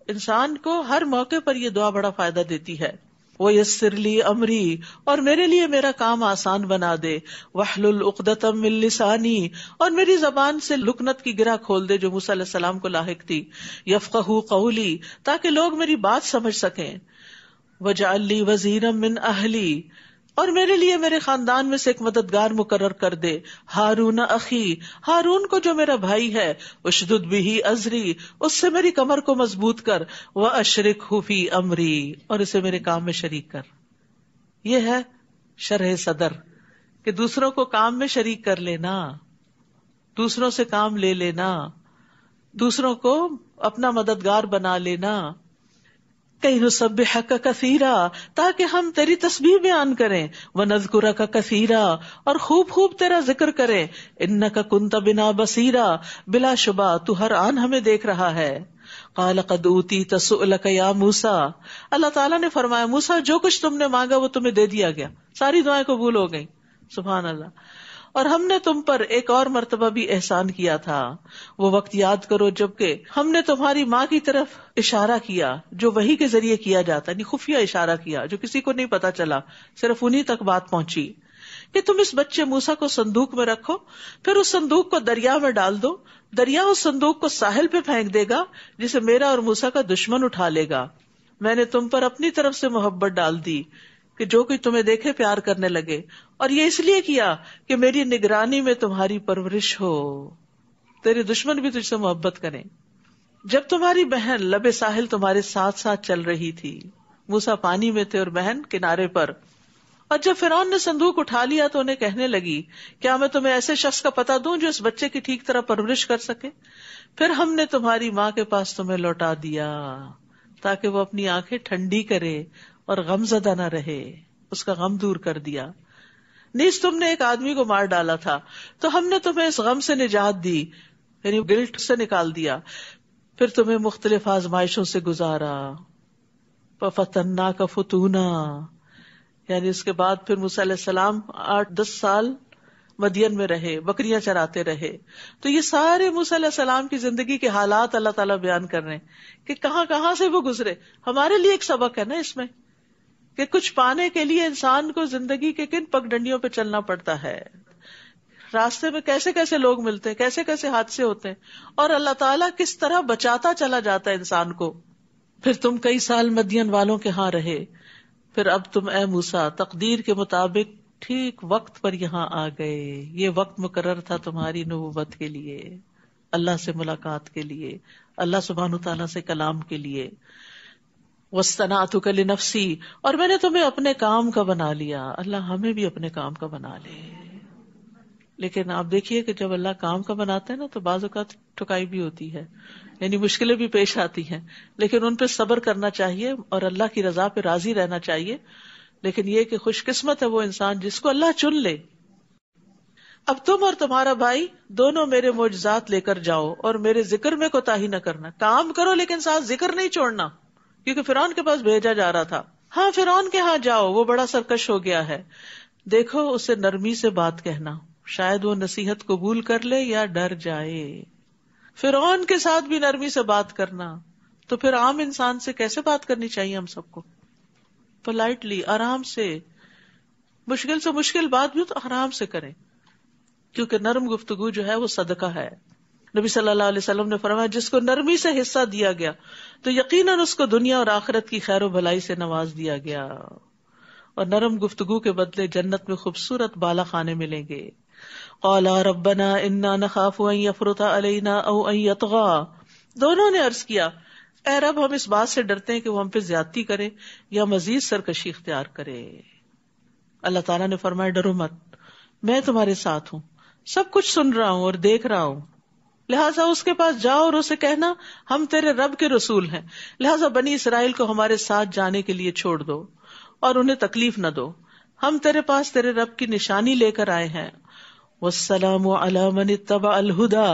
انسان کو ہر موقع پر یہ دعا بڑا فائدہ دیتی ہے. وَيَسِّرْ لِي أَمْرِي، اور میرے لیے میرا کام آسان بنا دے. وَاحْلُلْ عُقْدَةً مِّن لِّسَانِي، اور میری زبان سے لکنت کی گرہ کھول دے جو موسیٰ علیہ السلام کو لاحق تھی. يَفْقَهُوا قَوْلِي، تاکہ لوگ میری بات سمجھ سکیں. وَاجْعَل لِّي وَزِيرًا مِّنْ أَهْلِي، اور میرے لیے میرے خاندان میں سے ایک مددگار مقرر کر دے. ہارون اخی، ہارون کو جو میرا بھائی ہے. اشدد بہ ازری، اس سے میری کمر کو مضبوط کر. واشرکہ فی امری، اور اسے میرے کام میں شریک کر. یہ ہے شرح صدر، کہ دوسروں کو کام میں شریک کر لینا، دوسروں سے کام لے لینا، دوسروں کو اپنا مددگار بنا لینا. کئی نسبحک کثیرا، تاکہ ہم تیری تسبیح بیان کریں. ونذکرک کثیرا، اور خوب خوب تیرا ذکر کریں. انک کنت بنا بصیرا، بلا شبہ تو ہر آن ہمیں دیکھ رہا ہے. قال قد اوتیت سؤلک یا موسیٰ، اللہ تعالیٰ نے فرمایا موسیٰ جو کچھ تم نے مانگا وہ تمہیں دے دیا گیا، ساری دعائیں قبول ہو گئیں. سبحان اللہ. اور ہم نے تم پر ایک اور مرتبہ بھی احسان کیا تھا. وہ وقت یاد کرو جبکہ ہم نے تمہاری ماں کی طرف اشارہ کیا، جو وحی کے ذریعے کیا جاتا، یعنی خفیہ اشارہ کیا جو کسی کو نہیں پتا چلا، صرف انہی تک بات پہنچی، کہ تم اس بچے موسیٰ کو صندوق میں رکھو، پھر اس صندوق کو دریا میں ڈال دو. دریا اس صندوق کو ساحل پہ پھینک دے گا جسے میرا اور موسیٰ کا دشمن اٹھا لے گا. میں نے تم پر اپنی طرف سے محبت ڈال دی کہ جو کوئی تمہیں دیکھے پیار کرنے لگے، اور یہ اس لیے کیا کہ میری نگرانی میں تمہاری پرورش ہو، تیرے دشمن بھی تجھ سے محبت کریں. جب تمہاری بہن لبے ساحل تمہارے ساتھ ساتھ چل رہی تھی، موسیٰ پانی میں تھے اور بہن کنارے پر، اور جب فرعون نے صندوق اٹھا لیا تو انہیں کہنے لگی کیا میں تمہیں ایسے شخص کا پتہ دوں جو اس بچے کی ٹھیک طرح پرورش کر سکے؟ پھر ہم نے تمہاری ماں کے پاس تمہیں لوٹا دیا تاکہ وہ اپنی آنکھیں ٹھنڈی کرے اور غم زدہ نہ رہے، اس کا غم دور کر دیا. نیز تم نے ایک آدمی کو مار ڈالا تھا تو ہم نے تمہیں اس غم سے نجات دی، یعنی گلٹ سے نکال دیا. پھر تمہیں مختلف آزمائشوں سے گزارا. فَفَتَنَّاكَ فُتُونًا، یعنی اس کے بعد پھر موسیٰ علیہ السلام 8-10 سال مدین میں رہے، بکریاں چراتے رہے. تو یہ سارے موسیٰ علیہ السلام کی زندگی کے حالات اللہ تعالیٰ بیان کر رہے ہیں کہ کہاں کہاں سے وہ گزرے. ہمارے لیے ایک سبق ہے نا اس میں، کہ کچھ پانے کے لیے انسان کو زندگی کے کن پگڈنڈیوں پہ چلنا پڑتا ہے، راستے میں کیسے کیسے لوگ ملتے ہیں، کیسے کیسے حادثے ہوتے ہیں، اور اللہ تعالیٰ کس طرح بچاتا چلا جاتا ہے انسان کو. پھر تم کئی سال مدین والوں کے ہاں رہے، پھر اب تم اے موسیٰ تقدیر کے مطابق ٹھیک وقت پر یہاں آ گئے. یہ وقت مقرر تھا تمہاری نبوت کے لیے، اللہ سے ملاقات کے لیے، اللہ سبحانہ تعالیٰ سے کلام کے لیے. وَاصْطَنَعْتُكَ لِنَفْسِي، اور میں نے تمہیں اپنے کام کا بنا لیا. اللہ ہمیں بھی اپنے کام کا بنا لے. لیکن آپ دیکھیے کہ جب اللہ کام کا بناتا ہے نا تو بعض اوقات ٹھکائی بھی ہوتی ہے، یعنی مشکلیں بھی پیش آتی ہیں، لیکن ان پہ صبر کرنا چاہیے اور اللہ کی رضا پہ راضی رہنا چاہیے. لیکن یہ کہ خوش قسمت ہے وہ انسان جس کو اللہ چن لے. اب تم اور تمہارا بھائی دونوں میرے معجزات لے کر جاؤ اور میرے ذکر میں کوتاہی نہ کرنا. کام کرو لیکن ساتھ ذکر نہیں چھوڑنا، کیونکہ فرعون کے پاس بھیجا جا رہا تھا. ہاں فرعون کے ہاں جاؤ، وہ بڑا سرکش ہو گیا ہے، دیکھو اسے نرمی سے بات کہنا، شاید وہ نصیحت قبول کر لے یا ڈر جائے. فرعون کے ساتھ بھی نرمی سے بات کرنا، تو پھر عام انسان سے کیسے بات کرنی چاہیے ہم سب کو؟ پولائٹلی، آرام سے. مشکل سے مشکل بات بھی تو آرام سے کریں، کیونکہ نرم گفتگو جو ہے وہ صدقہ ہے. نبی صلی اللہ علیہ وسلم نے فرمایا جس کو نرمی سے حصہ دیا گیا تو یقیناً اس کو دنیا اور آخرت کی خیر و بھلائی سے نواز دیا گیا، اور نرم گفتگو کے بدلے جنت میں خوبصورت بالا خانے ملیں گے. قالا ربنا انا نخاف ان یفرط علینا او ان یطغى، دونوں نے عرض کیا اے رب ہم اس بات سے ڈرتے ہیں کہ وہ ہم پہ زیادتی کرے یا مزید سرکشی اختیار کرے. اللہ تعالیٰ نے فرمایا ڈرو مت، میں تمہارے ساتھ ہوں، سب کچھ سن رہا ہوں اور دیکھ رہا ہوں. لہٰذا اس کے پاس جاؤ اور اسے کہنا ہم تیرے رب کے رسول ہیں، لہٰذا بنی اسرائیل کو ہمارے ساتھ جانے کے لیے چھوڑ دو اور انہیں تکلیف نہ دو، ہم تیرے پاس تیرے رب کی نشانی لے کر آئے ہیں. والسلام علی من اتبع الہدی،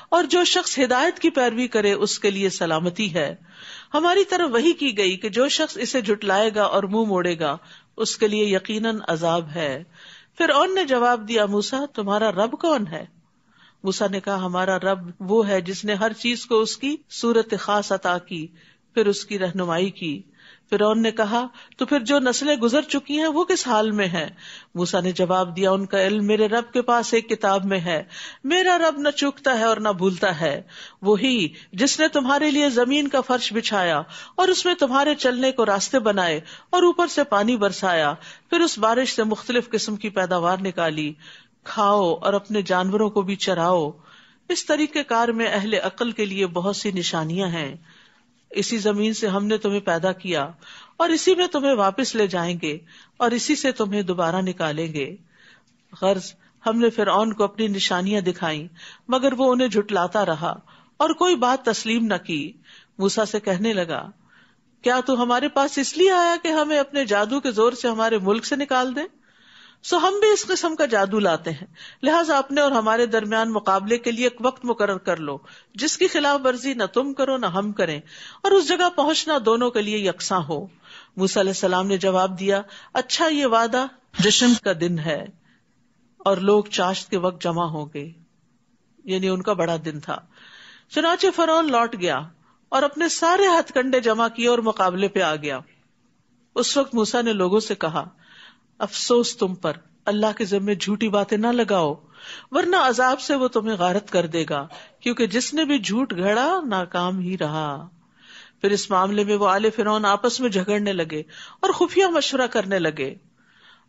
اور جو شخص ہدایت کی پیروی کرے اس کے لیے سلامتی ہے. ہماری طرف وحی کی گئی کہ جو شخص اسے جھٹلائے گا اور منہ موڑے گا اس کے لیے یقیناً عذاب ہے. فرعون نے جواب دیا موسیٰ تمہارا رب کون ہے؟ موسیٰ نے کہا ہمارا رب وہ ہے جس نے ہر چیز کو اس کی صورت خاص عطا کی پھر اس کی رہنمائی کی. فرعون نے کہا تو پھر جو نسلیں گزر چکی ہیں وہ کس حال میں ہیں؟ موسیٰ نے جواب دیا ان کا علم میرے رب کے پاس ایک کتاب میں ہے، میرا رب نہ چوکتا ہے اور نہ بھولتا ہے. وہی جس نے تمہارے لیے زمین کا فرش بچھایا اور اس میں تمہارے چلنے کو راستے بنائے اور اوپر سے پانی برسایا، پھر اس بارش سے مختلف قسم کی پیداوار نکالی، کھاؤ اور اپنے جانوروں کو بھی چراؤ. اس طریقے کار میں اہل عقل کے لیے بہت سی نشانیاں ہیں. اسی زمین سے ہم نے تمہیں پیدا کیا اور اسی میں تمہیں واپس لے جائیں گے اور اسی سے تمہیں دوبارہ نکالیں گے. غرض ہم نے فرعون کو اپنی نشانیاں دکھائیں مگر وہ انہیں جھٹلاتا رہا اور کوئی بات تسلیم نہ کی. موسیٰ سے کہنے لگا کیا تو ہمارے پاس اس لیے آیا کہ ہمیں اپنے جادو کے زور سے ہمارے ملک سے نکال دیں؟ سو ہم بھی اس قسم کا جادو لاتے ہیں، لہٰذا اپنے اور ہمارے درمیان مقابلے کے لیے ایک وقت مقرر کر لو جس کی خلاف ورزی نہ تم کرو نہ ہم کریں، اور اس جگہ پہنچنا دونوں کے لیے یکساں ہو. موسیٰ علیہ السلام نے جواب دیا اچھا یہ وعدہ جشن کا دن ہے اور لوگ چاشت کے وقت جمع ہوں گے، یعنی ان کا بڑا دن تھا. چنانچہ فرعون لوٹ گیا اور اپنے سارے ہتھ کنڈے جمع کیے اور مقابلے پہ آ گیا. اس وقت موسیٰ نے لوگوں سے کہا افسوس تم پر، اللہ کے ذمے جھوٹی باتیں نہ لگاؤ ورنہ عذاب سے وہ تمہیں غارت کر دے گا، کیونکہ جس نے بھی جھوٹ گھڑا ناکام ہی رہا. پھر اس معاملے میں وہ آل فرعون آپس میں جھگڑنے لگے اور خفیہ مشورہ کرنے لگے.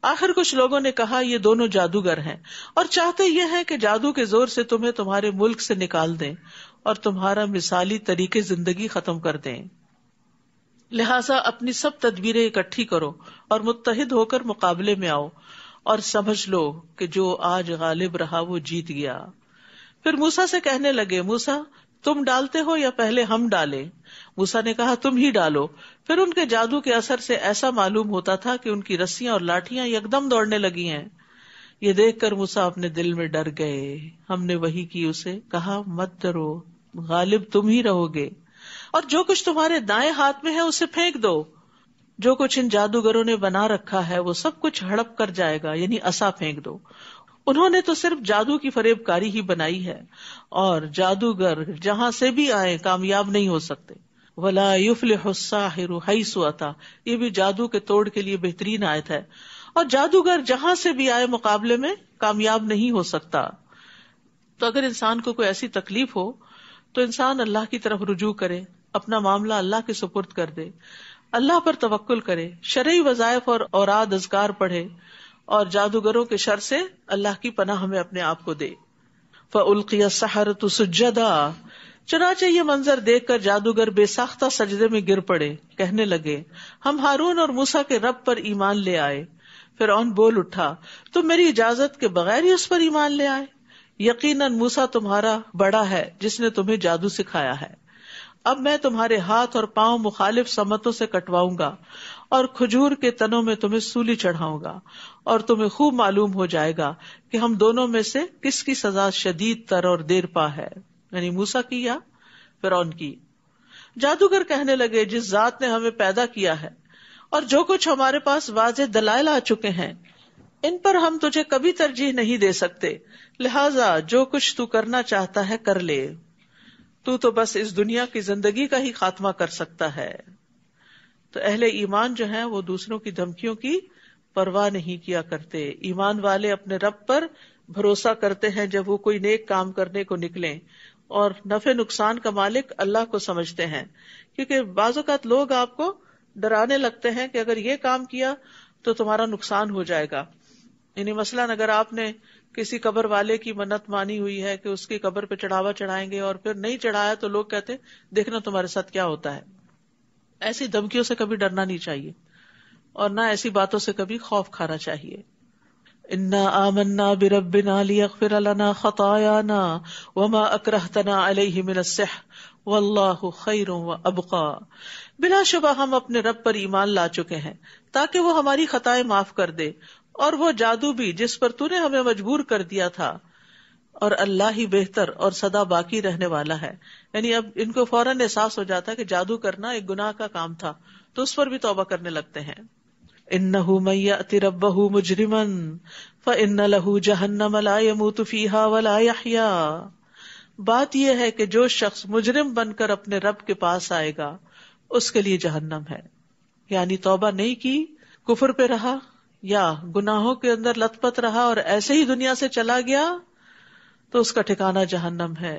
آخر کچھ لوگوں نے کہا یہ دونوں جادوگر ہیں اور چاہتے یہ ہیں کہ جادو کے زور سے تمہیں تمہارے ملک سے نکال دیں اور تمہارا مثالی طریقے زندگی ختم کر دیں. لہٰذا اپنی سب تدبیریں اکٹھی کرو اور متحد ہو کر مقابلے میں آؤ اور سمجھ لو کہ جو آج غالب رہا وہ جیت گیا. پھر موسیٰ سے کہنے لگے موسیٰ تم ڈالتے ہو یا پہلے ہم ڈالیں؟ موسیٰ نے کہا تم ہی ڈالو. پھر ان کے جادو کے اثر سے ایسا معلوم ہوتا تھا کہ ان کی رسیاں اور لاٹیاں یکدم دوڑنے لگی ہیں. یہ دیکھ کر موسیٰ اپنے دل میں ڈر گئے. ہم نے وحی کی اسے کہا مت ڈرو، غالب تم ہی رہو گے، اور جو کچھ تمہارے دائیں ہاتھ میں ہے اسے پھینک دو. جو کچھ ان جادوگروں نے بنا رکھا ہے وہ سب کچھ ہڑپ کر جائے گا، یعنی عصا پھینک دو. انہوں نے تو صرف جادو کی فریب کاری ہی بنائی ہے اور جادوگر جہاں سے بھی آئے کامیاب نہیں ہو سکتے. وَلَا يُفْلِحُ السَّاحِرُ حَيْثُ أَتَى، یہ بھی جادو کے توڑ کے لیے بہترین آیت ہے. اور جادوگر جہاں سے بھی آئے مقابلے میں کامیاب نہیں ہو سکتا. تو اگر انسان کو کوئی ایسی تکلیف ہو تو انسان اللہ کی طرف رجوع کرے، اپنا معاملہ اللہ کے سپرد کر دے، اللہ پر توکل کرے، شرعی وظائف اور اوراد اذکار پڑھے اور جادوگروں کے شر سے اللہ کی پناہ ہمیں اپنے آپ کو دے. فَأُلْقِيَ السَّحَرَةُ سُجَّدًا، چنانچہ یہ منظر دیکھ کر جادوگر بے ساختہ سجدے میں گر پڑے، کہنے لگے ہم ہارون اور موسیٰ کے رب پر ایمان لے آئے. فرعون بول اٹھا تم میری اجازت کے بغیر ہی اس پر ایمان لے آئے؟ یقیناً موسیٰ تمہارا بڑا ہے جس نے تمہیں جادو سکھایا ہے. اب میں تمہارے ہاتھ اور پاؤں مخالف سمتوں سے کٹواؤں گا اور کھجور کے تنوں میں تمہیں سولی چڑھاؤں گا، اور تمہیں خوب معلوم ہو جائے گا کہ ہم دونوں میں سے کس کی سزا شدید تر اور دیر پا ہے، یعنی موسیٰ کی یا فرعون کی. جادوگر کہنے لگے جس ذات نے ہمیں پیدا کیا ہے اور جو کچھ ہمارے پاس واضح دلائل آ چکے ہیں ان پر ہم تجھے کبھی ترجیح نہیں دے سکتے، لہٰذا جو کچھ تو کرنا چاہتا ہے کر لے، تو بس اس دنیا کی زندگی کا ہی خاتمہ کر سکتا ہے. تو اہل ایمان جو ہیں وہ دوسروں کی دھمکیوں کی پرواہ نہیں کیا کرتے. ایمان والے اپنے رب پر بھروسہ کرتے ہیں جب وہ کوئی نیک کام کرنے کو نکلیں اور نفع نقصان کا مالک اللہ کو سمجھتے ہیں. کیونکہ بعض اوقات لوگ آپ کو ڈرانے لگتے ہیں کہ اگر یہ کام کیا تو تمہارا نقصان ہو جائے گا. یعنی مثلاً اگر آپ نے کسی قبر والے کی منت مانی ہوئی ہے کہ اس کی قبر پہ چڑھاوا چڑھائیں گے اور پھر نہیں چڑھایا تو لوگ کہتے دیکھنا تمہارے ساتھ کیا ہوتا ہے. ایسی دھمکیوں سے کبھی ڈرنا نہیں چاہیے اور نہ ایسی باتوں سے کبھی خوف کھانا چاہیے. انا آمنا بربنا لیغفر لنا خطایانا وما اکرہتنا علیہ من السحر واللہ خیر وابقی. بلا شبہ ہم اپنے رب پر ایمان لا چکے ہیں تاکہ وہ ہماری خطائیں معاف کر دے، اور وہ جادو بھی جس پر تو نے ہمیں مجبور کر دیا تھا، اور اللہ ہی بہتر اور سدا باقی رہنے والا ہے. یعنی اب ان کو فوراً احساس ہو جاتا ہے کہ جادو کرنا ایک گناہ کا کام تھا تو اس پر بھی توبہ کرنے لگتے ہیں. انہ من یأتی ربہ مجرما فإن لہ جہنم لا یموت فیہا ولا یحیا. بات یہ ہے کہ جو شخص مجرم بن کر اپنے رب کے پاس آئے گا اس کے لیے جہنم ہے. یعنی توبہ نہیں کی، کفر پہ رہا یا گناہوں کے اندر لت پت رہا اور ایسے ہی دنیا سے چلا گیا تو اس کا ٹھکانہ جہنم ہے.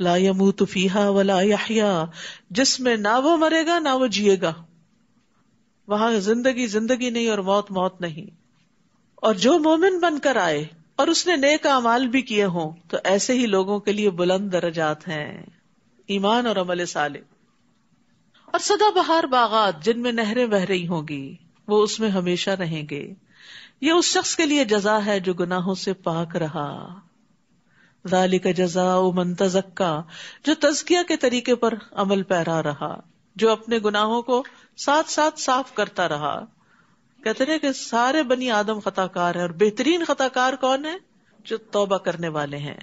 لا یموت فیہا ولا یحیا، جس میں نہ وہ مرے گا نہ وہ جیے گا. وہاں زندگی زندگی نہیں اور موت موت نہیں. اور جو مومن بن کر آئے اور اس نے نیک اعمال بھی کیے ہوں تو ایسے ہی لوگوں کے لیے بلند درجات ہیں. ایمان اور عمل صالح. اور سدا بہار باغات جن میں نہریں بہ رہی ہوں گی، وہ اس میں ہمیشہ رہیں گے. یہ اس شخص کے لیے جزا ہے جو گناہوں سے پاک رہا. ذالک جزاء من تزکا، جو تزکیہ کے طریقے پر عمل پیرا رہا، جو اپنے گناہوں کو ساتھ ساتھ صاف کرتا رہا. کہتے ہیں کہ سارے بنی آدم خطا کار ہیں اور بہترین خطا کار کون ہے؟ جو توبہ کرنے والے ہیں.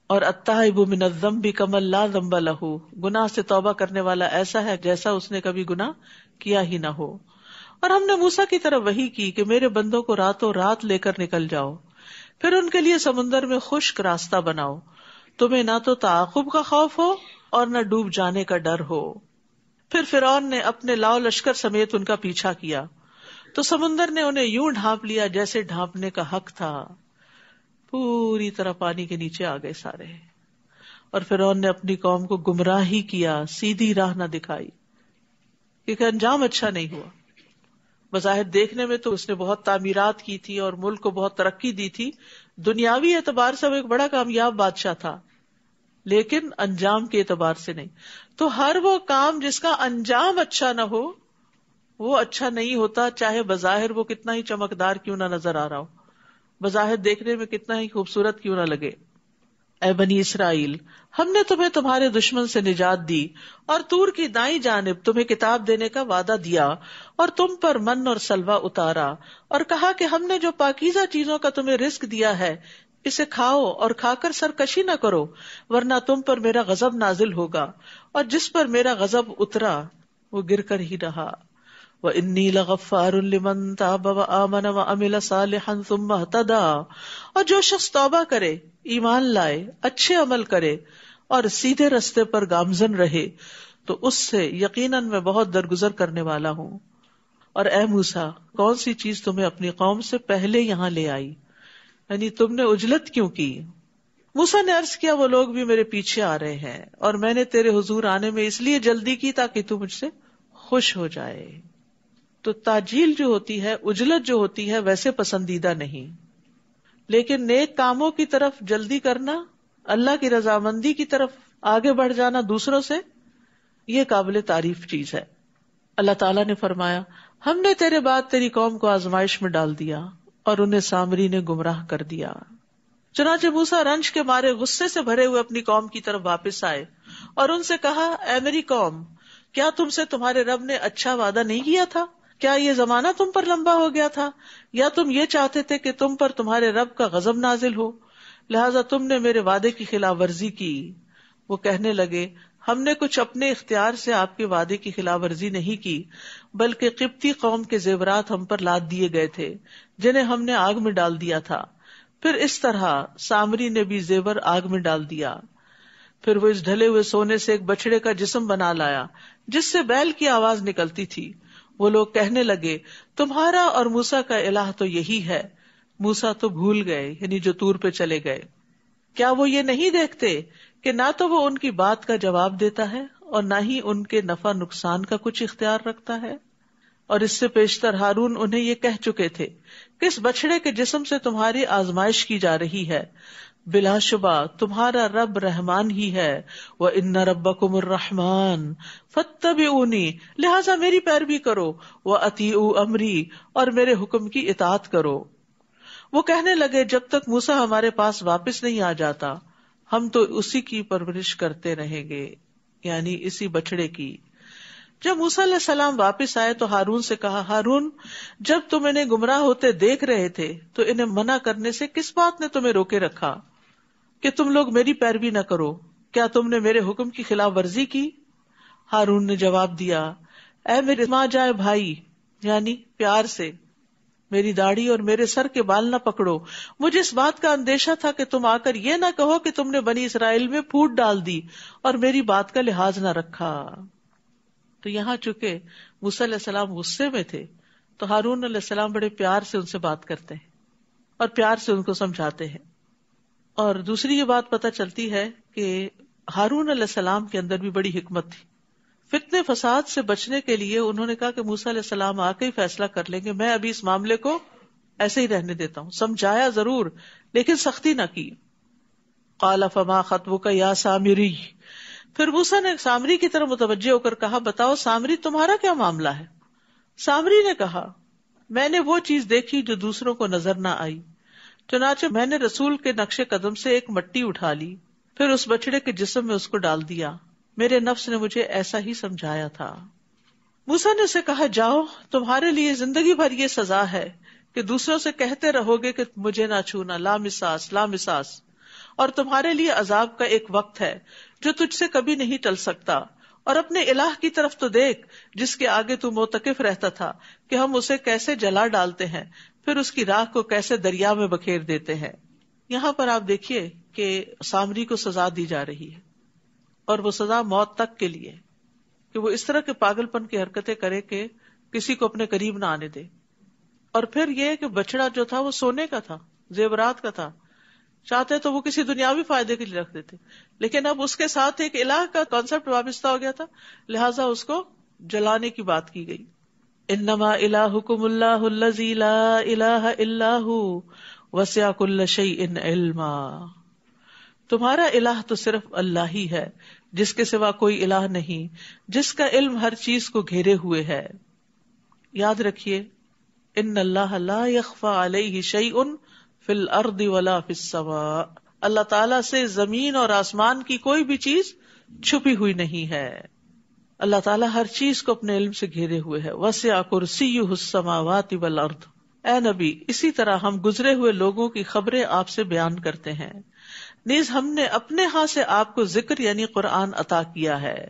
اور التائب من الذنب کمن لا ذنب لہ، گناہ سے توبہ کرنے والا ایسا ہے جیسا اس نے کبھی گناہ کیا ہی نہ ہو. اور ہم نے موسیٰ کی طرف وحی کی کہ میرے بندوں کو راتوں رات لے کر نکل جاؤ، پھر ان کے لیے سمندر میں خشک راستہ بناؤ، تمہیں نہ تو تعاقب کا خوف ہو اور نہ ڈوب جانے کا ڈر ہو. پھر فرعون نے اپنے لاؤ لشکر سمیت ان کا پیچھا کیا تو سمندر نے انہیں یوں ڈھانپ لیا جیسے ڈھانپنے کا حق تھا. پوری طرح پانی کے نیچے آ گئے سارے. اور فرعون نے اپنی قوم کو گمراہ ہی کیا، سیدھی راہ نہ دکھائی، کیونکہ انجام اچھا نہیں ہوا. بظاہر دیکھنے میں تو اس نے بہت تعمیرات کی تھی اور ملک کو بہت ترقی دی تھی، دنیاوی اعتبار سے وہ ایک بڑا کامیاب بادشاہ تھا، لیکن انجام کے اعتبار سے نہیں. تو ہر وہ کام جس کا انجام اچھا نہ ہو وہ اچھا نہیں ہوتا، چاہے بظاہر وہ کتنا ہی چمکدار کیوں نہ نظر آ رہا ہو، بظاہر دیکھنے میں کتنا ہی خوبصورت کیوں نہ لگے. اے بنی اسرائیل، ہم نے تمہیں تمہارے دشمن سے نجات دی اور طور کی دائیں جانب تمہیں کتاب دینے کا وعدہ دیا اور تم پر من اور سلوہ اتارا اور کہا کہ ہم نے جو پاکیزہ چیزوں کا تمہیں رزق دیا ہے اسے کھاؤ اور کھا کر سرکشی نہ کرو ورنہ تم پر میرا غضب نازل ہوگا، اور جس پر میرا غضب اترا وہ گر کر ہی رہا. وَإِنِّي لَغَفَّارٌ لِمَن تَابَ وَآمَنَ وَعَمِلَ صَالِحًا ثُمَّ اهْتَدَىٰ. اور جو شخص توبہ کرے، ایمان لائے، اچھے عمل کرے اور سیدھے رستے پر گامزن رہے تو اس سے یقیناً میں بہت درگزر کرنے والا ہوں. اور اے موسیٰ، کون سی چیز تمہیں اپنی قوم سے پہلے یہاں لے آئی؟ یعنی تم نے عجلت کیوں کی؟ موسیٰ نے عرض کیا وہ لوگ بھی میرے پیچھے آ رہے ہیں اور میں نے تیرے حضور آنے میں اس لیے جلدی کی تاکہ تو مجھ سے خوش ہو جائے. تو تاجیل جو ہوتی ہے، عجلت جو ہوتی ہے، ویسے پسندیدہ نہیں، لیکن نیک کاموں کی طرف جلدی کرنا، اللہ کی رضامندی کی طرف آگے بڑھ جانا دوسروں سے، یہ قابل تعریف چیز ہے. اللہ تعالیٰ نے فرمایا ہم نے تیرے بعد تیری قوم کو آزمائش میں ڈال دیا اور انہیں سامری نے گمراہ کر دیا. چنانچہ موسیٰ رنج کے مارے غصے سے بھرے ہوئے اپنی قوم کی طرف واپس آئے اور ان سے کہا اے میری قوم، کیا تم سے تمہارے رب نے اچھا وعدہ نہیں کیا تھا؟ کیا یہ زمانہ تم پر لمبا ہو گیا تھا؟ یا تم یہ چاہتے تھے کہ تم پر تمہارے رب کا غضب نازل ہو، لہذا تم نے میرے وعدے کی خلاف ورزی کی؟ وہ کہنے لگے ہم نے کچھ اپنے اختیار سے آپ کے وعدے کی خلاف ورزی نہیں کی، بلکہ قبطی قوم کے زیورات ہم پر لاد دیے گئے تھے جنہیں ہم نے آگ میں ڈال دیا تھا. پھر اس طرح سامری نے بھی زیور آگ میں ڈال دیا. پھر وہ اس ڈھلے ہوئے سونے سے ایک بچڑے کا جسم بنا لایا جس سے بیل کی آواز نکلتی تھی. وہ لوگ کہنے لگے تمہارا اور موسیٰ کا الہ تو یہی ہے. موسیٰ تو بھول گئے، یعنی جو طور پہ چلے گئے. کیا وہ یہ نہیں دیکھتے کہ نہ تو وہ ان کی بات کا جواب دیتا ہے اور نہ ہی ان کے نفع نقصان کا کچھ اختیار رکھتا ہے؟ اور اس سے پیشتر ہارون انہیں یہ کہہ چکے تھے، کس بچڑے کے جسم سے تمہاری آزمائش کی جا رہی ہے؟ بلا شبہ تمہارا رب رحمان ہی ہے، وَإِنَّ رَبَّكُمُ الرَّحْمَنُ فَاتَّبِعُونِی، لہٰذا میری پیروی کرو، وَأَطِیعُوا أَمْرِی، اور میرے حکم کی اطاعت کرو۔ وہ کہنے لگے، جب تک موسیٰ ہمارے پاس واپس نہیں آ جاتا ہم تو اسی کی پرورش کرتے رہیں گے، یعنی اسی بچڑے کی۔ جب موسیٰ علیہ السلام واپس آئے تو ہارون سے کہا، ہارون جب تم انہیں گمراہ ہوتے دیکھ رہے تھے تو انہیں منع کرنے سے کس بات نے تمہیں روکے رکھا کہ تم لوگ میری پیروی نہ کرو؟ کیا تم نے میرے حکم کی خلاف ورزی کی؟ ہارون نے جواب دیا، اے میرے ماں جائے بھائی، یعنی پیار سے، میری داڑھی اور میرے سر کے بال نہ پکڑو، مجھے اس بات کا اندیشہ تھا کہ تم آ کر یہ نہ کہو کہ تم نے بنی اسرائیل میں پھوٹ ڈال دی اور میری بات کا لحاظ نہ رکھا۔ تو یہاں چونکہ موسیٰ علیہ السلام غصے میں تھے تو ہارون علیہ السلام بڑے پیار سے ان سے بات کرتے ہیں اور پیار سے ان کو سمجھاتے ہیں۔ اور دوسری یہ بات پتہ چلتی ہے کہ ہارون علیہ السلام کے اندر بھی بڑی حکمت تھی۔ فتنے فساد سے بچنے کے لیے انہوں نے کہا کہ موسیٰ علیہ السلام آ کے ہی فیصلہ کر لیں گے، میں ابھی اس معاملے کو ایسے ہی رہنے دیتا ہوں۔ سمجھایا ضرور لیکن سختی نہ کی۔ قال فما خطبک یا سامری، پھر موسیٰ نے سامری کی طرف متوجہ ہو کر کہا، بتاؤ سامری تمہارا کیا معاملہ ہے؟ سامری نے کہا، میں نے وہ چیز دیکھی جو دوسروں کو نظر نہ آئی، چنانچہ میں نے رسول کے نقش قدم سے ایک مٹی اٹھا لی، پھر اس بچڑے کے جسم میں اس کو ڈال دیا، میرے نفس نے مجھے ایسا ہی سمجھایا تھا۔ موسیٰ نے اسے کہا، جاؤ، تمہارے لیے زندگی بھر یہ سزا ہے کہ دوسروں سے کہتے رہو گے کہ مجھے نہ چھونا، لا مساس لا مساس، اور تمہارے لیے عذاب کا ایک وقت ہے جو تجھ سے کبھی نہیں ٹل سکتا، اور اپنے الہ کی طرف تو دیکھ جس کے آگے تو موتقف رہتا تھا کہ ہم اسے کیسے جلا ڈالتے ہیں، پھر اس کی راکھ کو کیسے دریا میں بکھیر دیتے ہیں۔ یہاں پر آپ دیکھیے کہ سامری کو سزا دی جا رہی ہے، اور وہ سزا موت تک کے لیے، کہ وہ اس طرح کے پاگل پن کی حرکتیں کرے کہ کسی کو اپنے قریب نہ آنے دے۔ اور پھر یہ کہ بچڑا جو تھا وہ سونے کا تھا، زیورات کا تھا، چاہتے تو وہ کسی دنیاوی فائدے کے لیے رکھ دیتے، لیکن اب اس کے ساتھ ایک الہ کا کانسیپٹ وابستہ ہو گیا تھا، لہٰذا اس کو جلانے کی بات کی گئی۔ انما الہکم اللہ الذی لا الہ الا ہو وسع کل شیء علما، تمہارا الہ تو صرف اللہ ہی ہے جس کے سوا کوئی الہ نہیں، جس کا علم ہر چیز کو گھیرے ہوئے ہے۔ یاد رکھیے، ان اللہ لا یخفی علیہ شیء فی الارض ولا فی السماء، اللہ تعالیٰ سے زمین اور آسمان کی کوئی بھی چیز چھپی ہوئی نہیں ہے۔ اللہ تعالیٰ ہر چیز کو اپنے علم سے گھیرے ہوئے ہے۔ وسع کرسیہ السماوات والارض، اے نبی اسی طرح ہم گزرے ہوئے لوگوں کی خبریں آپ سے بیان کرتے ہیں، نیز ہم نے اپنے ہاں سے آپ کو ذکر یعنی قرآن عطا کیا ہے۔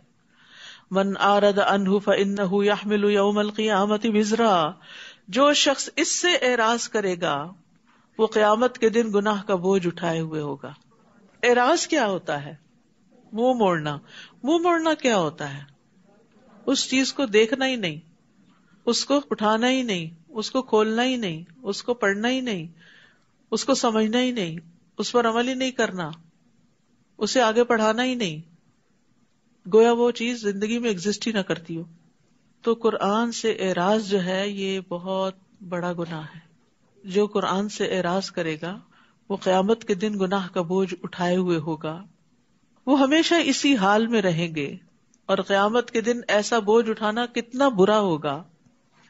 من اعرض عنہ فإنہ یحمل یوم القیامۃ وزرا، جو شخص اس سے اعراض کرے گا وہ قیامت کے دن گناہ کا بوجھ اٹھائے ہوئے ہوگا۔ اعراض کیا ہوتا ہے؟ منہ موڑنا۔ منہ موڑنا کیا ہوتا ہے؟ اس چیز کو دیکھنا ہی نہیں، اس کو اٹھانا ہی نہیں، اس کو کھولنا ہی نہیں، اس کو پڑھنا ہی نہیں، اس کو سمجھنا ہی نہیں، اس پر عمل ہی نہیں کرنا، اسے آگے پڑھانا ہی نہیں، گویا وہ چیز زندگی میں ایگزسٹ ہی نہ کرتی ہو۔ تو قرآن سے اعراض جو ہے یہ بہت بڑا گناہ ہے۔ جو قرآن سے اعراض کرے گا وہ قیامت کے دن گناہ کا بوجھ اٹھائے ہوئے ہوگا، وہ ہمیشہ اسی حال میں رہیں گے، اور قیامت کے دن ایسا بوجھ اٹھانا کتنا برا ہوگا۔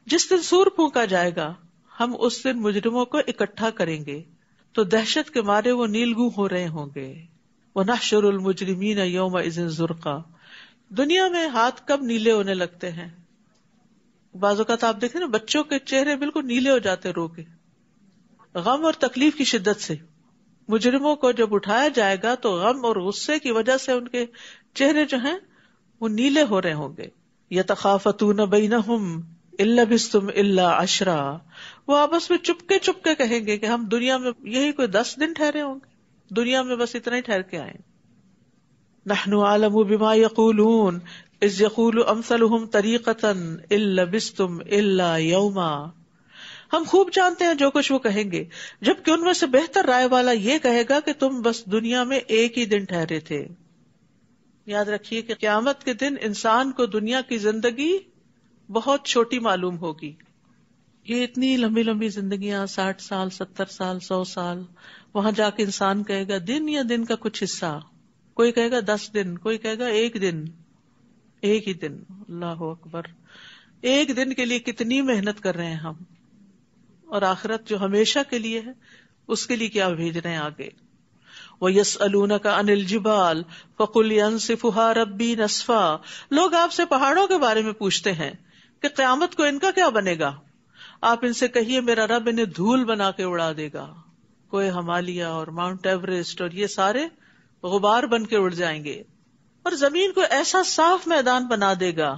جس دن سور پھونکا جائے گا ہم اس دن مجرموں کو اکٹھا کریں گے تو دہشت کے مارے وہ نیلگوں ہو رہے ہوں گے۔ وَنَحْشُرُ الْمُجْرِمِينَ يَوْمَئِذٍ زُرْقًا، دنیا میں ہاتھ کب نیلے ہونے لگتے ہیں؟ بعض اوقات آپ دیکھیں نا بچوں کے چہرے بالکل نیلے ہو جاتے رو کے، غم اور تکلیف کی شدت سے۔ مجرموں کو جب اٹھایا جائے گا تو غم اور غصے کی وجہ سے ان کے چہرے جو ہیں وہ نیلے ہو رہے ہوں گے۔ یتخافتون بینہم ان لبثتم الا عشرا، وہ آپس میں چپکے چپکے کہیں گے کہ ہم دنیا میں یہی کوئی 10 دن ٹھہرے ہوں گے، دنیا میں بس اتنا ہی ٹھہر کے آئے۔ نحن اعلم بما یقولون اذ یقول امثلهم طریقۃ ان لبثتم الا یوما، ہم خوب جانتے ہیں جو کچھ وہ کہیں گے، جبکہ ان میں سے بہتر رائے والا یہ کہے گا کہ تم بس دنیا میں ایک ہی دن ٹھہرے تھے۔ یاد رکھیے کہ قیامت کے دن انسان کو دنیا کی زندگی بہت چھوٹی معلوم ہوگی۔ یہ اتنی لمبی لمبی زندگیاں، 60 سال، 70 سال، 100 سال، وہاں جا کے انسان کہے گا دن یا دن کا کچھ حصہ، کوئی کہے گا 10 دن، کوئی کہے گا 1 دن، ایک ہی دن۔ اللہ اکبر، ایک دن کے لیے کتنی محنت کر رہے ہیں ہم، اور آخرت جو ہمیشہ کے لیے ہے اس کے لیے کیا بھیج رہے ہیں آگے۔ وَيَسْأَلُونَكَ عَنِ الْجِبَالِ فَقُلْ يَنسِفُهَا رَبِّي نَسْفًا، لوگ آپ سے پہاڑوں کے بارے میں پوچھتے ہیں کہ قیامت کو ان کا کیا بنے گا؟ آپ ان سے کہیے میرا رب انہیں دھول بنا کے اڑا دے گا۔ کوہ ہمالیہ اور ماؤنٹ ایوریسٹ اور یہ سارے غبار بن کے اڑ جائیں گے، اور زمین کو ایسا صاف میدان بنا دے گا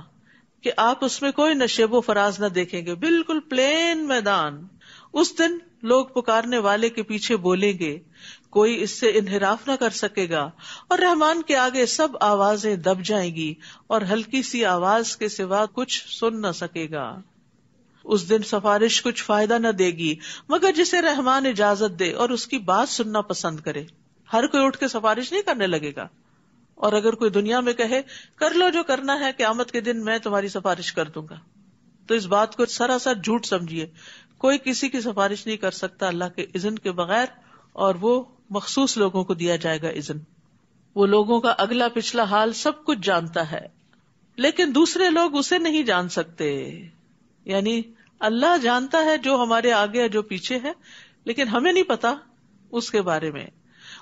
کہ آپ اس میں کوئی نشیب و فراز نہ دیکھیں گے، بالکل پلین میدان۔ اس دن لوگ پکارنے والے کے پیچھے بولیں گے، کوئی اس سے انحراف نہ کر سکے گا، اور رحمان کے آگے سب آوازیں دب جائیں گی اور ہلکی سی آواز کے سوا کچھ سن نہ سکے گا۔ اس دن سفارش کچھ فائدہ نہ دے گی مگر جسے رحمان اجازت دے اور اس کی بات سننا پسند کرے۔ ہر کوئی اٹھ کے سفارش نہیں کرنے لگے گا، اور اگر کوئی دنیا میں کہے کر لو جو کرنا ہے، قیامت کے دن میں تمہاری سفارش کر دوں گا، تو اس بات کو سراسر جھوٹ سمجھیے۔ کوئی کسی کی سفارش نہیں کر سکتا اللہ کے اذن کے بغیر، اور وہ مخصوص لوگوں کو دیا جائے گا اذن۔ وہ لوگوں کا اگلا پچھلا حال سب کچھ جانتا ہے، لیکن دوسرے لوگ اسے نہیں جان سکتے۔ یعنی اللہ جانتا ہے جو ہمارے آگے ہے جو پیچھے ہے، لیکن ہمیں نہیں پتا اس کے بارے میں۔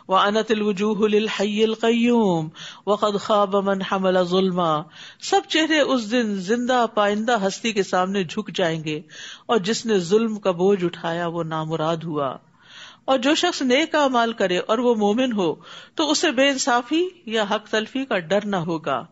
وَأَنَتِ الْوُجُوهُ لِلْحَيِّ الْقَيُّومِ وَقَدْ خَابَ مَنْ حَمَلَ ظُلْمًا، سب چہرے اس دن زندہ پائندہ ہستی کے سامنے جھک جائیں گے، اور جس نے ظلم کا بوجھ اٹھایا وہ نامراد ہوا۔ اور جو شخص نیک اعمال کرے اور وہ مومن ہو تو اسے بے انصافی یا حق تلفی کا ڈر نہ ہوگا،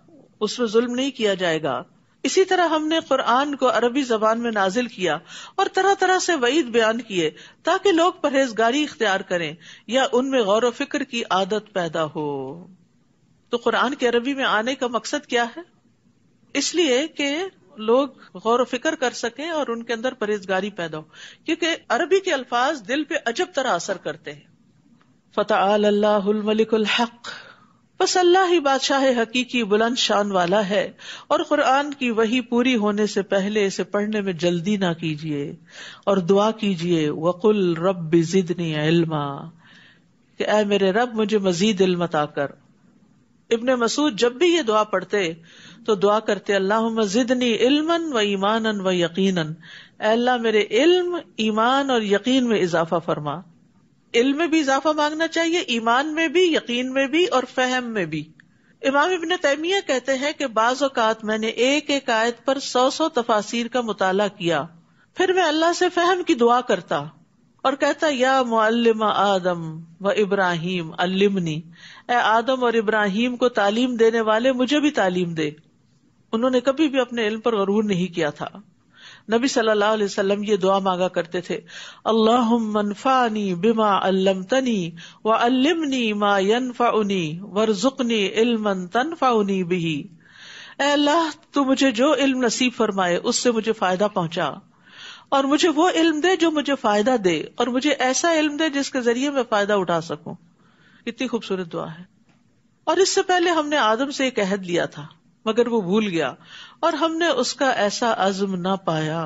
اس میں ظلم نہیں کیا جائے گا۔ اسی طرح ہم نے قرآن کو عربی زبان میں نازل کیا اور طرح طرح سے وعید بیان کیے تاکہ لوگ پرہیزگاری اختیار کریں یا ان میں غور و فکر کی عادت پیدا ہو۔ تو قرآن کے عربی میں آنے کا مقصد کیا ہے؟ اس لیے کہ لوگ غور و فکر کر سکیں اور ان کے اندر پرہیزگاری پیدا ہو، کیونکہ عربی کے الفاظ دل پہ عجب طرح اثر کرتے ہیں۔ فتعال اللہ الملک الحق، بس اللہ ہی بادشاہ حقیقی بلند شان والا ہے، اور قرآن کی وحی پوری ہونے سے پہلے اسے پڑھنے میں جلدی نہ کیجیے، اور دعا کیجیے وقل رب زدنی علما، کہ اے میرے رب مجھے مزید علم عطا کر۔ ابن مسعود جب بھی یہ دعا پڑھتے تو دعا کرتے اللہم زدنی علما و ایمانا و یقینا، اے اللہ میرے علم، ایمان اور یقین میں اضافہ فرما۔ علم میں بھی اضافہ مانگنا چاہیے، ایمان میں بھی، یقین میں بھی، اور فہم میں بھی۔ امام ابن تیمیہ کہتے ہیں کہ بعض اوقات میں نے ایک ایک آیت پر 100 تفاسیر کا مطالعہ کیا، پھر میں اللہ سے فہم کی دعا کرتا اور کہتا یا معلم آدم و ابراہیم علمنی، اے آدم اور ابراہیم کو تعلیم دینے والے مجھے بھی تعلیم دے۔ انہوں نے کبھی بھی اپنے علم پر غرور نہیں کیا تھا۔ نبی صلی اللہ علیہ وسلم یہ دعا مانگا کرتے تھے اللہم انفعنی بما علمتنی وعلمنی ما ینفعنی وارزقنی علما تنفعنی بہ، اے اللہ تو مجھے جو علم نصیب فرمائے اس سے مجھے فائدہ پہنچا، اور مجھے وہ علم دے جو مجھے فائدہ دے، اور مجھے ایسا علم دے جس کے ذریعے میں فائدہ اٹھا سکوں۔ کتنی خوبصورت دعا ہے۔ اور اس سے پہلے ہم نے آدم سے ایک عہد لیا تھا مگر وہ بھول گیا، اور ہم نے اس کا ایسا عزم نہ پایا۔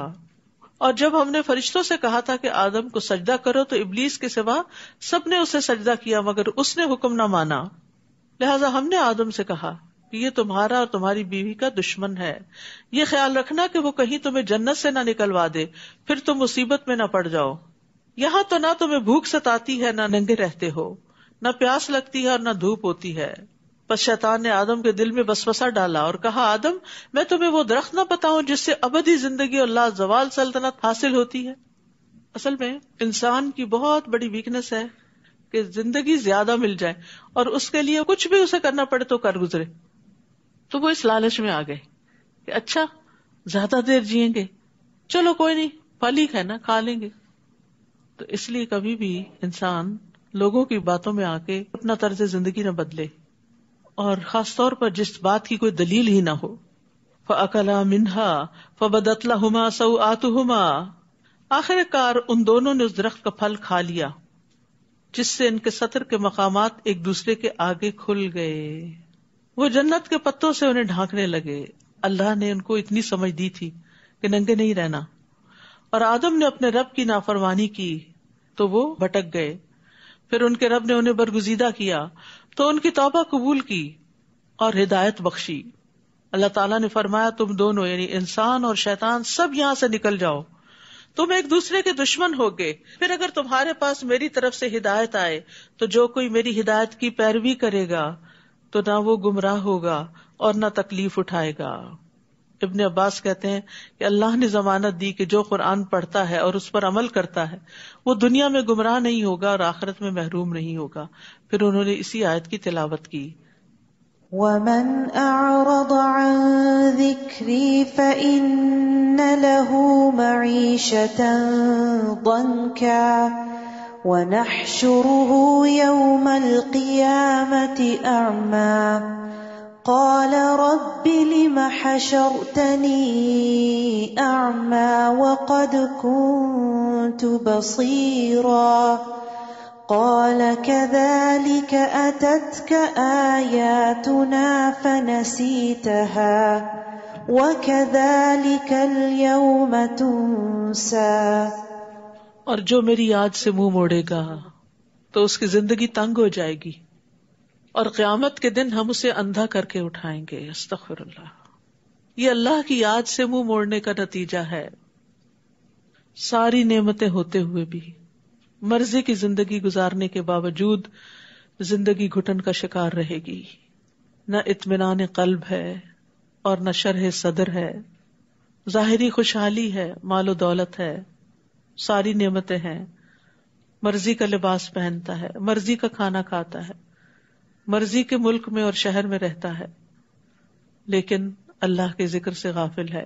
اور جب ہم نے فرشتوں سے کہا تھا کہ آدم کو سجدہ کرو تو ابلیس کے سوا سب نے اسے سجدہ کیا مگر اس نے حکم نہ مانا، لہذا ہم نے آدم سے کہا کہ یہ تمہارا اور تمہاری بیوی کا دشمن ہے، یہ خیال رکھنا کہ وہ کہیں تمہیں جنت سے نہ نکلوا دے، پھر تم مصیبت میں نہ پڑ جاؤ۔ یہاں تو نہ تمہیں بھوک ستاتی ہے، نہ ننگے رہتے ہو، نہ پیاس لگتی ہے اور نہ دھوپ ہوتی ہے۔ پس شیطان نے آدم کے دل میں وسوسہ ڈالا اور کہا آدم میں تمہیں وہ درخت نہ بتاؤں جس سے ابدی زندگی اور لا زوال سلطنت حاصل ہوتی ہے۔ اصل میں انسان کی بہت بڑی ویکنس ہے کہ زندگی زیادہ مل جائے اور اس کے لیے کچھ بھی اسے کرنا پڑے تو کر گزرے، تو وہ اس لالچ میں آ گئے کہ اچھا زیادہ دیر جئیں گے، چلو کوئی نہیں پھل ہی کھانا کھا لیں گے۔ تو اس لیے کبھی بھی انسان لوگوں کی باتوں میں آ کے اپنا طرز زندگی نہ بدلے، اور خاص طور پر جس بات کی کوئی دلیل ہی نہ ہو۔ فَأَكَلَا مِنْهَا فَبَدَتْ لَهُمَا سَوْآتُهُمَا، آخر کار ان دونوں نے اس درخت کا پھل کھا لیا، جس سے ان کے سطر کے مقامات ایک دوسرے کے آگے کھل گئے. وہ جنت کے پتوں سے انہیں ڈھانکنے لگے. اللہ نے ان کو اتنی سمجھ دی تھی کہ ننگے نہیں رہنا. اور آدم نے اپنے رب کی نافرمانی کی تو وہ بھٹک گئے. پھر ان کے رب نے انہیں برگزیدہ کیا تو ان کی توبہ قبول کی اور ہدایت بخشی. اللہ تعالیٰ نے فرمایا تم دونوں یعنی انسان اور شیطان سب یہاں سے نکل جاؤ، تم ایک دوسرے کے دشمن ہوگے. پھر اگر تمہارے پاس میری طرف سے ہدایت آئے تو جو کوئی میری ہدایت کی پیروی کرے گا تو نہ وہ گمراہ ہوگا اور نہ تکلیف اٹھائے گا. ابن عباس کہتے ہیں کہ اللہ نے ضمانت دی کہ جو قرآن پڑھتا ہے اور اس پر عمل کرتا ہے وہ دنیا میں گمراہ نہیں ہوگا اور آخرت میں محروم نہیں ہوگا. پھر انہوں نے اسی آیت کی تلاوت کی. وَمَنْ أَعْرَضَ عَنْ ذِكْرِي فَإِنَّ لَهُ مَعِيشَةً ضَنْكًا وَنَحْشُرُهُ يَوْمَ الْقِيَامَةِ أَعْمَى قَالَ رَبِّ لِمَ حَشَرْتَنِي أَعْمَى وَقَدْ كُنْتُ بَصِيرًا قال كذلك أتتك آياتنا فنسيتها وكذلك اليوم تنسى. اور جو میری یاد سے منہ موڑے گا تو اس کی زندگی تنگ ہو جائے گی اور قیامت کے دن ہم اسے اندھا کر کے اٹھائیں گے. استغفر اللہ. یہ اللہ کی یاد سے منہ موڑنے کا نتیجہ ہے. ساری نعمتیں ہوتے ہوئے بھی مرضی کی زندگی گزارنے کے باوجود زندگی گھٹن کا شکار رہے گی. نہ اطمینان قلب ہے اور نہ شرح صدر ہے. ظاہری خوشحالی ہے، مال و دولت ہے، ساری نعمتیں ہیں، مرضی کا لباس پہنتا ہے، مرضی کا کھانا کھاتا ہے، مرضی کے ملک میں اور شہر میں رہتا ہے، لیکن اللہ کے ذکر سے غافل ہے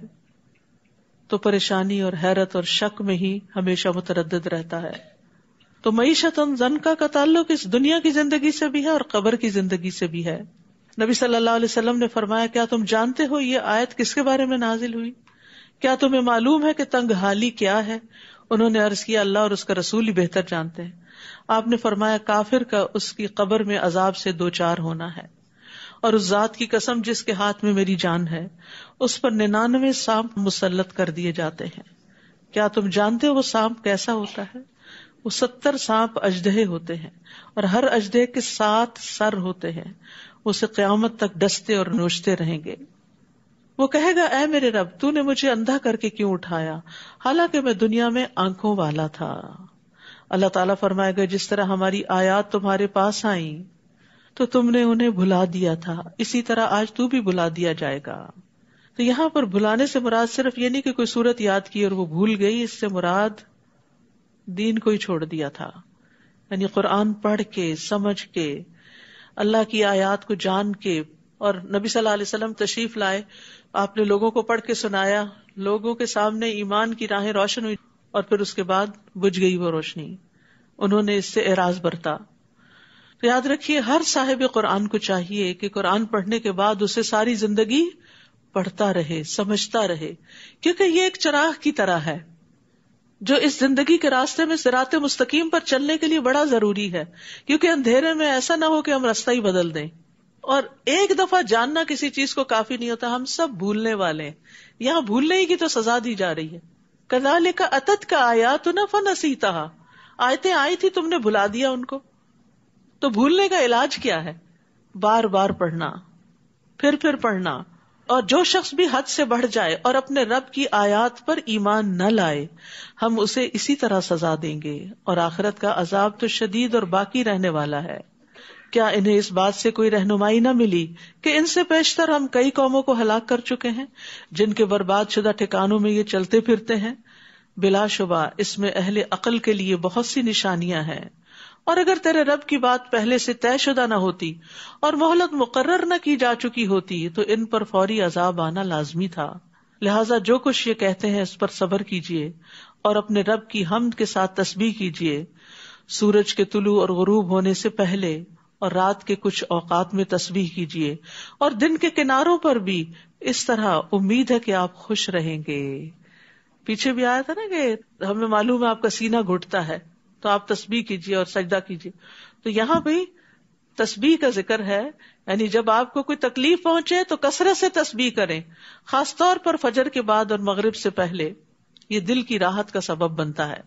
تو پریشانی اور حیرت اور شک میں ہی ہمیشہ متردد رہتا ہے. تو معیشتاً ضنکا کا تعلق اس دنیا کی زندگی سے بھی ہے اور قبر کی زندگی سے بھی ہے. نبی صلی اللہ علیہ وسلم نے فرمایا کیا تم جانتے ہو یہ آیت کس کے بارے میں نازل ہوئی؟ کیا تمہیں معلوم ہے کہ تنگ حالی کیا ہے؟ انہوں نے عرض کیا اللہ اور اس کا رسول ہی بہتر جانتے ہیں. آپ نے فرمایا کافر کا اس کی قبر میں عذاب سے دوچار ہونا ہے، اور اس ذات کی قسم جس کے ہاتھ میں میری جان ہے اس پر 99 سانپ مسلط کر دیے جاتے ہیں. کیا تم جانتے ہو وہ سانپ کیسا ہوتا ہے؟ وہ 70 سانپ اژدہے ہوتے ہیں اور ہر اژدہے کے 7 سر ہوتے ہیں. اسے قیامت تک ڈستے اور نوچتے رہیں گے. وہ کہے گا اے میرے رب تو نے مجھے اندھا کر کے کیوں اٹھایا حالانکہ میں دنیا میں آنکھوں والا تھا. اللہ تعالیٰ فرمائے گا جس طرح ہماری آیات تمہارے پاس آئیں تو تم نے انہیں بھلا دیا تھا، اسی طرح آج تو بھی بھلا دیا جائے گا. تو یہاں پر بھلانے سے مراد صرف یہ نہیں کہ کوئی صورت یاد کی اور وہ بھول گئی، اس سے مراد دین کو ہی چھوڑ دیا تھا. یعنی قرآن پڑھ کے سمجھ کے اللہ کی آیات کو جان کے، اور نبی صلی اللہ علیہ وسلم تشریف لائے، آپ نے لوگوں کو پڑھ کے سنایا، لوگوں کے سامنے ایمان کی راہیں روشن ہوئی اور پھر اس کے بعد بجھ گئی وہ روشنی. انہوں نے اس سے اعراض برتا. تو یاد رکھیے ہر صاحب قرآن کو چاہیے کہ قرآن پڑھنے کے بعد اسے ساری زندگی پڑھتا رہے، سمجھتا رہے، کیونکہ یہ ایک چراغ کی طرح ہے جو اس زندگی کے راستے میں صراط مستقیم پر چلنے کے لیے بڑا ضروری ہے. کیونکہ اندھیرے میں ایسا نہ ہو کہ ہم راستہ ہی بدل دیں. اور ایک دفعہ جاننا کسی چیز کو کافی نہیں ہوتا، ہم سب بھولنے والے ہیں. یہاں بھولنے ہی کی تو سزا دی جا رہی ہے. کذالک اتتک آیاتنا فنسیتھا، آیتیں آئی تھی تم نے بھلا دیا ان کو. تو بھولنے کا علاج کیا ہے؟ بار بار پڑھنا، پھر پڑھنا. اور جو شخص بھی حد سے بڑھ جائے اور اپنے رب کی آیات پر ایمان نہ لائے ہم اسے اسی طرح سزا دیں گے، اور آخرت کا عذاب تو شدید اور باقی رہنے والا ہے. کیا انہیں اس بات سے کوئی رہنمائی نہ ملی کہ ان سے پیشتر ہم کئی قوموں کو ہلاک کر چکے ہیں جن کے برباد شدہ ٹھکانوں میں یہ چلتے پھرتے ہیں؟ بلا شبہ اس میں اہل عقل کے لیے بہت سی نشانیاں ہیں. اور اگر تیرے رب کی بات پہلے سے طے شدہ نہ ہوتی اور مہلت مقرر نہ کی جا چکی ہوتی تو ان پر فوری عذاب آنا لازمی تھا. لہٰذا جو کچھ یہ کہتے ہیں اس پر صبر کیجیے اور اپنے رب کی حمد کے ساتھ تسبیح کیجیے. سورج کے طلوع اور غروب ہونے سے پہلے اور رات کے کچھ اوقات میں تسبیح کیجیے، اور دن کے کناروں پر بھی. اس طرح امید ہے کہ آپ خوش رہیں گے. پیچھے بھی آیا تھا نا کہ ہمیں معلوم ہے آپ کا سینہ گھٹتا ہے تو آپ تسبیح کیجیے اور سجدہ کیجیے. تو یہاں بھی تسبیح کا ذکر ہے، یعنی جب آپ کو کوئی تکلیف پہنچے تو کثرت سے تسبیح کریں، خاص طور پر فجر کے بعد اور مغرب سے پہلے. یہ دل کی راحت کا سبب بنتا ہے.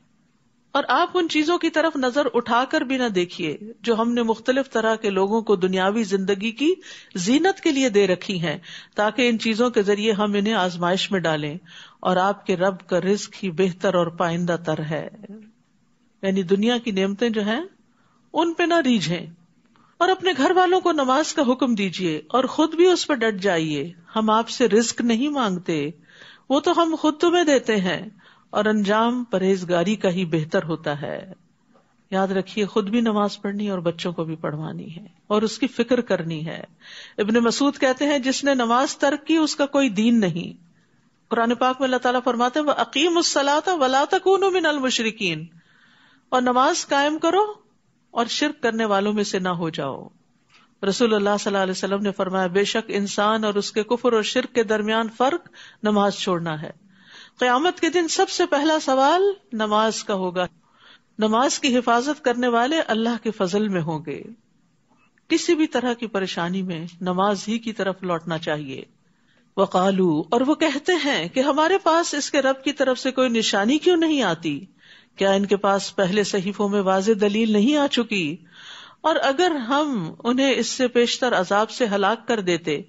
اور آپ ان چیزوں کی طرف نظر اٹھا کر بھی نہ دیکھیے جو ہم نے مختلف طرح کے لوگوں کو دنیاوی زندگی کی زینت کے لیے دے رکھی ہیں، تاکہ ان چیزوں کے ذریعے ہم انہیں آزمائش میں ڈالیں. اور آپ کے رب کا رزق ہی بہتر اور پائندہ تر ہے. یعنی دنیا کی نعمتیں جو ہیں ان پہ نہ ریجھیں، اور اپنے گھر والوں کو نماز کا حکم دیجیے اور خود بھی اس پہ ڈٹ جائیے. ہم آپ سے رزق نہیں مانگتے، وہ تو ہم خود تمہیں دیتے ہیں، اور انجام پرہیزگاری کا ہی بہتر ہوتا ہے. یاد رکھیے خود بھی نماز پڑھنی اور بچوں کو بھی پڑھوانی ہے اور اس کی فکر کرنی ہے. ابن مسعود کہتے ہیں جس نے نماز ترک کی اس کا کوئی دین نہیں. قرآن پاک میں اللہ تعالیٰ فرماتے ہیں وَأَقِیمُوا الصَّلَاةَ وَلَا تَكُونُوا مِنَ الْمُشْرِکِينَ، اور نماز قائم کرو اور شرک کرنے والوں میں سے نہ ہو جاؤ. رسول اللہ صلی اللہ علیہ وسلم نے فرمایا بے شک انسان اور اس کے کفر اور شرک کے درمیان فرق نماز چھوڑنا ہے. قیامت کے دن سب سے پہلا سوال نماز کا ہوگا. نماز کی حفاظت کرنے والے اللہ کے فضل میں ہوں گے. کسی بھی طرح کی پریشانی میں نماز ہی کی طرف لوٹنا چاہیے. وقالو، اور وہ کہتے ہیں کہ ہمارے پاس اس کے رب کی طرف سے کوئی نشانی کیوں نہیں آتی؟ کیا ان کے پاس پہلے صحیفوں میں واضح دلیل نہیں آ چکی؟ اور اگر ہم انہیں اس سے پیشتر عذاب سے ہلاک کر دیتے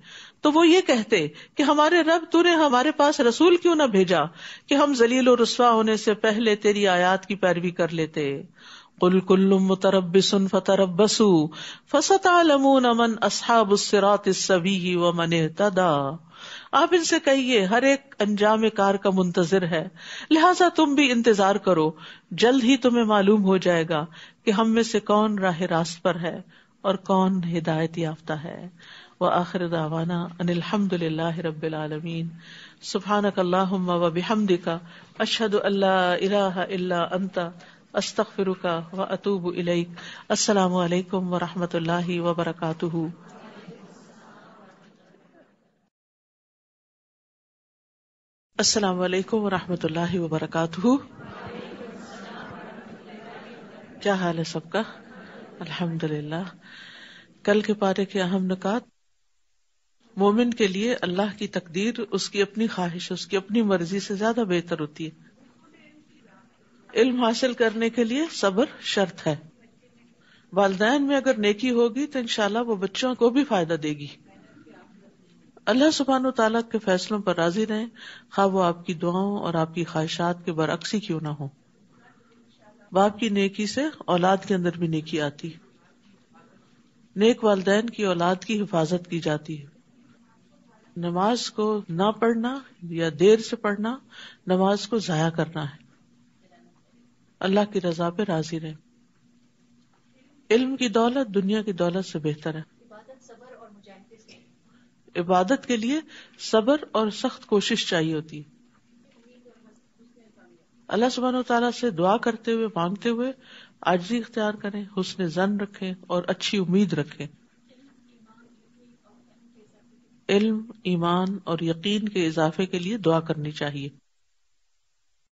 تو وہ یہ کہتے کہ ہمارے رب تو نے ہمارے پاس رسول کیوں نہ بھیجا کہ ہم ذلیل و رسوا ہونے سے پہلے تیری آیات کی پیروی کر لیتے. قل کل متربص فتربصوا فستعلمون من اصحاب الصراط السوی ومن اهتدى. آپ ان سے کہیے ہر ایک انجام کار کا منتظر ہے، لہٰذا تم بھی انتظار کرو، جلد ہی تمہیں معلوم ہو جائے گا کہ ہم میں سے کون راہ راست پر ہے اور کون ہدایت یافتہ ہے. وآخر دعوانا ان الحمد للہ رب العالمین. سبحانک اللہم وبحمدک اشہد ان لا الہ الا انت استغفرک واتوب الیک. السلام علیکم ورحمۃ اللہ وبرکاتہ. السلام علیکم ورحمۃ اللہ وبرکاتہ. کیا حال ہے سب کا؟ الحمدللہ. کل کے پارے کے اہم نکات. مومن کے لیے اللہ کی تقدیر اس کی اپنی خواہش، اس کی اپنی مرضی سے زیادہ بہتر ہوتی ہے. علم حاصل کرنے کے لیے صبر شرط ہے. والدین میں اگر نیکی ہوگی تو انشاءاللہ وہ بچوں کو بھی فائدہ دے گی. اللہ سبحانہ و تعالیٰ کے فیصلوں پر راضی رہیں، خواہ وہ آپ کی دعاؤں اور آپ کی خواہشات کے برعکس ہی کیوں نہ ہو. باپ کی نیکی سے اولاد کے اندر بھی نیکی آتی. نیک والدین کی اولاد کی حفاظت کی جاتی ہے. نماز کو نہ پڑھنا یا دیر سے پڑھنا نماز کو ضائع کرنا ہے. اللہ کی رضا پہ راضی رہیں. علم کی دولت دنیا کی دولت سے بہتر ہے. عبادت کے لیے صبر اور سخت کوشش چاہیے ہوتی ہے. اللہ سبحانہ و تعالیٰ سے دعا کرتے ہوئے، مانگتے ہوئے عاجزی اختیار کریں، حسن ظن رکھیں اور اچھی امید رکھیں. علم، ایمان اور یقین کے اضافے کے لیے دعا کرنی چاہیے.